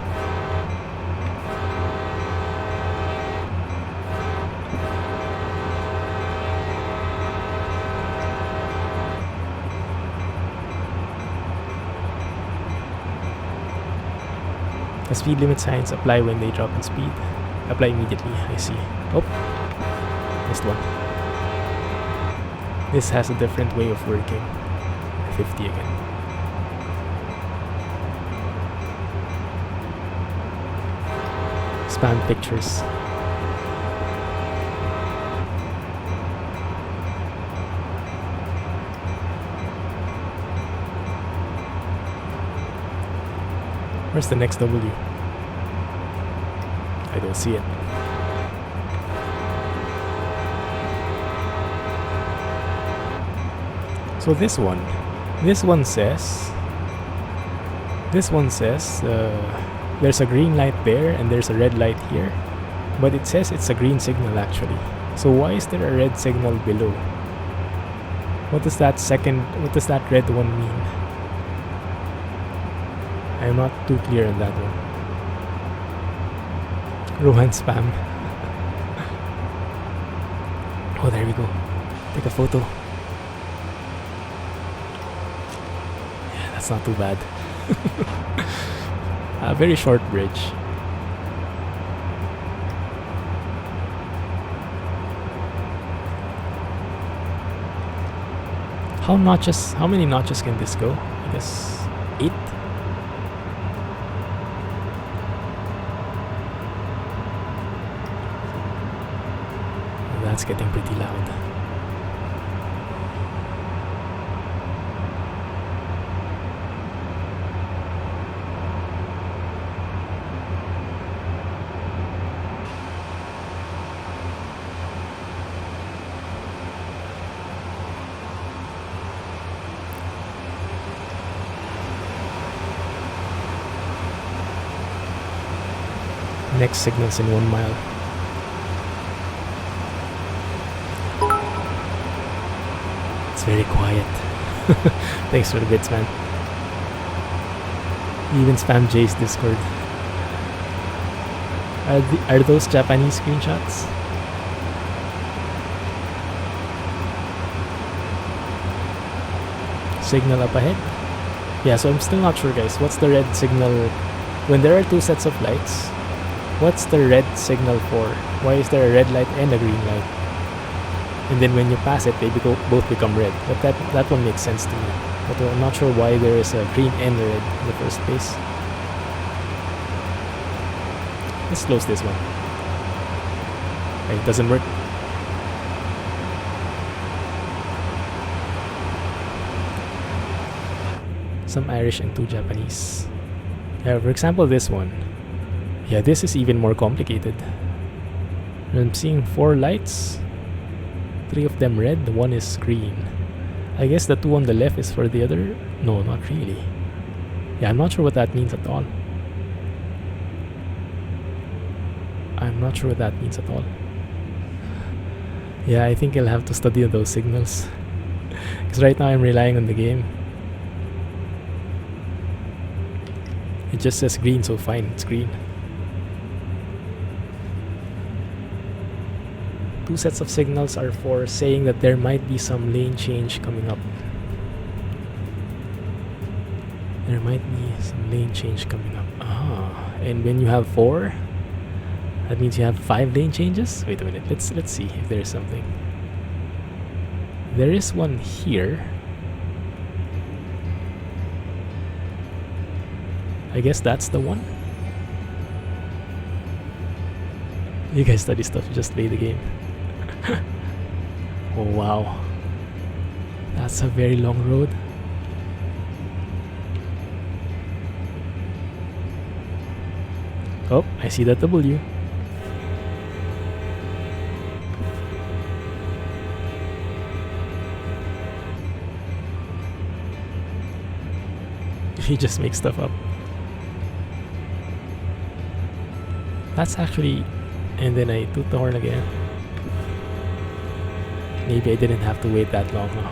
The speed limit signs apply when they drop in speed. Apply immediately, I see. Oh, missed one. This has a different way of working. 50 again. Spam pictures. Where's the next W? I don't see it. So this one says there's a green light there and there's a red light here, but it says it's a green signal actually. So why is there a red signal below? What does that red one mean? I'm not too clear on that one. Rohan spam. Oh, there we go. Take a photo. Yeah, that's not too bad. A very short bridge. How many notches can this go? I guess 8? That's getting pretty loud. Next signal's in 1 mile. It's very quiet. Thanks for the bits, man. Even spam Jay's Discord. Are those Japanese screenshots? Signal up ahead? Yeah, so I'm still not sure, guys. What's the red signal? When there are two sets of lights, what's the red signal for? Why is there a red light and a green light? And then when you pass it, they both become red. But that one makes sense to me. But I'm not sure why there is a green and a red in the first place. Let's close this one. Okay, it doesn't work. Some Irish and 2 Japanese. Yeah, for example, this one. Yeah, this is even more complicated. I'm seeing 4 lights. 3 of them red, 1 is green. I guess the 2 on the left is for the other. No, not really. Yeah, I'm not sure what that means at all. Yeah, I think I'll have to study those signals. Because right now I'm relying on the game. It just says green, so fine, it's green. 2 sets of signals are for saying that there might be some lane change coming up. There might be some lane change coming up. And when you have 4, that means you have 5 lane changes? Wait a minute, let's see if there is something. There is one here. I guess that's the one. You guys study stuff, just play the game. Oh wow. That's a very long road. Oh, I see that W. He just makes stuff up. That's actually... And then I toot the horn again. Maybe I didn't have to wait that long, huh?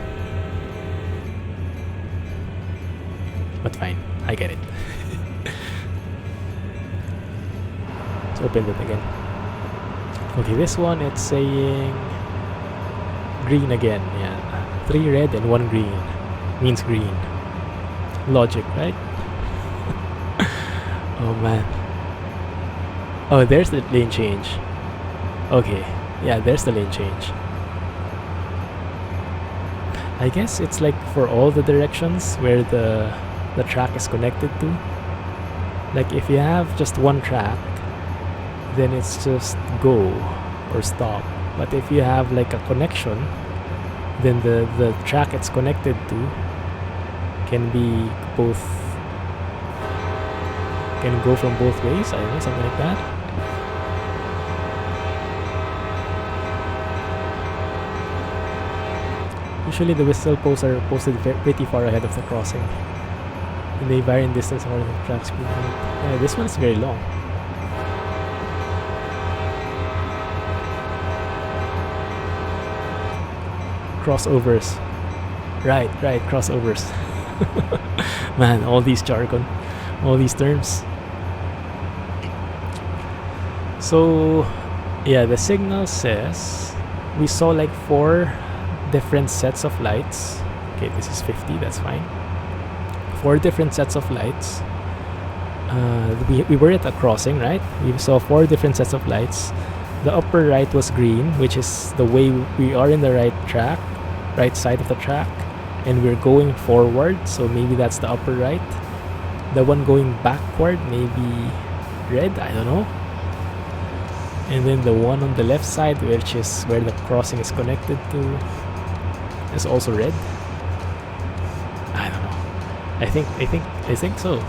But fine, I get it. Let's open it again. Okay, this one, it's saying... green again, yeah. 3 red and 1 green. Means green. Logic, right? Oh man. Oh, there's the lane change. Okay, yeah, there's the lane change. I guess it's like for all the directions where the track is connected to. Like if you have just one track, then it's just go or stop. But if you have like a connection, then the track it's connected to can be both, can go from both ways. I don't know, something like that. Usually the whistle posts are posted pretty far ahead of the crossing, and they vary in distance more than the track speed. Yeah, this one is very long. Crossovers. Right, crossovers. Man, all these jargon, all these terms. So, yeah, the signal says we saw like 4 different sets of lights. Okay, this is 50, that's fine. 4 different sets of lights. We were at a crossing, right? We saw 4 different sets of lights. The upper right was green, which is the way we are in the right track, right side of the track, and we're going forward, so maybe that's the upper right. The one going backward, maybe red, I don't know. And then the one on the left side, which is where the crossing is connected to, is also red. I don't know. I think so.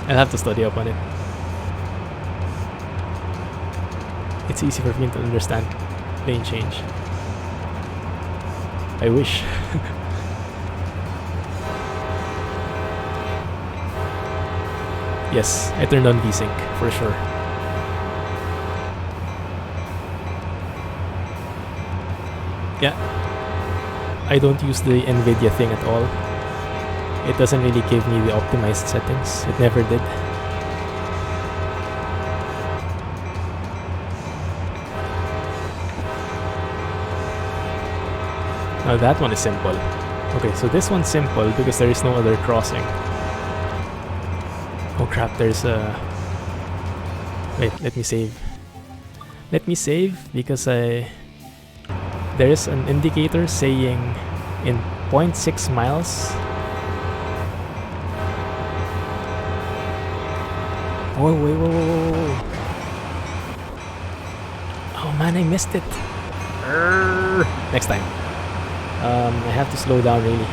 I'll have to study up on it. It's easy for me to understand lane change. I wish. Yes, I turned on VSync for sure. Yeah, I don't use the NVIDIA thing at all. It doesn't really give me the optimized settings. It never did. Now that one is simple. Okay, so this one's simple because there is no other crossing. Oh crap, there's a... Wait, let me save. Let me save because there is an indicator saying in 0.6 miles. Whoa, whoa. Oh man, I missed it. Next time. I have to slow down really.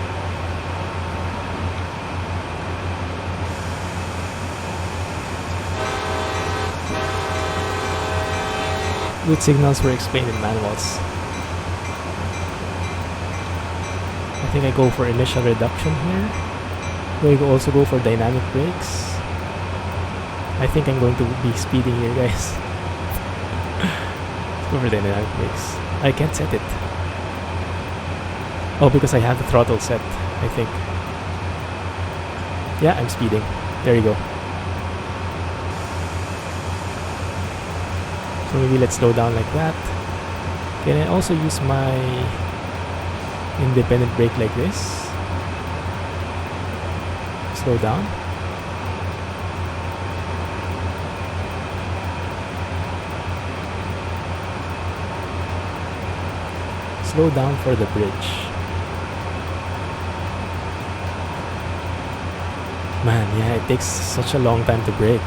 Good signals were explained in manuals. I think I go for initial reduction here. Do I also go for dynamic brakes? I think I'm going to be speeding here, guys. Let's go for dynamic brakes. I can't set it. Oh, because I have the throttle set, I think. Yeah, I'm speeding. There you go. So maybe let's slow down like that. Can I also use my independent brake like this? Slow down. Slow down for the bridge. Man, yeah, it takes such a long time to brake.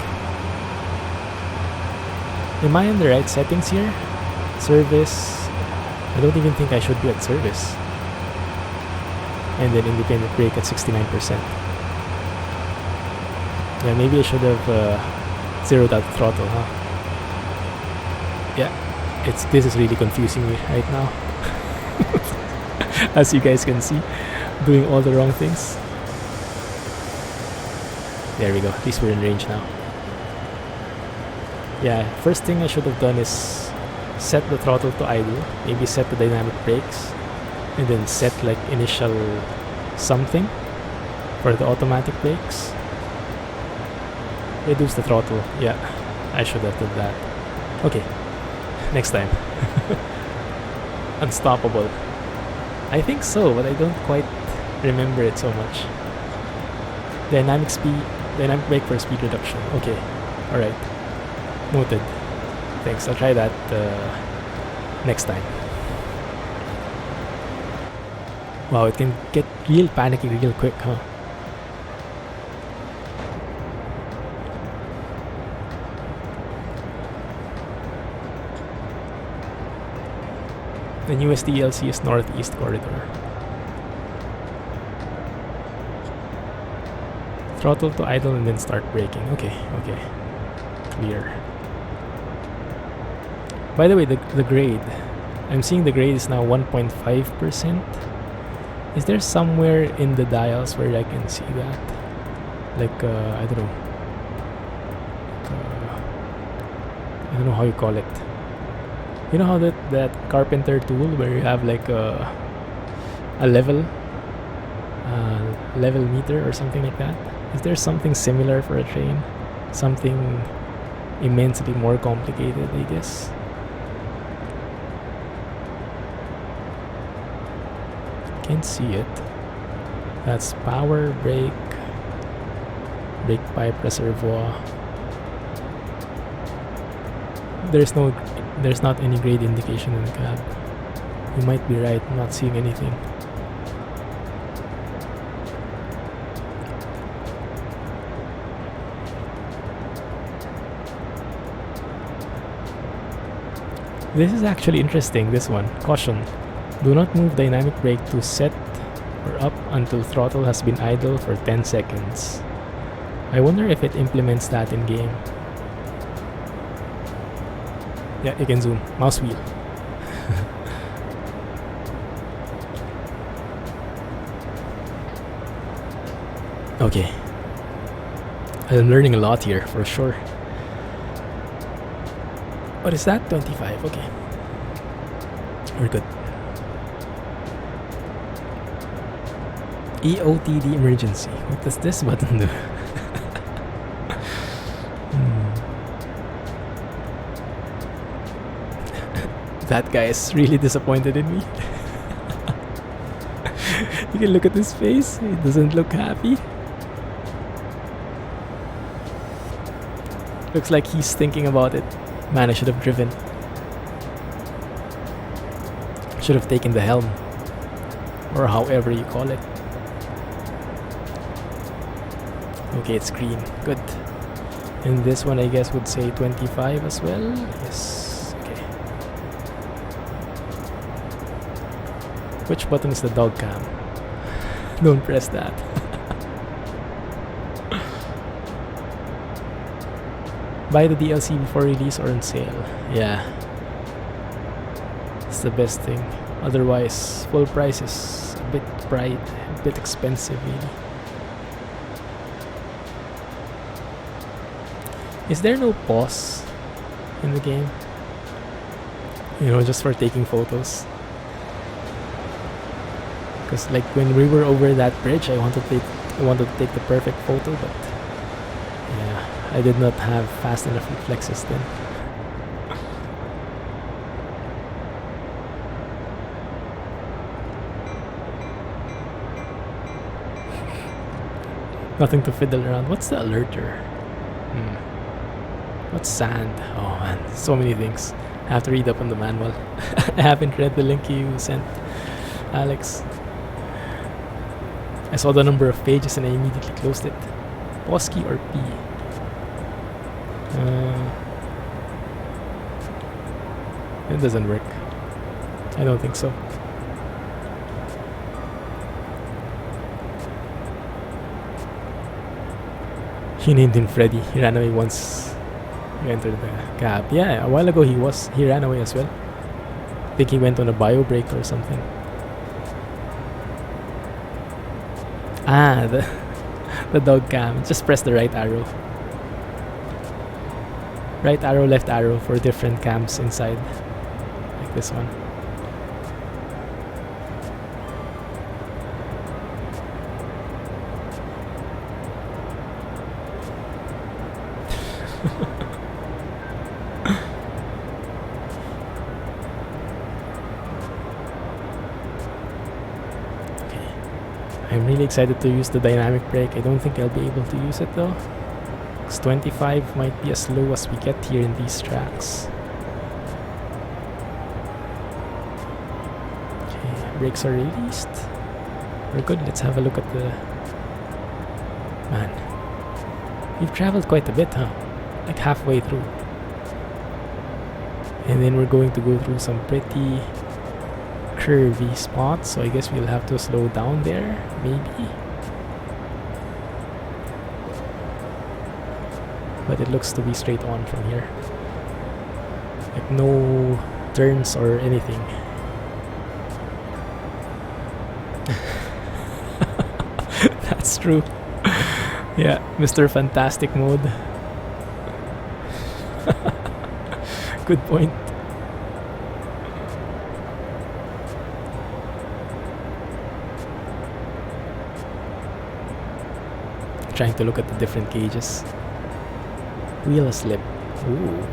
Am I in the right settings here? Service. I don't even think I should be at service. And then independent brake at 69%. Yeah, maybe I should have zeroed out the throttle, huh? Yeah, this is really confusing me right now. As you guys can see, doing all the wrong things. There we go, at least we're in range now. Yeah, first thing I should have done is set the throttle to idle, maybe set the dynamic brakes, and then set like initial something for the automatic brakes. Reduce the throttle, yeah, I should have done that. Okay, next time. Unstoppable. I think so, but I don't quite remember it so much. Dynamic brake for speed reduction. Okay, alright. Noted. Thanks, I'll try that next time. Wow, it can get real panicky real quick, huh? The newest DLC is Northeast Corridor. Throttle to idle and then start braking. Okay, okay. Clear. By the way, the grade. I'm seeing the grade is now 1.5%. Is there somewhere in the dials where I can see that? Like, I don't know. I don't know how you call it. You know how that carpenter tool where you have like a level meter or something like that? Is there something similar for a train? Something immensely more complicated, I guess. Can't see it. That's power, brake pipe, reservoir. There's not any grade indication in the cab. You might be right, I'm not seeing anything. This is actually interesting, this one. Caution. Do not move dynamic brake to set or up until throttle has been idle for 10 seconds. I wonder if it implements that in game. Yeah, you can zoom. Mouse wheel. Okay. I'm learning a lot here, for sure. What is that? 25, okay. We're good. EOTD emergency. What does this button do? That guy is really disappointed in me. You can look at his face. He doesn't look happy. Looks like he's thinking about it. Man, I should have driven. Should have taken the helm. Or however you call it. Okay, it's green. Good. And this one I guess would say 25 as well. Yes. Okay. Which button is the dog cam? Don't press that. Buy the DLC before release or on sale. Yeah. It's the best thing. Otherwise, full price is a bit expensive really. Is there no pause in the game? You know, just for taking photos. Because like when we were over that bridge, I wanted to take the perfect photo, but yeah, I did not have fast enough reflexes then. Nothing to fiddle around. What's the alerter? What's sand? Oh man, so many things. I have to read up on the manual. I haven't read the link you sent, Alex. I saw the number of pages and I immediately closed it. Pause key or P? It doesn't work. I don't think so. He named him Freddy. He ran away once we entered the cab. Yeah, a while ago he ran away as well. I think he went on a bio break or something. Ah, the dog cam. Just press the right arrow. Right arrow, left arrow for different cams inside. Like this one. I'm really excited to use the dynamic brake. I don't think I'll be able to use it though. 25 might be as low as we get here in these tracks. Okay, brakes are released. We're good. Let's have a look at the... Man, we've traveled quite a bit, huh? Like halfway through. And then we're going to go through some pretty curvy spots, so I guess we'll have to slow down there, maybe. But it looks to be straight on from here. Like no turns or anything. That's true. Yeah, Mr. Fantastic mode. Good point. Trying to look at the different gauges. Wheel slip. Ooh.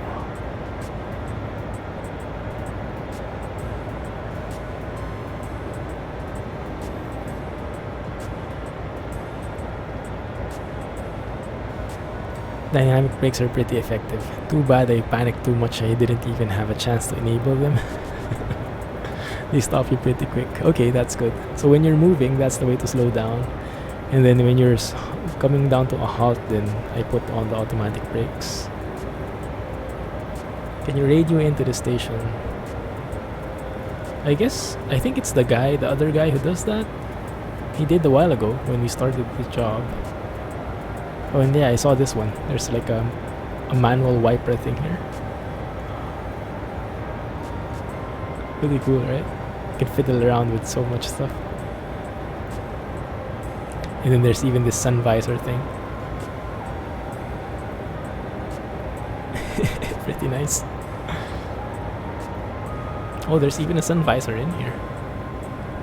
Dynamic brakes are pretty effective. Too bad I panicked too much. I didn't even have a chance to enable them. They stop you pretty quick. Okay, that's good. So when you're moving, that's the way to slow down. And then when you're coming down to a halt, then I put on the automatic brakes. Can you radio into the station? I think it's the other guy who does that. He did a while ago when we started the job. Oh, and yeah, I saw this one. There's like a manual wiper thing here. Really cool, right? You can fiddle around with so much stuff. And then there's even this sun visor thing. Pretty nice. Oh, there's even a sun visor in here.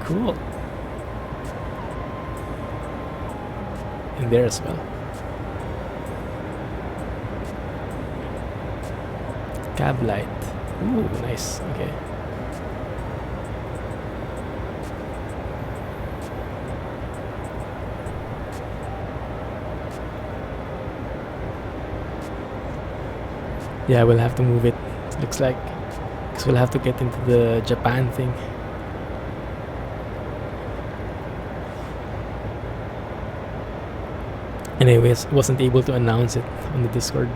Cool. And there as well. Cab light. Ooh, nice. Okay. Yeah, we'll have to move it. Looks like, because we'll have to get into the Japan thing. Anyways, wasn't able to announce it on the Discord.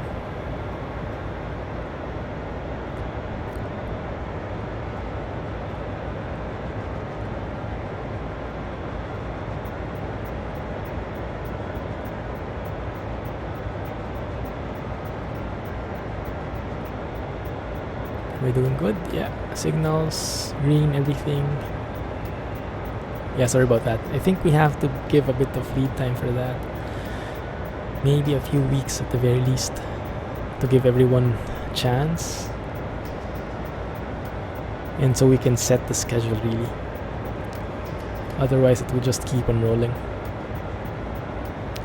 We're doing good. Yeah, signals, green, everything. Yeah, sorry about that. I think we have to give a bit of lead time for that. Maybe a few weeks at the very least, to give everyone a chance. And so we can set the schedule really. Otherwise it will just keep on rolling.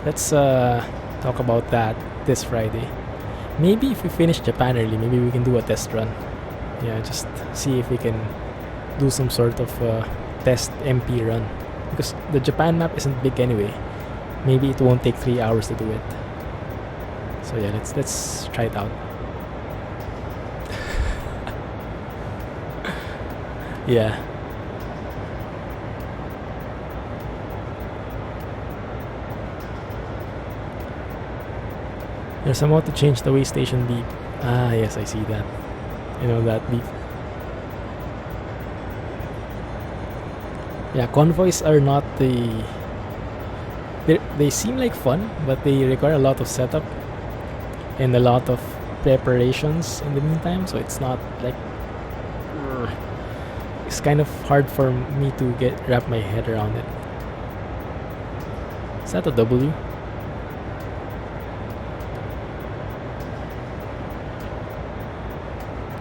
Let's talk about that this Friday. Maybe if we finish Japan early, maybe we can do a test run. Yeah, just see if we can do some sort of test MP run. Because the Japan map isn't big anyway. maybe it won't take 3 hours to do it. So yeah, let's try it out. Yeah. There's somehow to change the way station beep. Ah, yes, I see that. You know that beep. Yeah, convoys are not they seem like fun, but they require a lot of setup and a lot of preparations in the meantime, so it's not like it's kind of hard for me to wrap my head around it. Is that a W?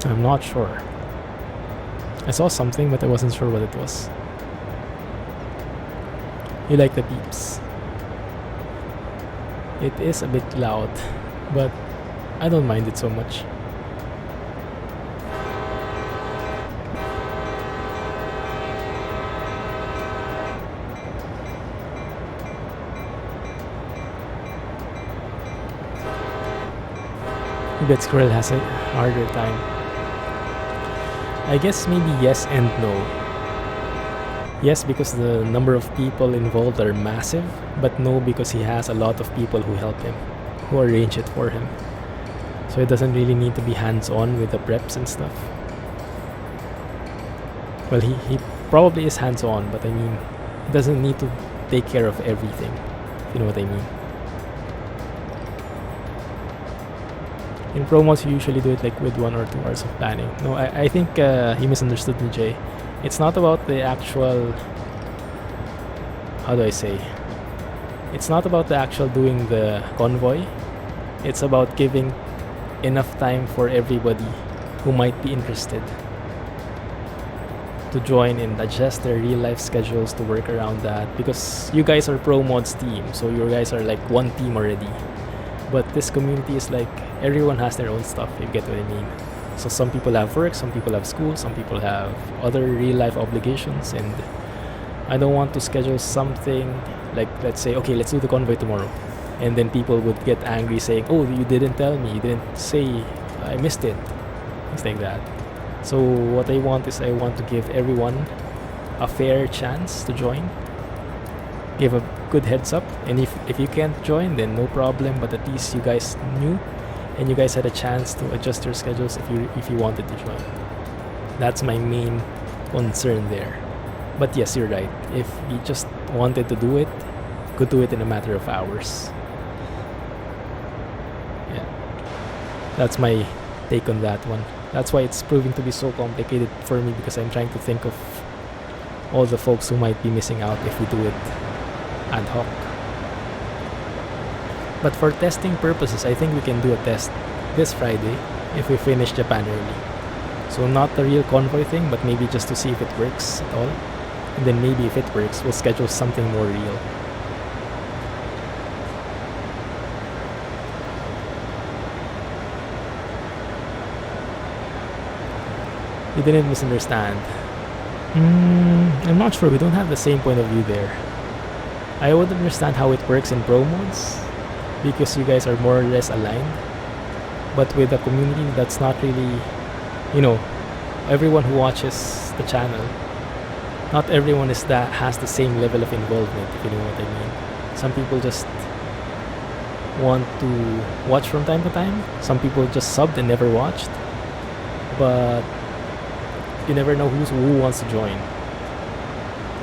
I'm not sure. I saw something, but I wasn't sure what it was. You like the beeps? It is a bit loud, but I don't mind it so much. I bet Squirrel has a harder time. I guess maybe yes and no. Yes, because the number of people involved are massive, but no, because he has a lot of people who help him, who arrange it for him. So it doesn't really need to be hands-on with the preps and stuff. Well, he probably is hands-on, but I mean, he doesn't need to take care of everything, if you know what I mean. In promos, you usually do it like with 1 or 2 hours of planning. No, I think he misunderstood me, Jay. It's not about the actual... How do I say? It's not about the actual doing the convoy. It's about giving enough time for everybody who might be interested to join and adjust their real life schedules to work around that. Because you guys are Pro Mods team, so you guys are like one team already. But this community is like everyone has their own stuff, if you get what I mean. So some people have work, some people have school, some people have other real life obligations, and I don't want to schedule something like, let's say, okay, let's do the convoy tomorrow, and then people would get angry saying, oh, you didn't tell me, you didn't say, I missed it, things like that. So what I want is I want to give everyone a fair chance to join, give a good heads up, and if you can't join, then no problem, but at least you guys knew and you guys had a chance to adjust your schedules if you wanted to join. That's my main concern there. But yes, you're right. If you just wanted to do it, could do it in a matter of hours. Yeah, that's my take on that one. That's why it's proving to be so complicated for me, because I'm trying to think of all the folks who might be missing out if we do it ad hoc. But for testing purposes, I think we can do a test this Friday if we finish Japan early. So not the real convoy thing, but maybe just to see if it works at all. And then maybe if it works, we'll schedule something more real. You didn't misunderstand. I'm not sure. We don't have the same point of view there. I would understand how it works in Pro Mods, because you guys are more or less aligned. But with the community, that's not really, everyone who watches the channel, not everyone has the same level of involvement, if you know what I mean. Some people just want to watch from time to time. Some people just subbed and never watched. But you never know who wants to join.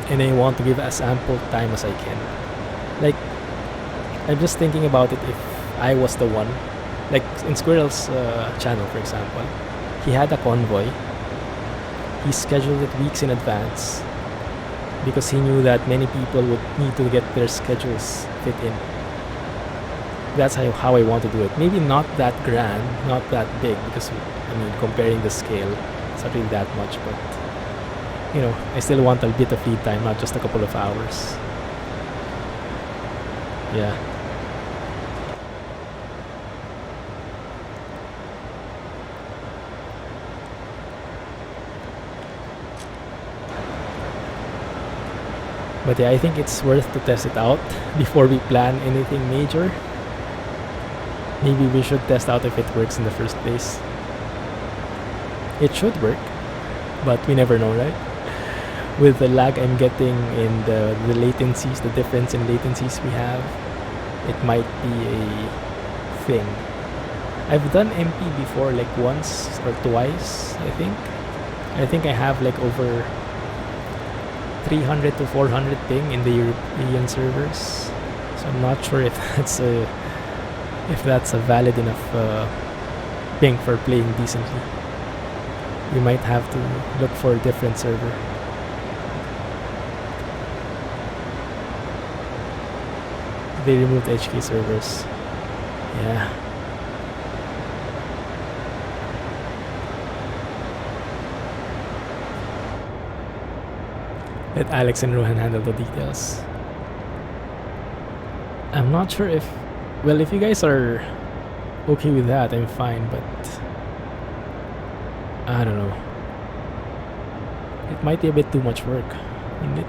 And I want to give as ample time as I can. Like, I'm just thinking about it if I was the one. Like in Squirrel's channel, for example, he had a convoy. He scheduled it weeks in advance because he knew that many people would need to get their schedules fit in. That's how I want to do it. Maybe not that grand, not that big, because comparing the scale, it's not really that much, but I still want a bit of lead time, not just a couple of hours. Yeah. But yeah, I think it's worth to test it out before we plan anything major. Maybe we should test out if it works in the first place. It should work, but we never know, right? With the lag I'm getting in the latencies, the difference in latencies we have, it might be a thing. I've done MP before, like once or twice, I think. I think I have like over 300 to 400 ping in the European servers. So I'm not sure if that's a valid enough ping for playing decently. We might have to look for a different server. They removed HK servers. Yeah. Let Alex and Rohan handle the details. I'm not sure if... Well, if you guys are okay with that, I'm fine, but... I don't know. It might be a bit too much work, isn't it?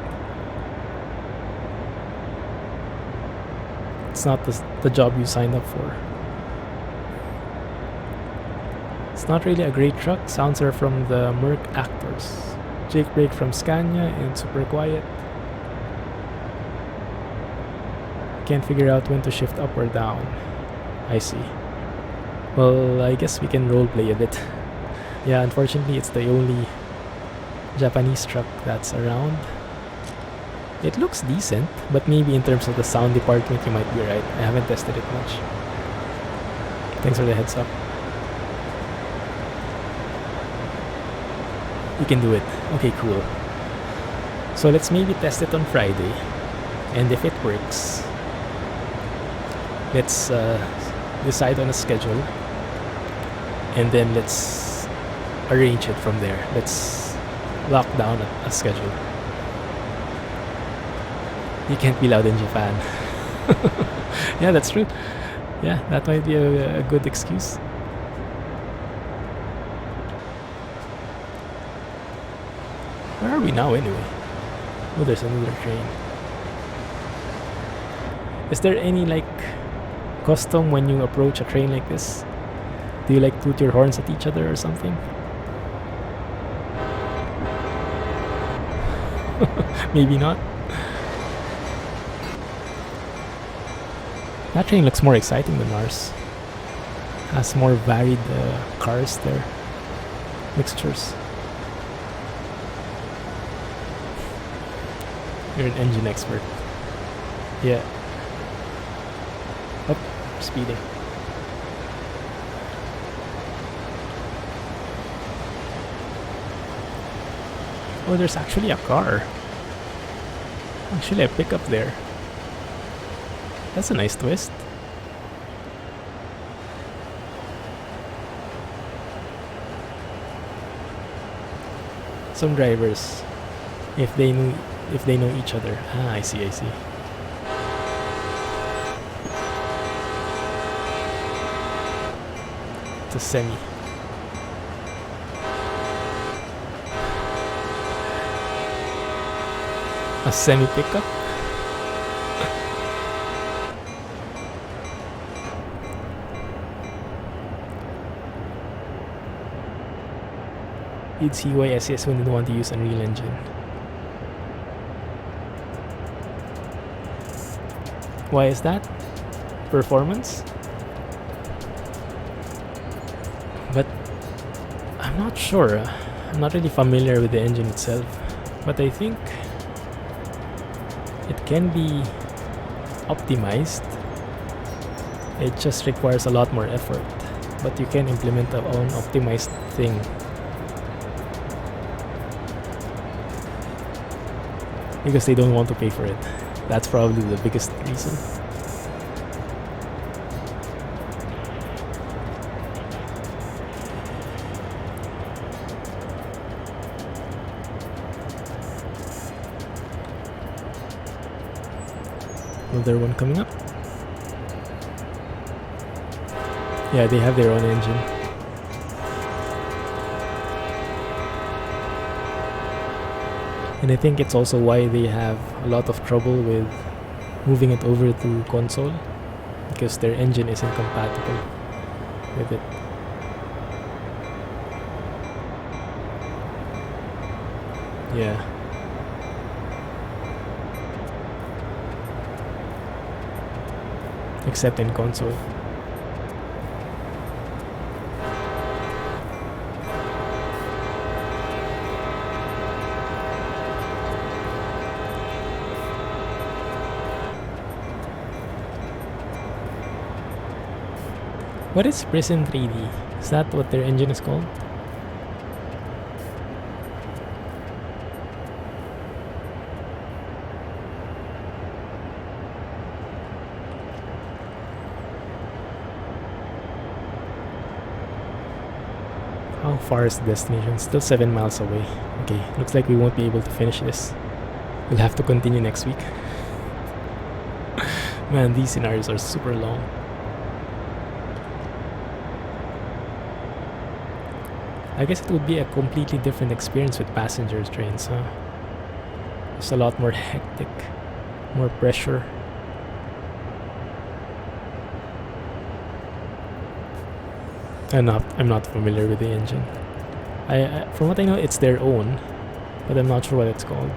It's not the job you signed up for. It's not really a great truck. Sounds are from the Merc actors. Jake Brake from Scania and super quiet. Can't figure out when to shift up or down. I see. Well, I guess we can roleplay a bit. Yeah, unfortunately it's the only Japanese truck that's around. It looks decent, but maybe in terms of the sound department you might be right. I haven't tested it much. Thanks for the heads up. You can do it. Okay, cool. So let's maybe test it on Friday. And if it works, let's decide on a schedule. And then let's arrange it from there. Let's lock down a schedule. You can't be loud in Japan. Yeah, that's true. Yeah, that might be a good excuse. Where are we now anyway? Oh, there's another train. Is there any like custom when you approach a train like this? Do you like toot your horns at each other or something? Maybe not. That train looks more exciting than ours. Has more varied cars there. Mixtures. You're an engine expert. Yeah. Oh, speeding. Oh, there's actually a car. Actually, a pickup there. That's a nice twist. Some drivers, if they know each other. Ah, I see. It's a semi. A semi pickup. You'd see why SES wouldn't want to use Unreal Engine. Why is that? Performance? But I'm not sure. I'm not really familiar with the engine itself. But I think it can be optimized. It just requires a lot more effort. But you can implement an optimized thing. Because they don't want to pay for it. That's probably the biggest reason. Another one coming up. Yeah, they have their own engine. And I think it's also why they have a lot of trouble with moving it over to console, because their engine isn't compatible with it. Yeah. Except in console. What is Prison 3D? Is that what their engine is called? How far is the destination? Still 7 miles away. Okay, looks like we won't be able to finish this. We'll have to continue next week. Man, these scenarios are super long. I guess it would be a completely different experience with passenger trains, huh? It's a lot more hectic, more pressure. I'm not familiar with the engine. I from what I know, it's their own, but I'm not sure what it's called.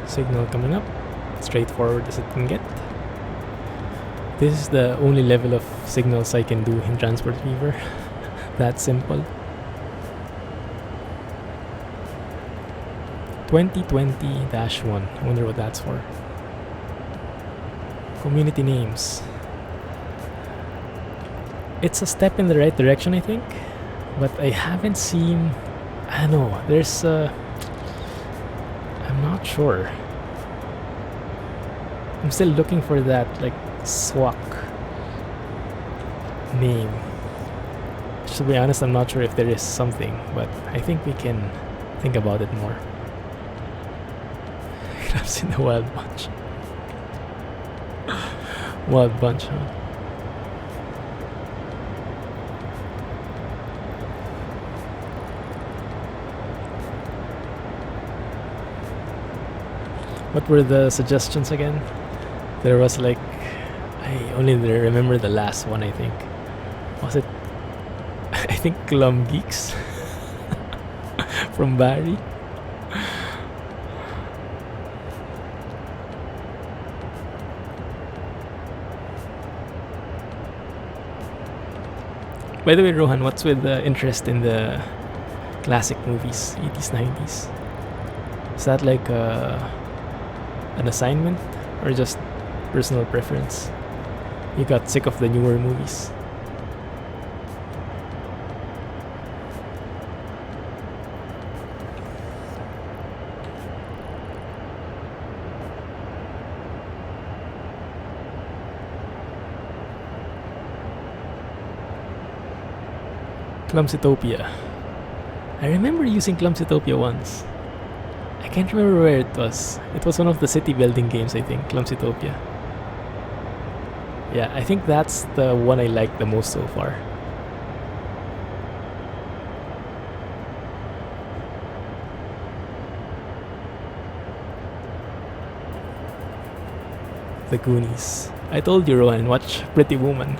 Signal coming up. Straightforward as it can get. This is the only level of signals I can do in Transport Fever. That simple. 2020-1. I wonder what that's for. Community names. It's a step in the right direction, I think, but I haven't seen. I don't know. There's I'm not sure. I'm still looking for that, like, SWAC name. To be honest, I'm not sure if there is something, but I think we can think about it more. Clumsy the Wild Bunch. Wild Bunch, huh? What were the suggestions again? There was like, I only remember the last one, I think. Was it? I think Clum Geeks from Barry. By the way, Rohan, what's with the interest in the classic movies, 80s, 90s? Is that like an assignment or just personal preference? You got sick of the newer movies? Clumsytopia. I remember using Clumsytopia once. I can't remember where it was. It was one of the city building games, I think. Clumsytopia. Yeah, I think that's the one I like the most so far. The Goonies. I told you, Rohan, watch Pretty Woman.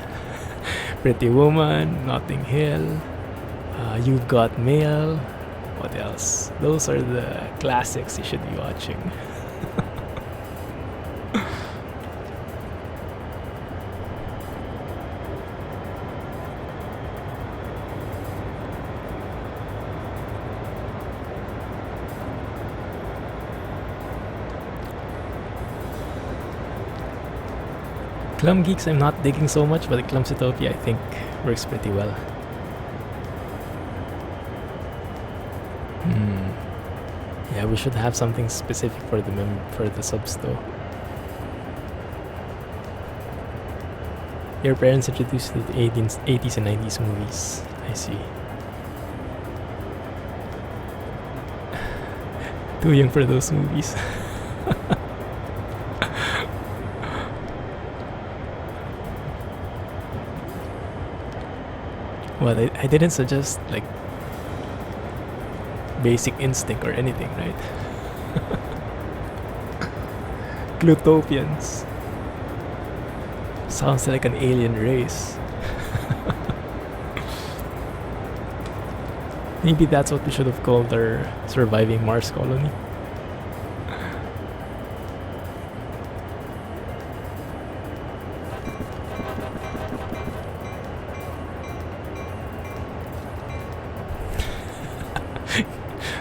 Pretty Woman, Notting Hill, You've Got Mail. What else? Those are the classics you should be watching. Clum Geeks I'm not digging so much, but the Clumsytopia I think works pretty well. Yeah, we should have something specific for the subs though. Your parents introduced you to the 80s and 90s movies. I see. Too young for those movies. Well, I didn't suggest like Basic Instinct or anything, right? Glutopians. Sounds like an alien race. Maybe that's what we should have called our surviving Mars colony.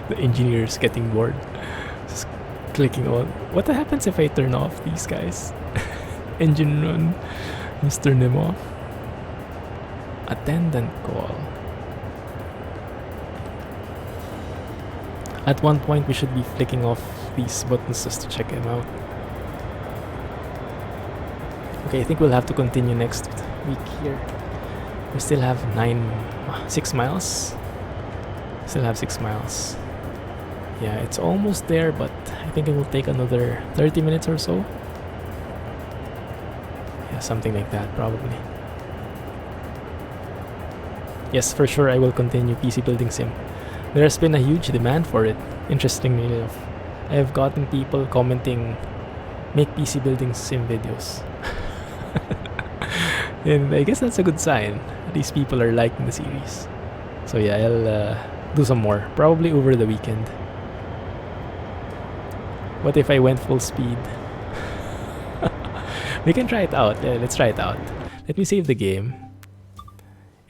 The engineer's getting bored. Just clicking on. What happens if I turn off these guys? Engine run, Mr. Nemo. Attendant call. At one point we should be flicking off these buttons just to check them out. Okay, I think we'll have to continue next week here. We still have 6 miles. Still have 6 miles. Yeah, it's almost there, but I think it will take another 30 minutes or so. Yeah, something like that, probably. Yes, for sure I will continue PC Building Sim. There has been a huge demand for it, interestingly enough. I have gotten people commenting, make PC Building Sim videos. And I guess that's a good sign. These people are liking the series. So yeah, I'll do some more, probably over the weekend. What if I went full speed? We can try it out. Let's try it out. Let me save the game.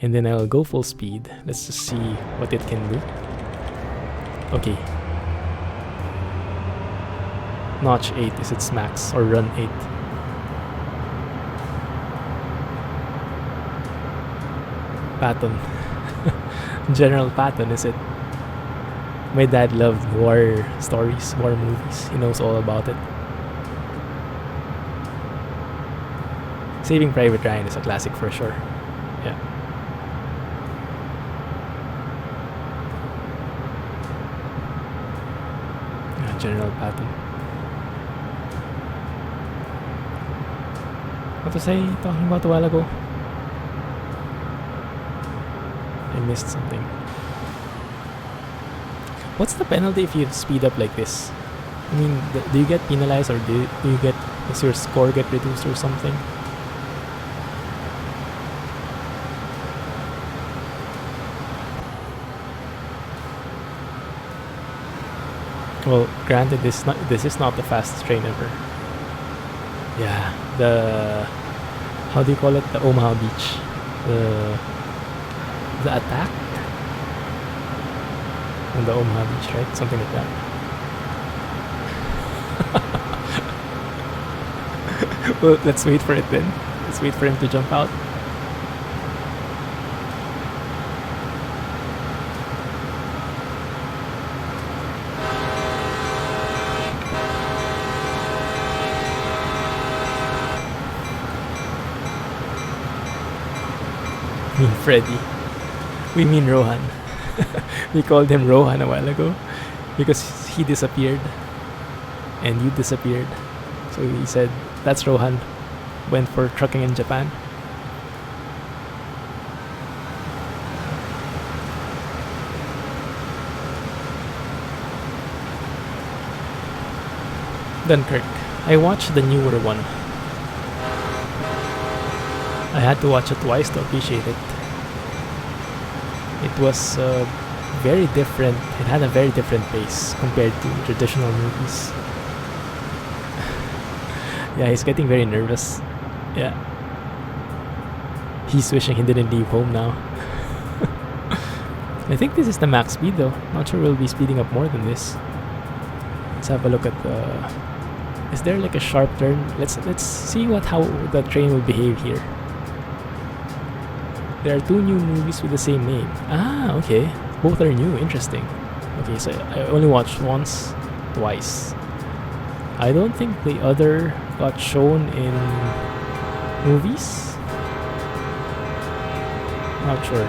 And then I'll go full speed. Let's just see what it can do. Okay. Notch 8 is its max, or run 8. Patton. General Patton, is it? My dad loved war stories, war movies. He knows all about it. Saving Private Ryan is a classic for sure. Yeah. General Patton. What was I talking about a while ago? I missed something. What's the penalty if you speed up like this? I mean, do you get penalized, or do you get, does your score get reduced or something? Well, granted, this is not the fastest train ever. Yeah, the, how do you call it? The Omaha Beach. The attack on the Omaha Beach, right? Something like that. Well, let's wait for it then. Let's wait for him to jump out. I mean Freddy. We mean Rohan. We called him Rohan a while ago because he disappeared and you disappeared. So he said, that's Rohan. Went for trucking in Japan. Dunkirk. I watched the newer one. I had to watch it twice to appreciate it. It was very different. It had a very different pace compared to traditional movies. Yeah, he's getting very nervous. Yeah. He's wishing he didn't leave home now. I think this is the max speed though. Not sure we'll be speeding up more than this. Let's have a look at the... Is there like a sharp turn? Let's see how the train will behave here. There are 2 new movies with the same name. Ah, okay. Both are new. Interesting. Okay, so I only watched once, twice. I don't think the other got shown in movies. Not sure.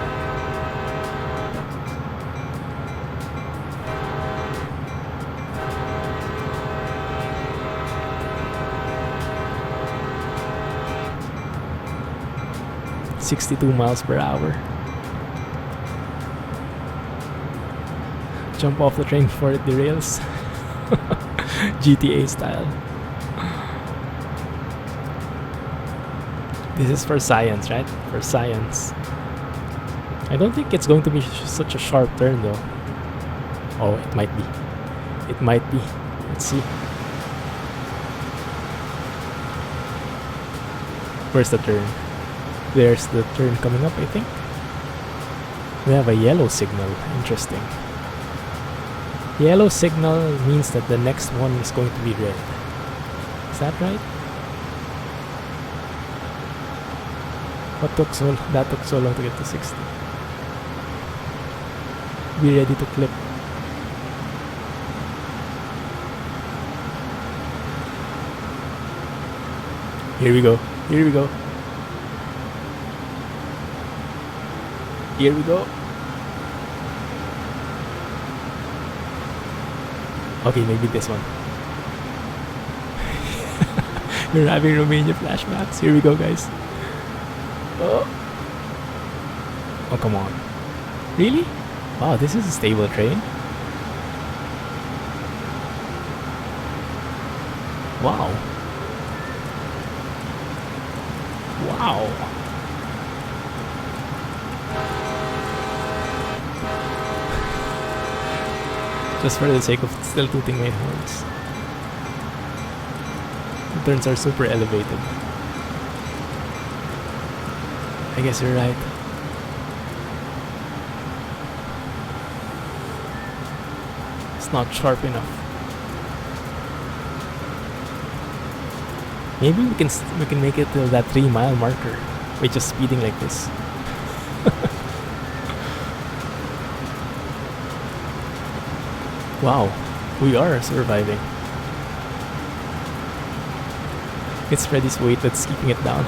62 miles per hour. Jump off the train before it derails. GTA style. This is for science, right? For science. I don't think it's going to be such a sharp turn though. Oh, it might be. It might be. Let's see. Where's the turn? There's the turn coming up, I think. We have a yellow signal. Interesting. Yellow signal means that the next one is going to be red. Is that right? That took so long to get to 60. Be ready to clip. Here we go. Here we go. Here we go. Okay, maybe this one. You're having Romania flashbacks. Here we go, guys. Oh. Oh, come on. Really? Wow, this is a stable train. Wow. Wow. Just for the sake of still tooting my horns. The turns are super elevated. I guess you're right. It's not sharp enough. Maybe we can make it till that 3-mile marker by just speeding like this. Wow, we are surviving. It's Freddy's weight that's keeping it down.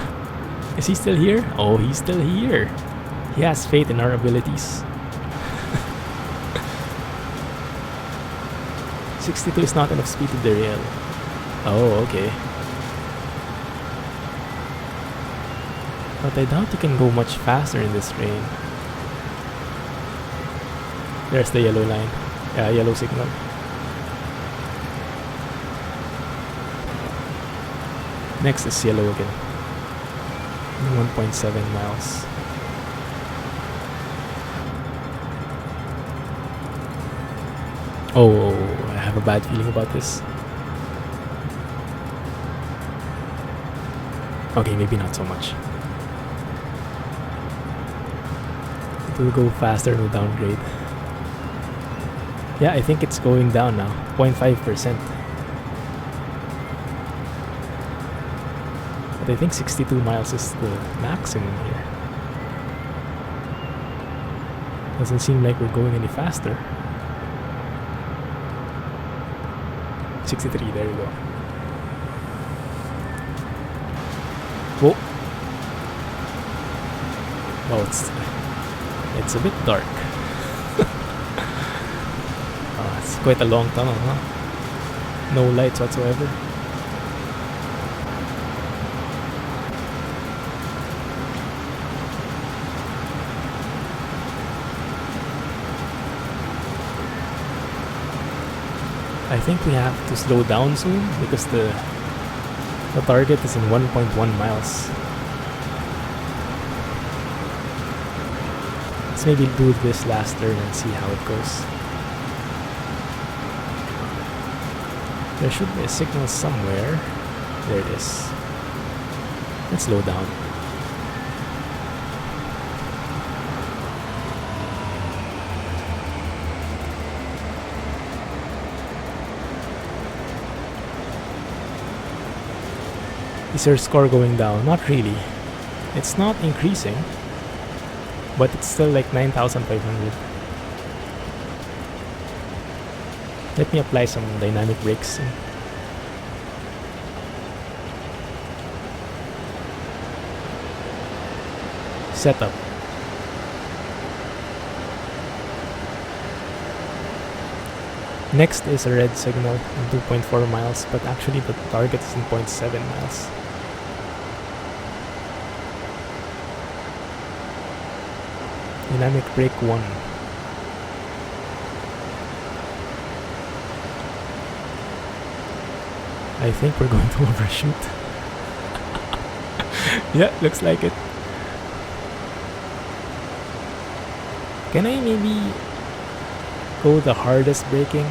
Is he still here? Oh, he's still here. He has faith in our abilities. 62 is not enough speed to derail. Oh, okay. But I doubt you can go much faster in this train. There's the yellow line. Yeah, yellow signal. Next is yellow again. 1.7 miles. Oh, I have a bad feeling about this. Okay, maybe not so much. It will go faster, no downgrade. Yeah, I think it's going down now. 0.5%. But I think 62 miles is the maximum here. Doesn't seem like we're going any faster. 63, there you go. Whoa. Oh, it's a bit dark. It's quite a long tunnel, huh? No lights whatsoever. I think we have to slow down soon because the target is in 1.1 miles. Let's maybe do this last turn and see how it goes. There should be a signal somewhere. There it is. Let's slow down. Is your score going down? Not really. It's not increasing, but it's still like 9,500. Let me apply some dynamic brakes. Setup. Next is a red signal in 2.4 miles, but actually the target is in 0.7 miles. Dynamic brake 1. I think we're going to overshoot. Yeah, looks like it. Can I maybe go the hardest braking?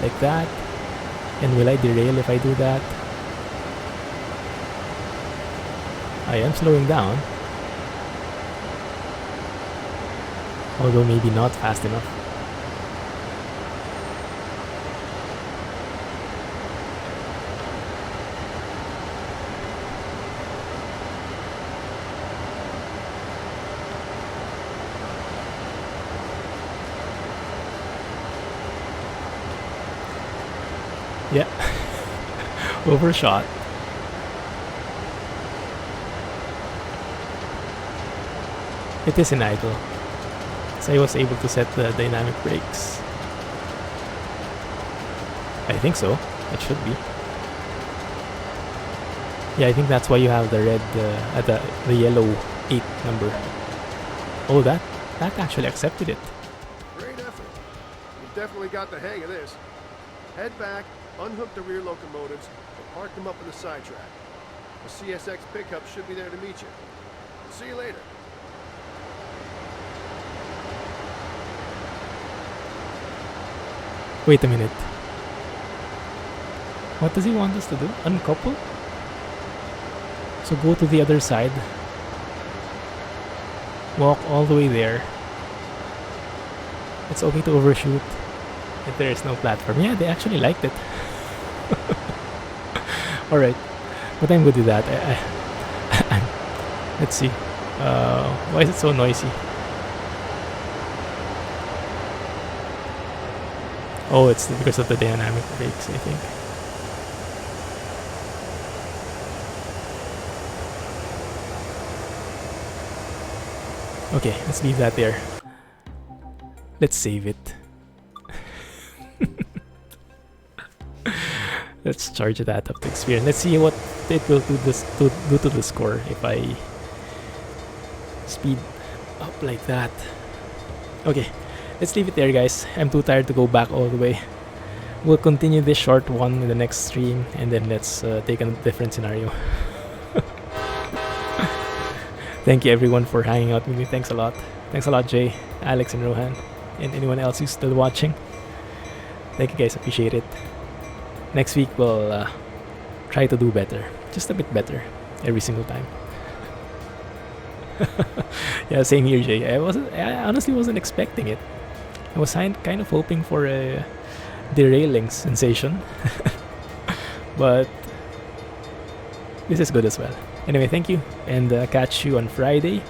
Like that? And will I derail if I do that? I am slowing down. Although maybe not fast enough. Yeah. Overshot. It is in idle. So I was able to set the dynamic brakes. I think so. It should be. Yeah, I think that's why you have the red, the yellow 8 number. Oh, that actually accepted it. Great effort. You've definitely got the hang of this. Head back, unhook the rear locomotives, and park them up in the sidetrack. The CSX pickup should be there to meet you. See you later. Wait a minute. What does he want us to do? Uncouple? So go to the other side. Walk all the way there. It's okay to overshoot if there is no platform. Yeah, they actually liked it. Alright. But I'm good with that. Let's see. Why is it so noisy? Oh, it's because of the dynamic brakes, I think. Okay, let's leave that there. Let's save it. Let's charge that up to experience. Let's see what it will do to the score if I speed up like that. Okay, let's leave it there, guys. I'm too tired to go back all the way. We'll continue this short one in the next stream, and then let's take a different scenario. Thank you everyone for hanging out with me. Thanks a lot. Thanks a lot, Jay, Alex, and Rohan, and anyone else who's still watching. Thank you guys, appreciate it. Next week we'll try to do better, just a bit better, every single time. Yeah, same here, Jay. I honestly wasn't expecting it. I was kind of hoping for a derailing sensation, but this is good as well. Anyway, thank you, and catch you on Friday,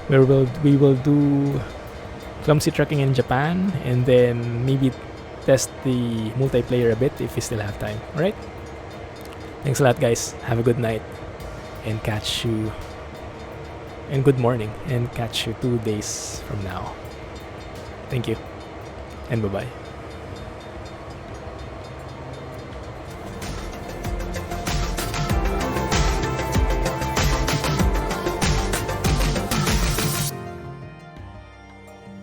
where we will do Clumsy trucking in Japan, and then maybe test the multiplayer a bit if we still have time. Alright? Thanks a lot, guys. Have a good night, and catch you, and good morning, and catch you 2 days from now. Thank you, and bye-bye.